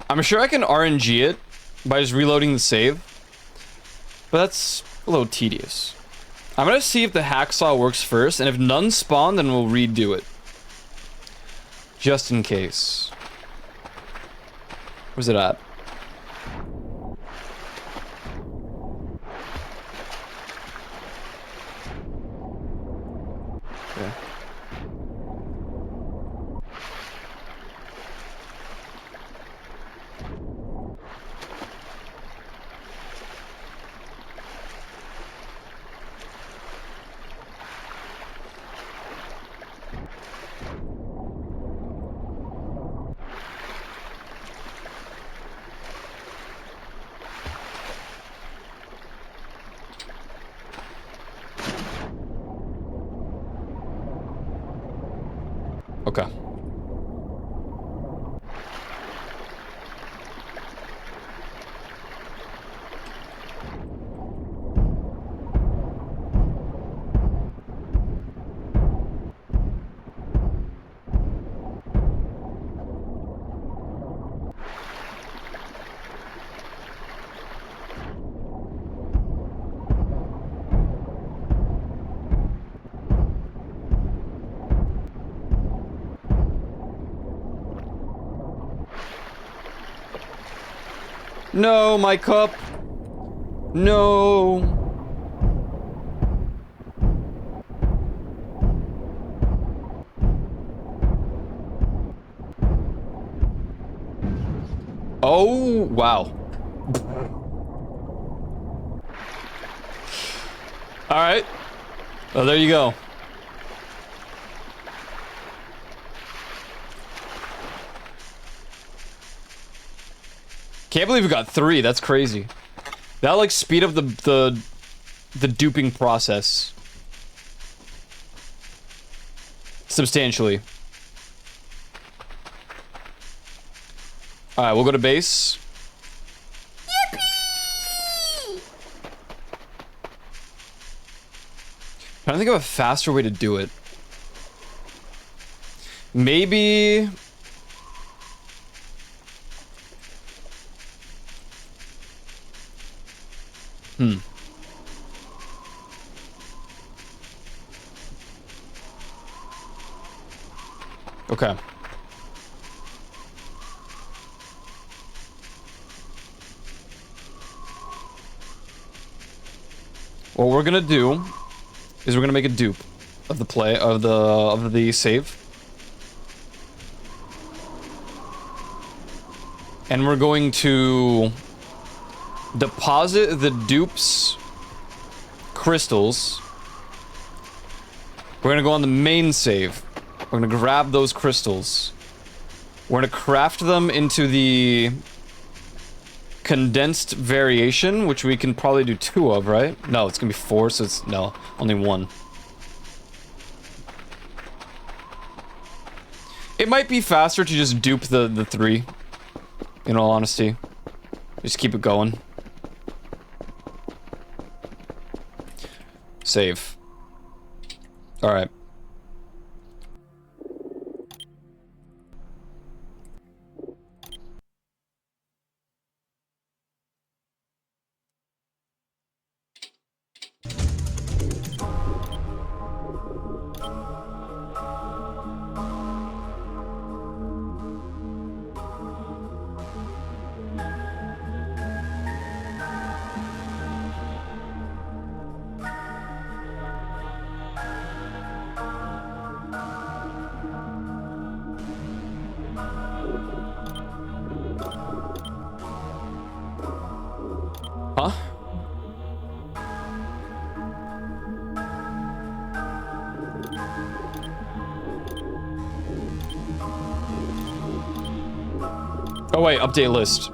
I'm sure I can RNG it by just reloading the save, but that's a little tedious. I'm gonna see if the hacksaw works first, and if none spawn, then we'll redo it. Just in case. Where's it at? Okay. No, my cup. No. Oh, wow. All right. Well, there you go. Can't believe we got 3. That's crazy. That'll like speed up the duping process substantially. All right, we'll go to base. Trying to think of a faster way to do it. Maybe. Okay. What we're gonna do is we're gonna make a dupe of the play of the save. And we're going to deposit the dupe's crystals. We're gonna go on the main save. We're gonna grab those crystals. We're gonna craft them into the condensed variation, which we can probably do 2 of, right? No, it's gonna be 4, so it's no, only 1. It might be faster to just dupe the 3, in all honesty. Just keep it going. Save. Alright. Huh? Oh wait, update list.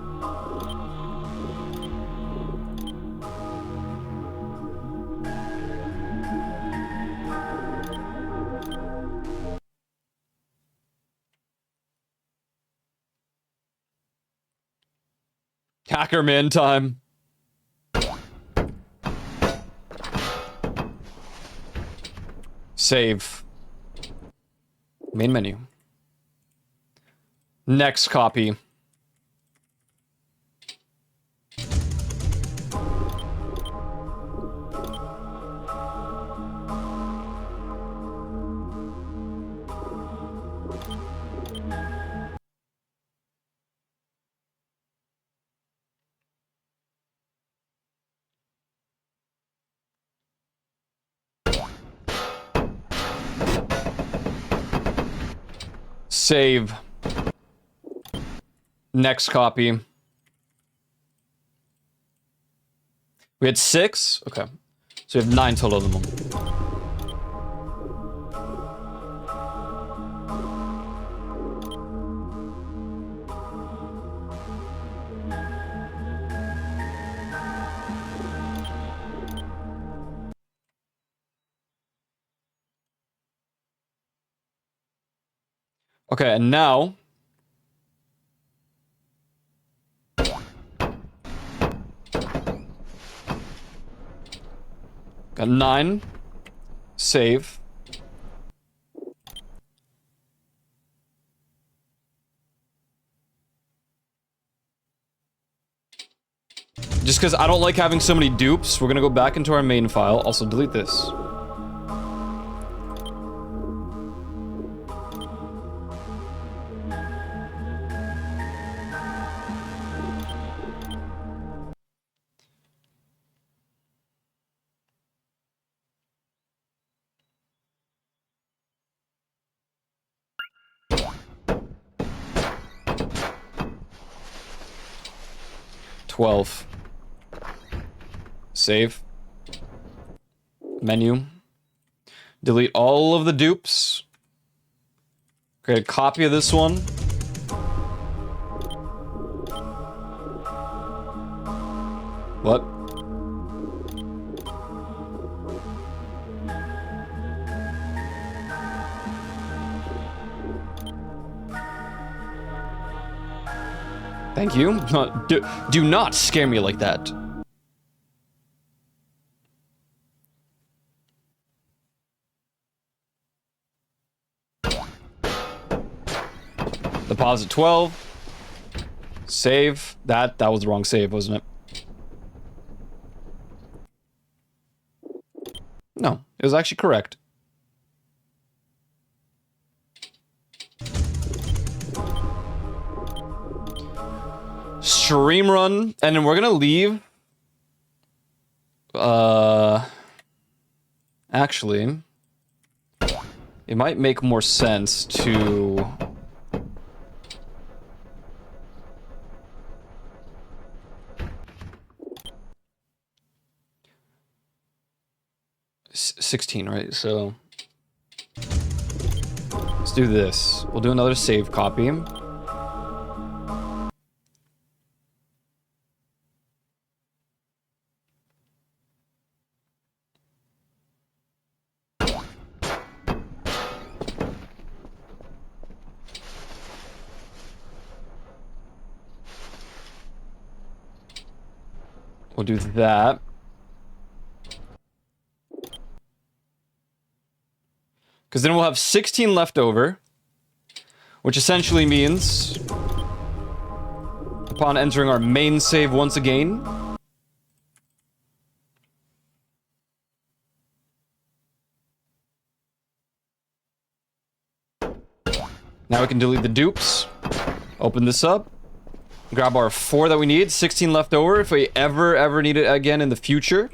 Hackerman time. Save. Main menu. Next copy. Save. Next copy. We had 6? Okay. So we have 9 total of them. Okay, and now got 9. Save. Just because I don't like having so many dupes, we're gonna go back into our main file. Also delete this. 12. Save. Menu. Delete all of the dupes. Create a copy of this one. What? Thank you. Do not scare me like that. Deposit 12. Save. That was the wrong save, wasn't it? No, it was actually correct. Stream run, and then we're gonna leave. Actually, it might make more sense to... $16, right? So let's do this. We'll do another save copy. We'll do that. Because then we'll have 16 left over, which essentially means, upon entering our main save once again, now we can delete the dupes, open this up, grab our 4 that we need, 16 left over if we ever need it again in the future.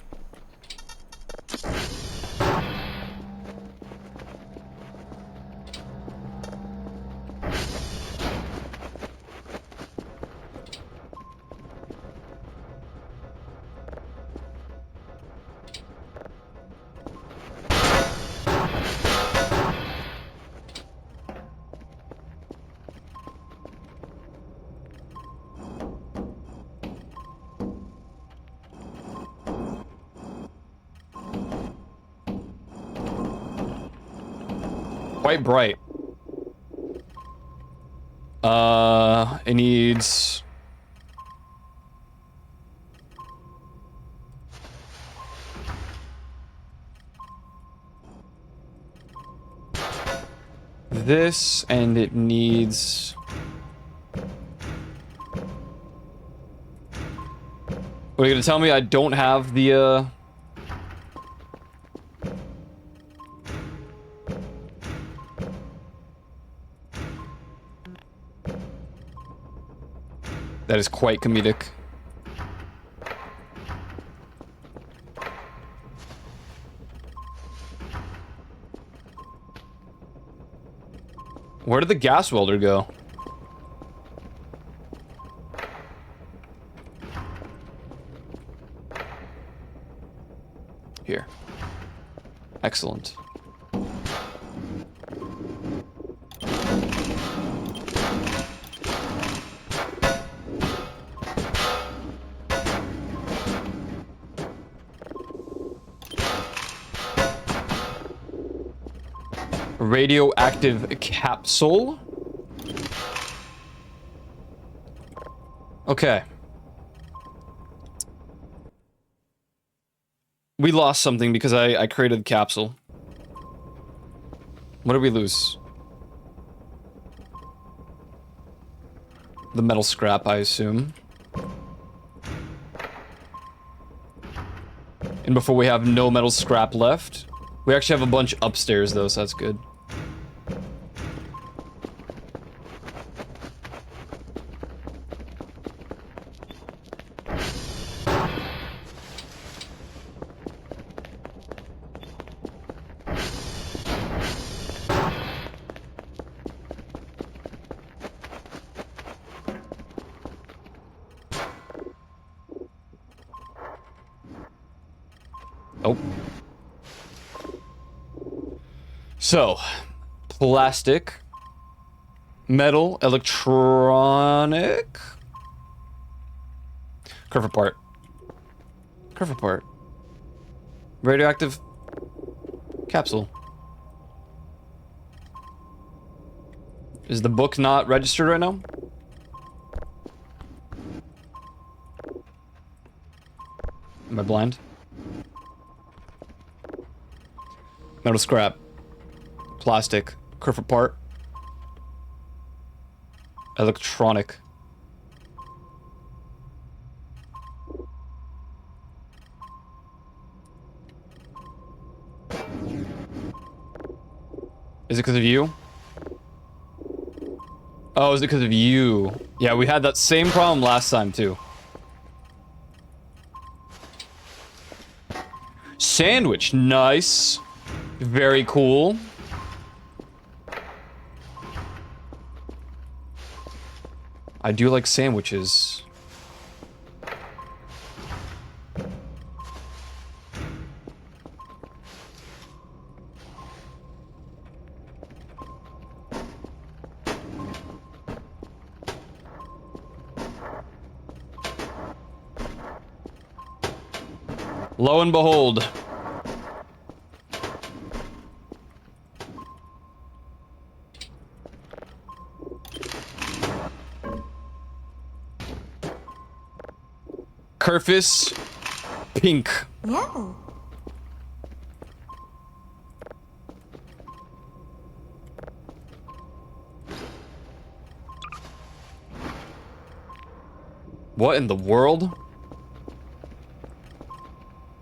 Quite bright. It needs... this, and it needs... What are you gonna tell me I don't have the, That is quite comedic. Where did the gas welder go? Here. Excellent. Radioactive capsule. Okay. We lost something because I created the capsule. What did we lose? The metal scrap, I assume. And before we have no metal scrap left. We actually have a bunch upstairs though, so that's good. Oh. So, plastic, metal, electronic. Curve apart. Curve apart. Radioactive capsule. Is the book not registered right now? Am I blind? Metal scrap. Plastic. Curve apart. Electronic. Is it because of you? Oh, is it because of you? Yeah, we had that same problem last time too. Sandwich, nice. Very cool. I do like sandwiches. Lo and behold. Kerfus pink. Yeah. What in the world?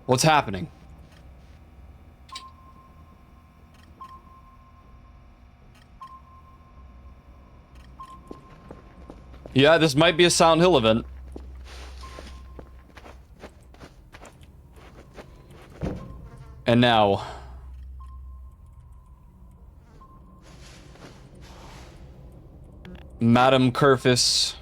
What's happening? Yeah, this might be a Silent Hill event. And now... Madam Kerfus.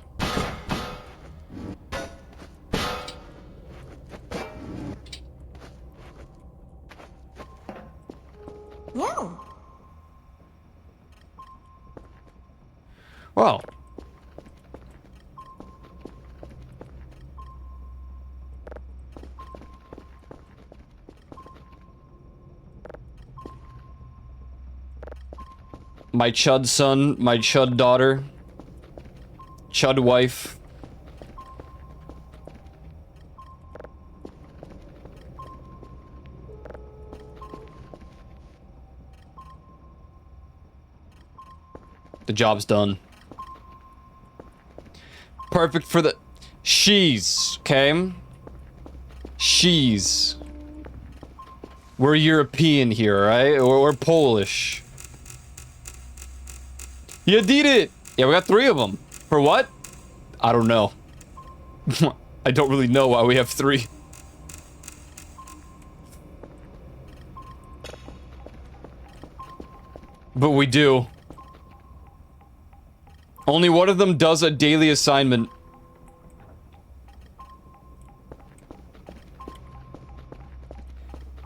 Yeah. Well. My chud son, my chud daughter, chud wife. The job's done. Perfect for the... She's, okay? She's. We're European here, right? We're Polish. You did it! Yeah, we got 3 of them. For what? I don't know. I don't really know why we have 3. But we do. Only one of them does a daily assignment.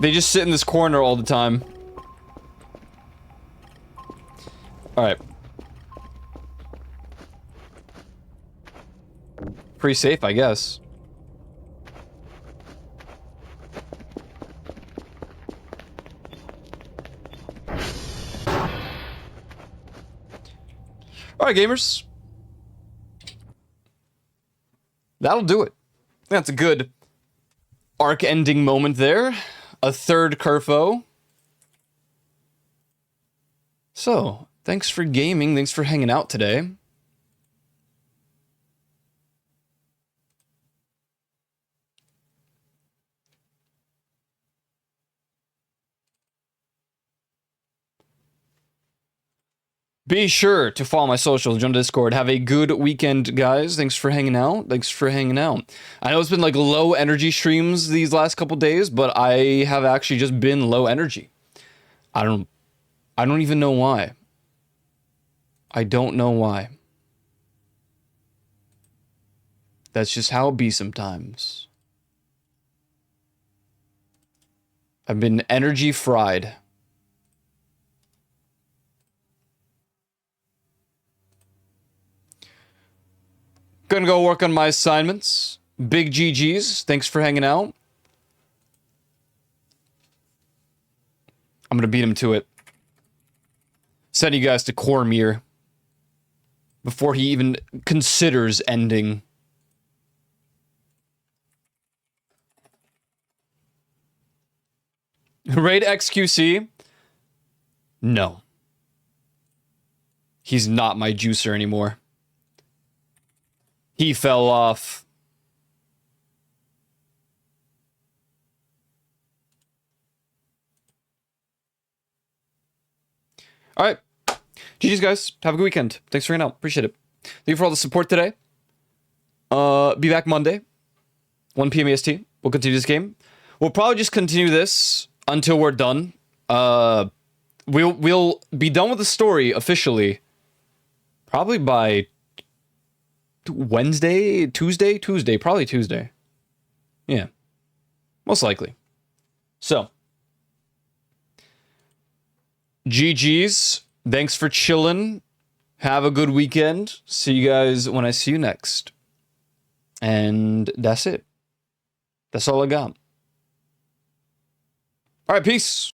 They just sit in this corner all the time. Alright. Pretty safe, I guess. Alright, gamers. That'll do it. That's a good arc-ending moment there. A 3rd Kerfo. So, thanks for gaming. Thanks for hanging out today. Be sure to follow my socials, join Discord. Have a good weekend, guys. Thanks for hanging out. Thanks for hanging out. I know it's been like low energy streams these last couple days, but I have actually just been low energy. I don't even know why. I don't know why. That's just how it be sometimes. I've been energy fried. Gonna go work on my assignments. Big GG's. Thanks for hanging out. I'm gonna beat him to it. Send you guys to Cormir before he even considers ending. Raid XQC? No. He's not my juicer anymore. He fell off. All right. GG's, guys. Have a good weekend. Thanks for hanging out. Appreciate it. Thank you for all the support today. Be back Monday, 1 p.m. EST. We'll continue this game. We'll probably just continue this until we're done. We'll be done with the story officially probably by Wednesday, Tuesday, probably Tuesday. Yeah, most likely. So, GG's. Thanks for chilling. Have a good weekend. See you guys when I see you next. And that's it. That's all I got. All right, peace.